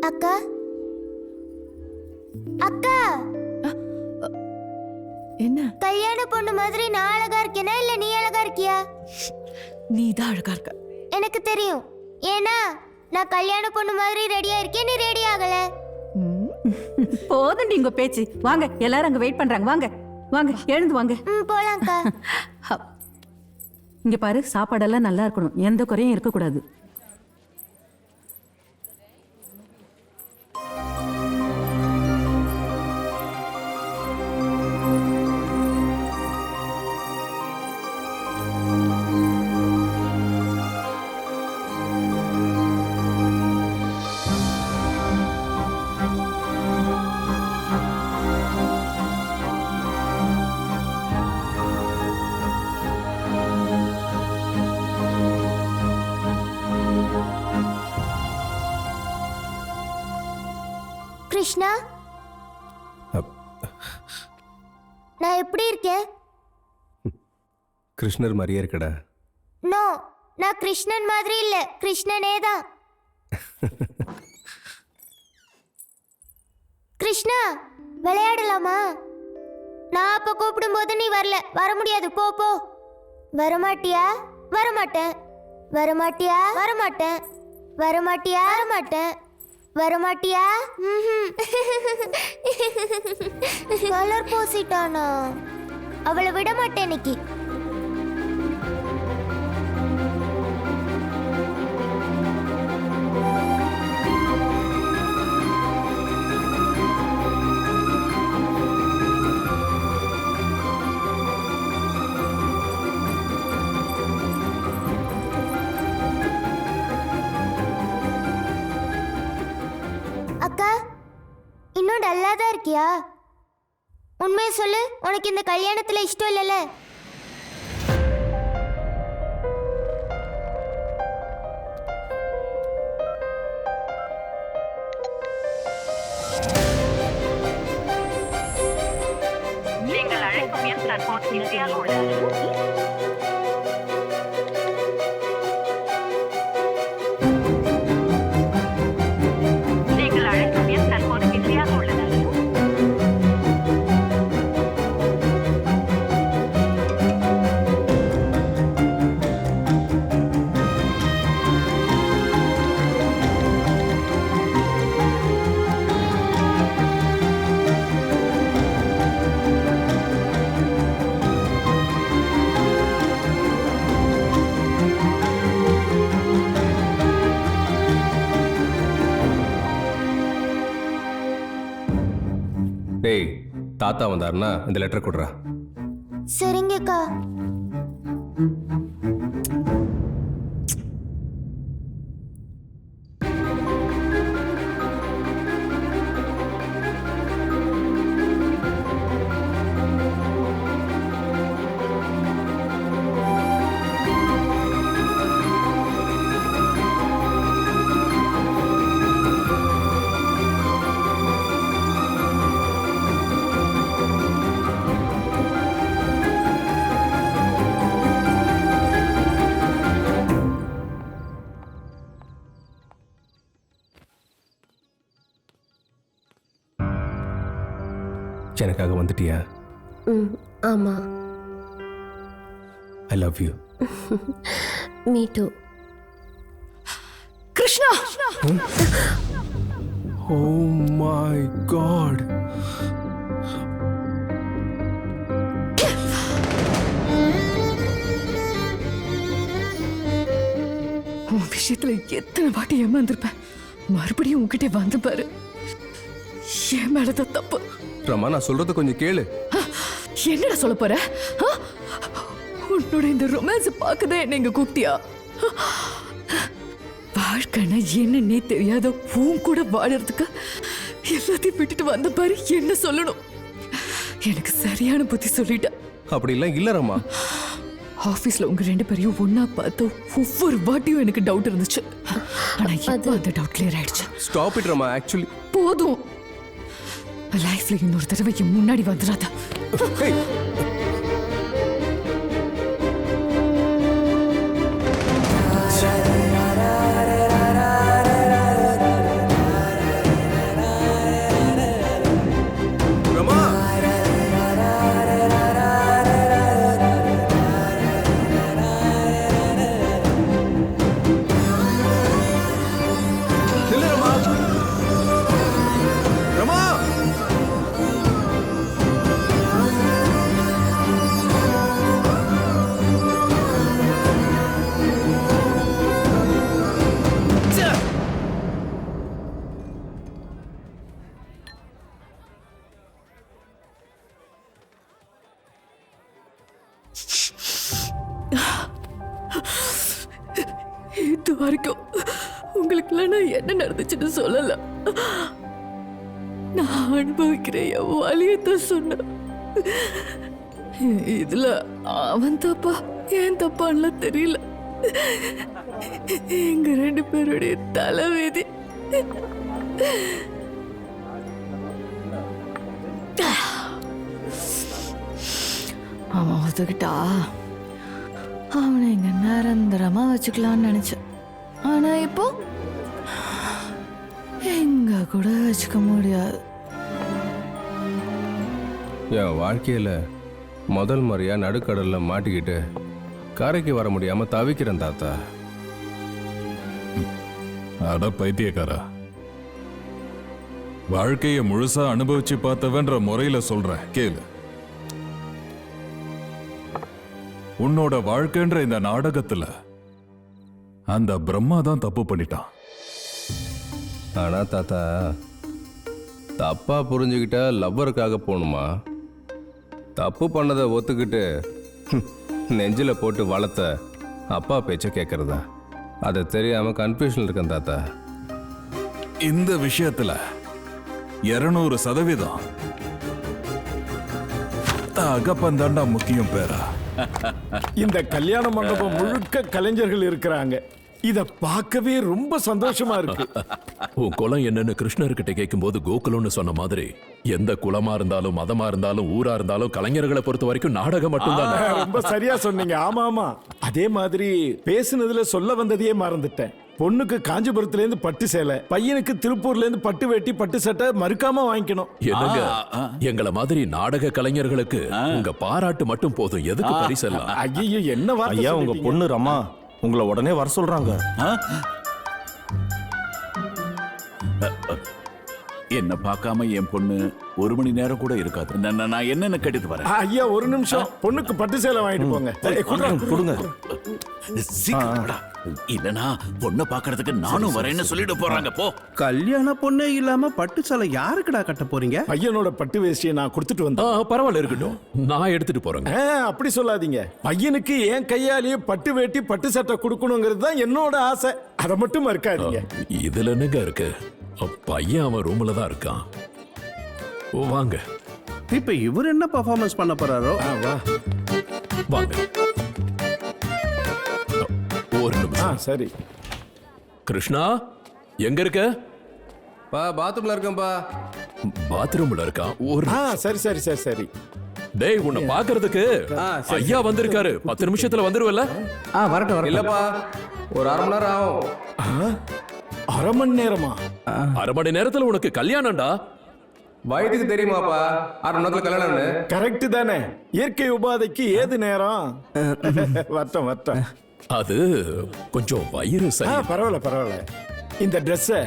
அக்கா அக்கா என்ன? கல்யாண பொண்ணு மாதிரி நான் அழகா இருக்கேனா இல்ல நீ அழகா இருக்கியா? நீ தான் அழகா இருக்க. எனக்கு தெரியும். ஏன்னா நான் கல்யாண பொண்ணு மாதிரி ரெடியா இருக்கேன், நீ ரெடி ஆகல. போதும் உங்க பேச்சு. வாங்க, எல்லாரும் அங்க வெயிட் பண்றாங்க. வாங்க வாங்க, எழுந்து வாங்க. போலாம்க்கா. இங்க பாரு, சாப்பாடெல்லாம் நல்லா இருக்கணும், எந்த குறையும் இருக்கக்கூடாது. கிருஷ்ணா, நான் எப்படி இருக்கேன்? கிருஷ்ணர் மாதிரியே இருக்கடா. நோ, நான் கிருஷ்ணன் மாதிரி இல்ல, கிருஷ்ணனே தான். கிருஷ்ணா, விளையாடலாமா? நான் அப்ப கூப்பிடும் போது நீ வரல, வர முடியாது, போ போ. வரமாட்டியா? வரமாட்டேன். வரமாட்டியா? வரமாட்டேன். வரமாட்டியா? வரமாட்டேன். வரமாட்டியா? கலர் பூசிட்டானா? அவளை விட மாட்டேன் இன்னைக்கு. அக்கா, இன்னும் டல்லா தான் இருக்கியா? உண்மையை சொல்லு, உனக்கு இந்த கல்யாணத்துல இஷ்டம் இல்லைல்ல? நீங்கள் அழைக்கும் எண் தற்போது பிஸியாக உள்ளது. டேய், தாத்தா வந்தாருன்னா இந்த லெட்டர் கொடுறா. சரிங்கக்கா. எனக்காக வந்துட்டியா? ஆமா. I love you. Me too. Krishna! Oh my God. உன் விஷயத்துல எத்தனை வாட்டி ஏமாந்துருப்பேன். மறுபடியும் உன்கிட்ட வந்து பாரு. என் மேலதான் தப்பு. ரமா, நான் சொல்றத கொஞ்சம் கேளு. என்னடா சொல்ல போற? உன்னோட இந்த ரொமான்ஸ் பார்க்கதான் என்ன இங்க கூப்பிட்டியா? வாழ்க்கைன்னா என்னன்னே தெரியாத உன் கூட வாழறதுக்கு எல்லாத்தையும் விட்டுட்டு வந்த பாரு. என்ன சொல்லணும்? எனக்கு சரியான புத்தி சொல்லிட்ட. அப்படி எல்லாம் இல்ல ரமா. ஆபீஸ்ல உங்க ரெண்டு பேரையும் ஒன்னா பார்த்து ஒவ்வொரு வாட்டியும் எனக்கு டவுட் இருந்துச்சு. ஆனா இப்போ அந்த டவுட் கிளியர் ஆயிடுச்சு. Stop it Rama. ஆக்சுவலி போதும். லைஃப்ல இன்னொரு தடவை முன்னாடி வந்துடாத. இது வரைக்கும் உங்களுக்குலாம் நான் என்ன நடந்துச்சுன்னு சொல்லல. நான் அனுபவிக்கிற என் வலியத்தான் சொன்னேன். இதுல அவன் தப்பா ஏன் தப்பான்னு தெரியல. எங்க ரெண்டு பேருடைய தலைவேதி. அவன் ஒத்துக்கிட்டா அவனை இங்க நிரந்தரமா வச்சுக்கலாம்னு நினைச்சேன். ஆனா இப்போ எங்க கூட வச்சுக்க முடியாது. என் வாழ்க்கையில முதல் முறையா நடுக்கடல்ல மாட்டிக்கிட்டு கரைக்கு வர முடியாம தவிக்கிறேன் தாத்தா. அட பைத்தியக்காரா, வாழ்க்கைய முழுசா அனுபவிச்சு பார்த்தவன்ற முறையில சொல்றேன் கேளு. உன்னோட வாழ்க்கைன்ற இந்த நாடகத்துல அந்த பிரம்மா தான் தப்பு பண்ணிட்டான். ஆனா தாத்தா, தப்பா புரிஞ்சுக்கிட்டா லவ்வருக்காக போகணுமா? தப்பு பண்ணதை ஒத்துக்கிட்டு நெஞ்சில போட்டு வளர்த்த அப்பா பேச்ச கேட்கறதா? அதை தெரியாம கன்ஃபியூஷன் இருக்கேன் தாத்தா. இந்த விஷயத்துல 200% அகப்பந்தாண்டா முக்கியம் பேரா. இந்த கல்யாண மண்டபம் முழுக்க கலைஞர்கள் இருக்கிறாங்க. இத பார்க்கவே ரொம்ப சந்தோஷமா இருக்கு. உன் குலம் என்னன்னு கிருஷ்ணர்கிட்ட கேட்கும்போது கோகுலம்னு சொன்ன மாதிரி எந்த குலமா இருந்தாலும் மதமா இருந்தாலும் ஊரா இருந்தாலும் கலைஞர்களை பொறுத்த வரைக்கும் நாடகம் மட்டும்தான். ரொம்ப சரியா சொன்னீங்க. ஆமா ஆமா, அதே மாதிரி பேசுனதுல சொல்ல வந்ததையே மறந்துட்டேன். பொண்ணுக்கு காஞ்சிபுரத்துல இருந்து பட்டு சேலை, பையனுக்கு திருப்பூர்ல இருந்து பட்டு வேட்டி பட்டு சட்டை மறுக்காம வாங்கிக்கணும். என்னங்க, எங்களை மாதிரி நாடக கலைஞர்களுக்கு உங்க பாராட்டு மட்டும் போதும், எதுக்கு பரிசெல்லாம்? ஐயோ, என்ன ஐயா, உங்க பொண்ணு ரமா உங்களை உடனே வர சொல்றாங்க. என்ன பார்க்காம என் பொண்ணு 1 மணி நேரம் கூட இருக்காது. நான் என்னன்னு கேட்டுட்டு வரேன். ஐயா, ஒரு நிமிஷம். பொண்ணுக்கு பட்டு சேலை வாங்கிட்டு போங்க. கொடுங்க. இல்லனா பொண்ணை பாக்குறதுக்கு நானும் வரேன்னு சொல்லிட்டு போறாங்க. போ. கல்யாண பொண்ணே இல்லாம பட்டு சேலை யாருக்குடா கட்ட போறீங்க? பையனோட பட்டு வேஷ்டியை நான் கொடுத்துட்டு வந்தேன். பரவாயில்ல, இருக்கட்டும், நான் எடுத்துட்டு போறேங்க. அப்படி சொல்லாதீங்க. பையனுக்கு என் கையாலேயே பட்டு வேட்டி பட்டு சட்டை கொடுக்கணுங்கிறது தான் என்னோட ஆசை. அதை மட்டும் மறக்காதீங்க. இதுல என்னங்க இருக்கு? பையன் அவன் ரூம்ல தான் இருக்கான். வாங்க. இப்ப இவர் என்ன பெர்ஃபார்மன்ஸ் பண்ண போறாரோ? வாங்க. ஒரு நிமிஷம். சரி. கிருஷ்ணா, எங்க இருக்க? பாத்ரூம்ல இருக்கேன்பா. பாத்ரூம்ல இருக்கான். ஒரு சரி சரி சரி சரி. டேய், உன்னை பாக்குறதுக்கு ஐயா வந்திருக்காரு. 10 நிமிஷத்துல வந்துருவல்ல? வரட்டும். இல்லப்பா, ஒரு 1/2 மணி நேரம் ஆகும். 1/2 மணி நேரமா? 1/2 மணி நேரத்துல உனக்கு கல்யாணம்டா. வயதுக்கு தெரியுமாப்பா 1/2 மணி நேரத்துல கல்யாணம்னு? கரெக்ட் தானே? இயற்கை உபாதைக்கு ஏது நேரம்? வட்டம் வட்டம். அது கொஞ்சம் வயிறு சரி. பரவாயில்ல பரவாயில்ல. இந்த ட்ரெஸ்ஸ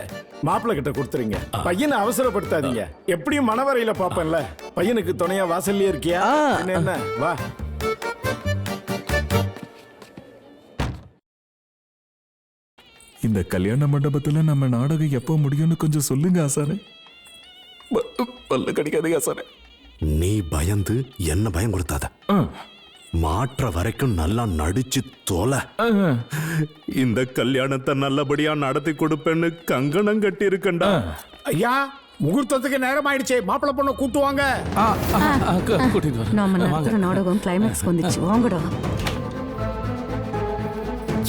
மாப்பிள்ளை கிட்ட கொடுத்துருங்க. பையனை அவசரப்படுத்தாதீங்க. எப்படியும் மணவரையில பாப்பேன்ல. பையனுக்கு துணையா வாசல்லே இருக்கியா? என்ன வா. இந்த கல்யாண மண்டபத்துல நம்ம நாடகம் எப்போ முடியும்னு கொஞ்சம் சொல்லுங்க ஆசானே. பல்ல கடிக்காதீங்க ஆசானே. நீ பயந்து என்ன பயம் கொடுத்தாத. மாற்ற வரைக்கும் நல்லா நடிச்சு தொலை. இந்த கல்யாணத்தை நல்லபடியா நடத்தி கொடுப்பேன்னு கங்கணம் கட்டி இருக்கண்டா. ஐயா, முகூர்த்தத்துக்கு நேரம் ஆயிடுச்சு. மாப்பிள்ளை பொண்ணை கூட்டுவாங்க. நாம நடத்துற நாடகம் கிளைமேக்ஸ் வந்துச்சு. வாங்கடா.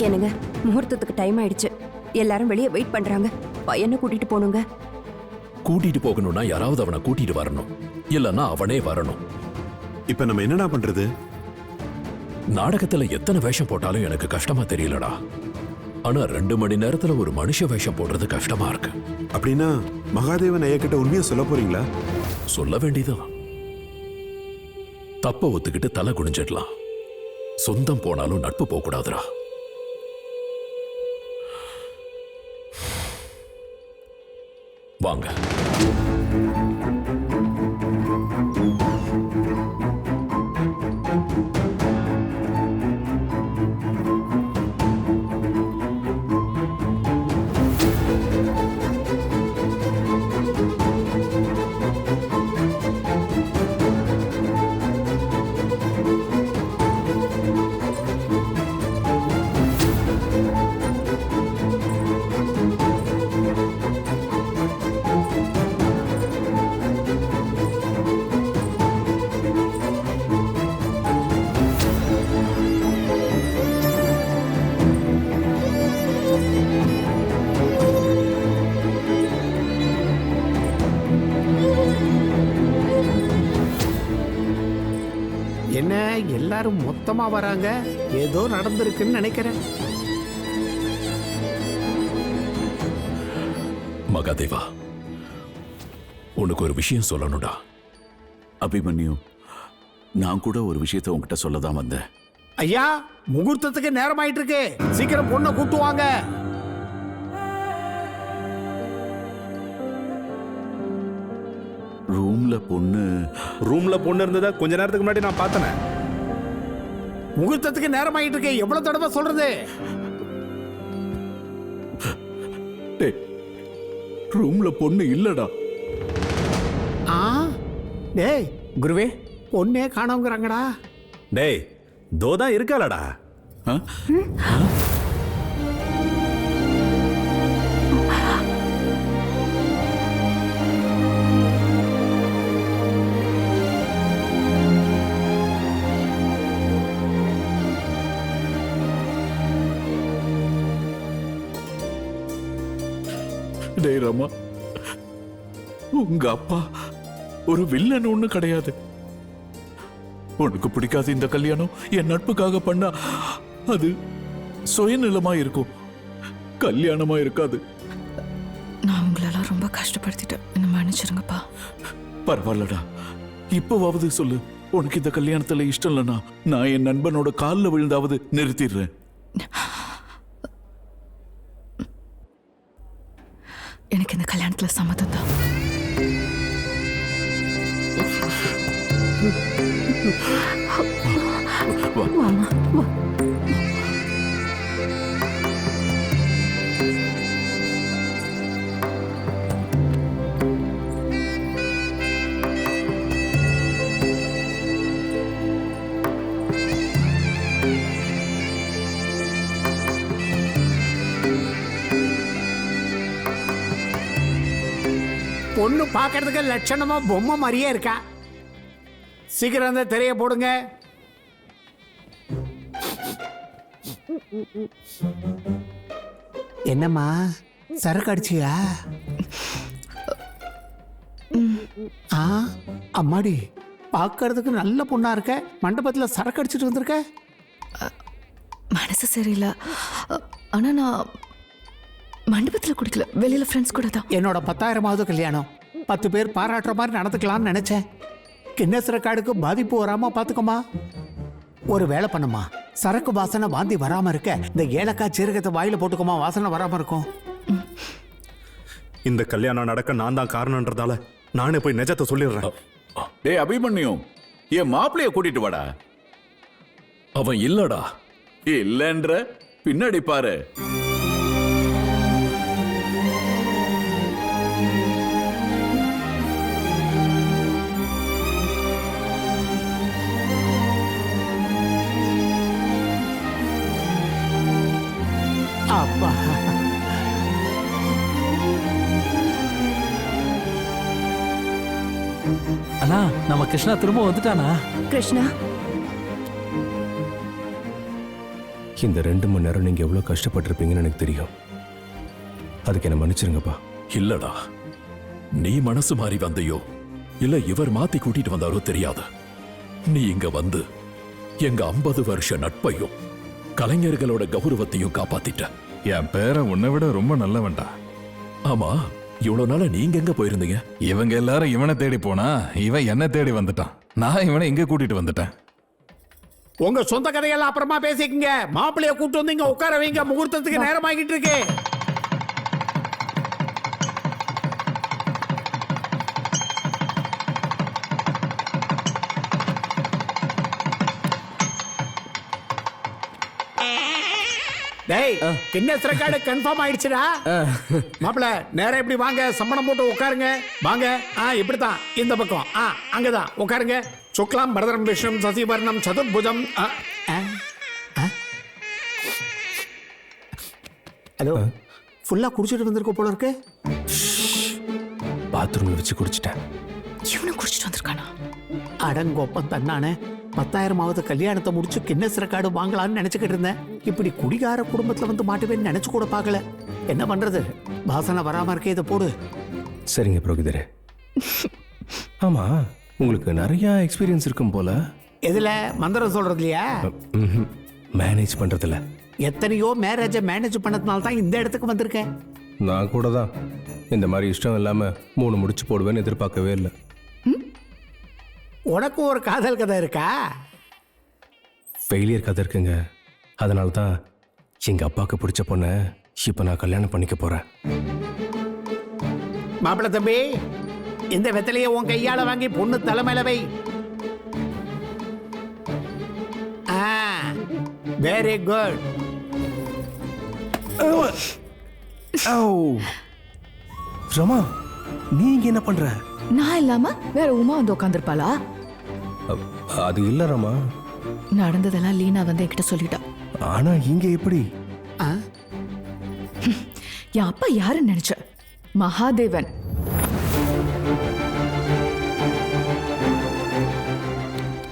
என்னங்க, முகூர்த்தத்துக்கு டைம் ஆயிடுச்சு. எல்லாரும் வெளியே வெயிட் பண்றாங்க. பையனை கூட்டிட்டு போனுங்க. கூட்டிட்டு போகணும்னா யாராவது அவனை கூட்டிட்டு வரணும், இல்லன்னா அவனே வரணும். இப்ப நம்ம என்னடா பண்றது? நாடகத்துல எத்தனை வேஷம் போட்டாலும் எனக்கு கஷ்டமா தெரியலடா. ஆனா 2 மணி நேரத்துல ஒரு மனுஷ வேஷம் போடுறது கஷ்டமா இருக்கு. அப்படின்னா மகாதேவன் ஐயா கிட்ட உண்மையா சொல்ல போறீங்களா? சொல்ல வேண்டியதான். தப்ப ஒத்துக்கிட்டு தலை குனிஞ்சிடலாம். சொந்தம் போனாலும் நட்பு போக கூடாதுடா. வாங்க. என்ன எல்லாரும் மொத்தமா வராங்க? ஏதோ நடந்திருக்குன்னு நினைக்கிறேன். மகாதேவா, உனக்கு ஒரு விஷயம் சொல்லணும்டா. அபிமன்யு, நான் கூட ஒரு விஷயத்தை உங்ககிட்ட சொல்லதான் வந்தேன். ஐயா, முகூர்த்தத்துக்கு நேரம் ஆயிட்டு இருக்கு. சீக்கிரம் பொண்ணை கூட்டுவாங்க. ரூம்ல பொண்ணு இருந்ததா கொஞ்ச நேரத்துக்கு முன்னாடி நான் பார்த்தனே. முகூர்த்தத்துக்கு நேரம் ஆகிட்டு இருக்கு, எவ்வளவு தடவை சொல்றது? ரூம்ல பொண்ணு இல்லடா. டேய் குருவே, பொண்ணே காணோங்கிறாங்கடா. டேய் தோதான் இருக்காளடா. டேய் ராமா, உங்க அப்பா ஒரு வில்லன் ஒண்ணு கிடையாது. உனக்கு பிடிக்காத இந்த கல்யாணம் என் நட்புக்காக பண்ணா அது சுயநலமா இருக்கும், கல்யாணமா இருக்காது. நான் உங்களெல்லாம் ரொம்ப கஷ்டப்படுத்திட்டேன், என்ன மன்னிச்சிருங்கப்பா. பரவாயில்லடா, இப்பவாவது சொல்லு, உனக்கு இந்த கல்யாணத்துல இஷ்டம் இல்லைன்னா நான் என் நண்பனோட காலில் விழுந்தாவது நிறுத்திடுறேன். எனக்கு இந்த கல்யாணத்துல சம்மதம் தான். பொண்ணு பார்க்கறதுக்கு லட்சணமா பொம்மை மாதிரியே இருக்கா. சீக்கிரம் அந்த திரைய போடுங்க. என்னம்மா சரக்கு அடிச்சியா? அம்மாடி, பார்க்கறதுக்கு நல்ல பொண்ணா இருக்க, மண்டபத்தில் சரக்கு அடிச்சிட்டு வந்திருக்க. மனசு சரியில்லை, ஆனா நான் மண்டபத்தில் குடிக்கல, வெளியில ஃப்ரெண்ட்ஸ் கூட தான். என்னோட 10,000வது கல்யாணம், 10 பேர் பாராட்டுற மாதிரி நடந்துக்கலாம்னு நினைச்சேன். கின்னஸ் ரெக்கார்டுக்கு பாதிப்பு வராம பாத்துக்கோமா. ஒரு வேலை பண்ணுமா, சரக்கு வாசனை வாந்தி வராம இருக்க இந்த ஏலக்காய் சீரகத்தை வாயில போட்டுக்கோமா, வாசனை வராம இருக்கும். இந்த கல்யாணம் நடக்க நான் தான் காரணம்ன்றதால நானே போய் நிஜத்தை சொல்லிடுறேன். டேய் அபிமன்யும், என் மாப்பிளைய கூட்டிட்டு வாடா. அவன் இல்லடா. இல்லன்ற பின்னாடி பாரு. அப்பா, அண்ணா, நம்ம கிருஷ்ணா திரும்ப வந்துட்டானா? கிருஷ்ணா, இந்த 2 மணி நேரம் நீங்க எவ்வளவு கஷ்டப்பட்டிருப்பீங்கன்னு எனக்கு தெரியும். அதுக்கு என்ன மன்னிச்சிருங்கப்பா. இல்லடா, நீ மனசு மாறி வந்தையோ இல்ல இவர் மாத்தி கூட்டிட்டு வந்தாரோ தெரியாது. நீ இங்க வந்து எங்க 50 வருஷ நட்பையும் கலைஞர்களோட கௌரவத்தையும் காப்பாத்திட்ட. என் பேரை உன்னை விட ரொம்ப நல்லவன்டா. ஆமா, இவ்வளவு நாள நீங்க எங்க போயிருந்தீங்க? இவங்க எல்லாரும் இவனை தேடி போனா இவன் என்ன தேடி வந்துட்டான். நான் இவனை எங்க கூட்டிட்டு வந்துட்டேன். உங்க சொந்த கதையெல்லாம் அப்புறமா பேசிக்கங்க. மாப்பிள்ளைய கூட்டு வந்து இங்க உட்கார வைங்க, முகூர்த்தத்துக்கு நேரம் ஆகிட்டு இருக்கு. டேய், கின்னஸ் ரெக்கார்டு கன்ஃபார்ம் ஆயிடுச்சுடா. மாப்பிள்ள நேரா இப்படி வாங்க, சம்மணம் போட்டு உட்காருங்க. வாங்க, இப்படித்தான், இந்த பக்கம், அங்கதான் உட்காருங்க. சுக்லாம் பரதரம் விஷ்ணம் சசிவர்ணம் சதுர்புஜம். ஹலோ, ஃபுல்லா குடிச்சிட்டு வந்திருக்க போல இருக்கு. பாத்ரூம்ல வச்சு குடிச்சிட்டேன். இவனும் குடிச்சிட்டு வந்திருக்கானா? அடங்கோப்பம் தன்னானே. 10,000வது கல்யாணத்தை முடிச்சு கின்னஸ் ரெக்கார்டு வாங்கலாம்னு நினைச்சுக்கிட்டு இருந்தேன். இப்படி குடிகார குடும்பத்துல வந்து மாட்டுவேன்னு நினைச்சு கூட பார்க்கல. என்ன பண்றது, வாசனை வராம இருக்கே, இதை போடு. சரிங்க புரோகிதரே. ஆமா, உங்களுக்கு நிறைய எக்ஸ்பீரியன்ஸ் இருக்கும் போல. எதுல? மந்திரம் சொல்றது இல்லையா? மேனேஜ் பண்றதுல. எத்தனையோ மேரேஜை மேனேஜ் பண்ணதுனால தான் இந்த இடத்துக்கு வந்திருக்கேன். நான் கூட தான் இந்த மாதிரி இஷ்டம் இல்லாம 3 முடிச்சு போடுவேன்னு எதிர்பார்க்கவே இல்லை. உனக்கு ஒரு காதல் கதை இருக்கா? ஃபெயிலியர் கதை இருக்குங்க. அதனால தான் எங்க அப்பாவுக்கு பிடிச்ச பொண்ணை இப்ப நான் கல்யாணம் பண்ணிக்க போறேன். மாப்பிள்ளை தம்பி, இந்த வெத்தலையை உன் கையால வாங்கி பொண்ணு தலைமையில வை. Very good. ரமா, நீ இங்க என்ன பண்ற? நான் இல்லாம வேற உமா வந்து உட்காந்துருப்பாளா? அது இல்ல ரமா. நடந்ததெல்லாம் லீனா வந்து என்கிட்ட சொல்லிட்டா. ஆனா இங்க எப்படி? என் அப்பா யாருன்னு நினைச்ச? மகாதேவன்.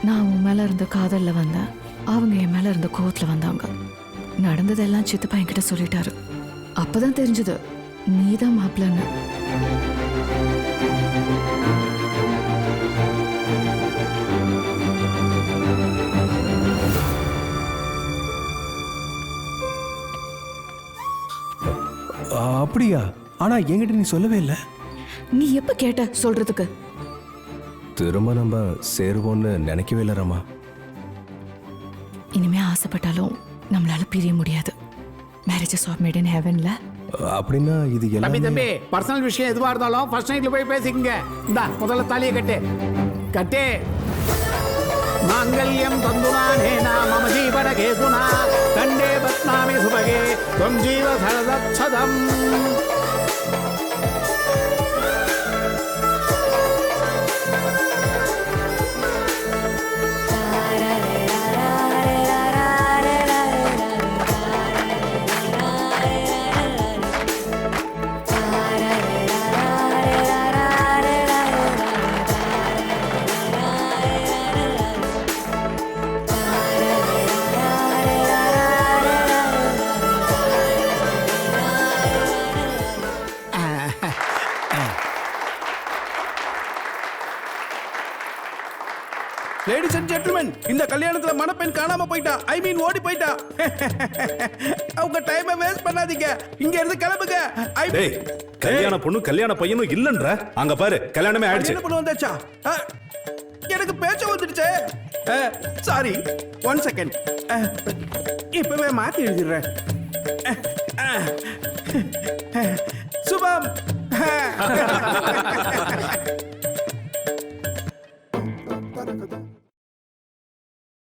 நான் உன் மேல இருந்த காதல்ல வந்தேன், அவங்க என் மேல இருந்த கோவத்துல வந்தாங்க. நடந்ததெல்லாம் சித்தப்பா என்கிட்ட சொல்லிட்டாரு. அப்பதான் தெரிஞ்சது நீதான் மாப்பிள்ளன்னு. அப்படியா? ஆனா என்கிட்ட நீ சொல்லவே இல்லை. நீ எப்ப கேட்ட சொல்றதுக்கு? திரும்ப நம்ம சேருவோன்னு நினைக்கவே இல்லை ரமா. இனிமே ஆசைப்பட்டாலும் நம்மளால பிரிய முடியாது. மேரேஜஸ் ஆஃப் மேட் இன் ஹெவன்ல. அப்படின்னா இது தம்பி எல்லாம் தம்பி, பர்சனல் விஷயம் எதுவா இருந்தாலும் ஃபர்ஸ்ட் நைட்ல போய் பேசிக்கங்க. இந்தா முதல்ல தாலியை கட்டு. கட்டு. மாங்கல்யம் தந்துனானேனா மம ஜீவன கேதுனா கண்டே பத்மாமி சுபகே त्वं जीव சரதச்சதம். லேடிஸ் அண்ட் ஜென்டில்மேன், இந்த கல்யாணத்துல மணப்பெண் காணாம போயிட்டா. ஐ மீன் ஓடி போயிட்டா. அவங்க டைமை வேஸ்ட் பண்ணாதீங்க. இங்க இருந்து கிளம்புங்க. டேய், கல்யாண பொண்ணு கல்யாண பையனும் இல்லன்ற. அங்க பாரு, கல்யாணமே ஆயிடுச்சு. என்ன பண்ண வந்தாச்சா? எனக்கு பேச்ச வந்துடுச்சே. Sorry, 1 second. இப்பவே மாத்தி எழுதிடுறேன். சுபம்.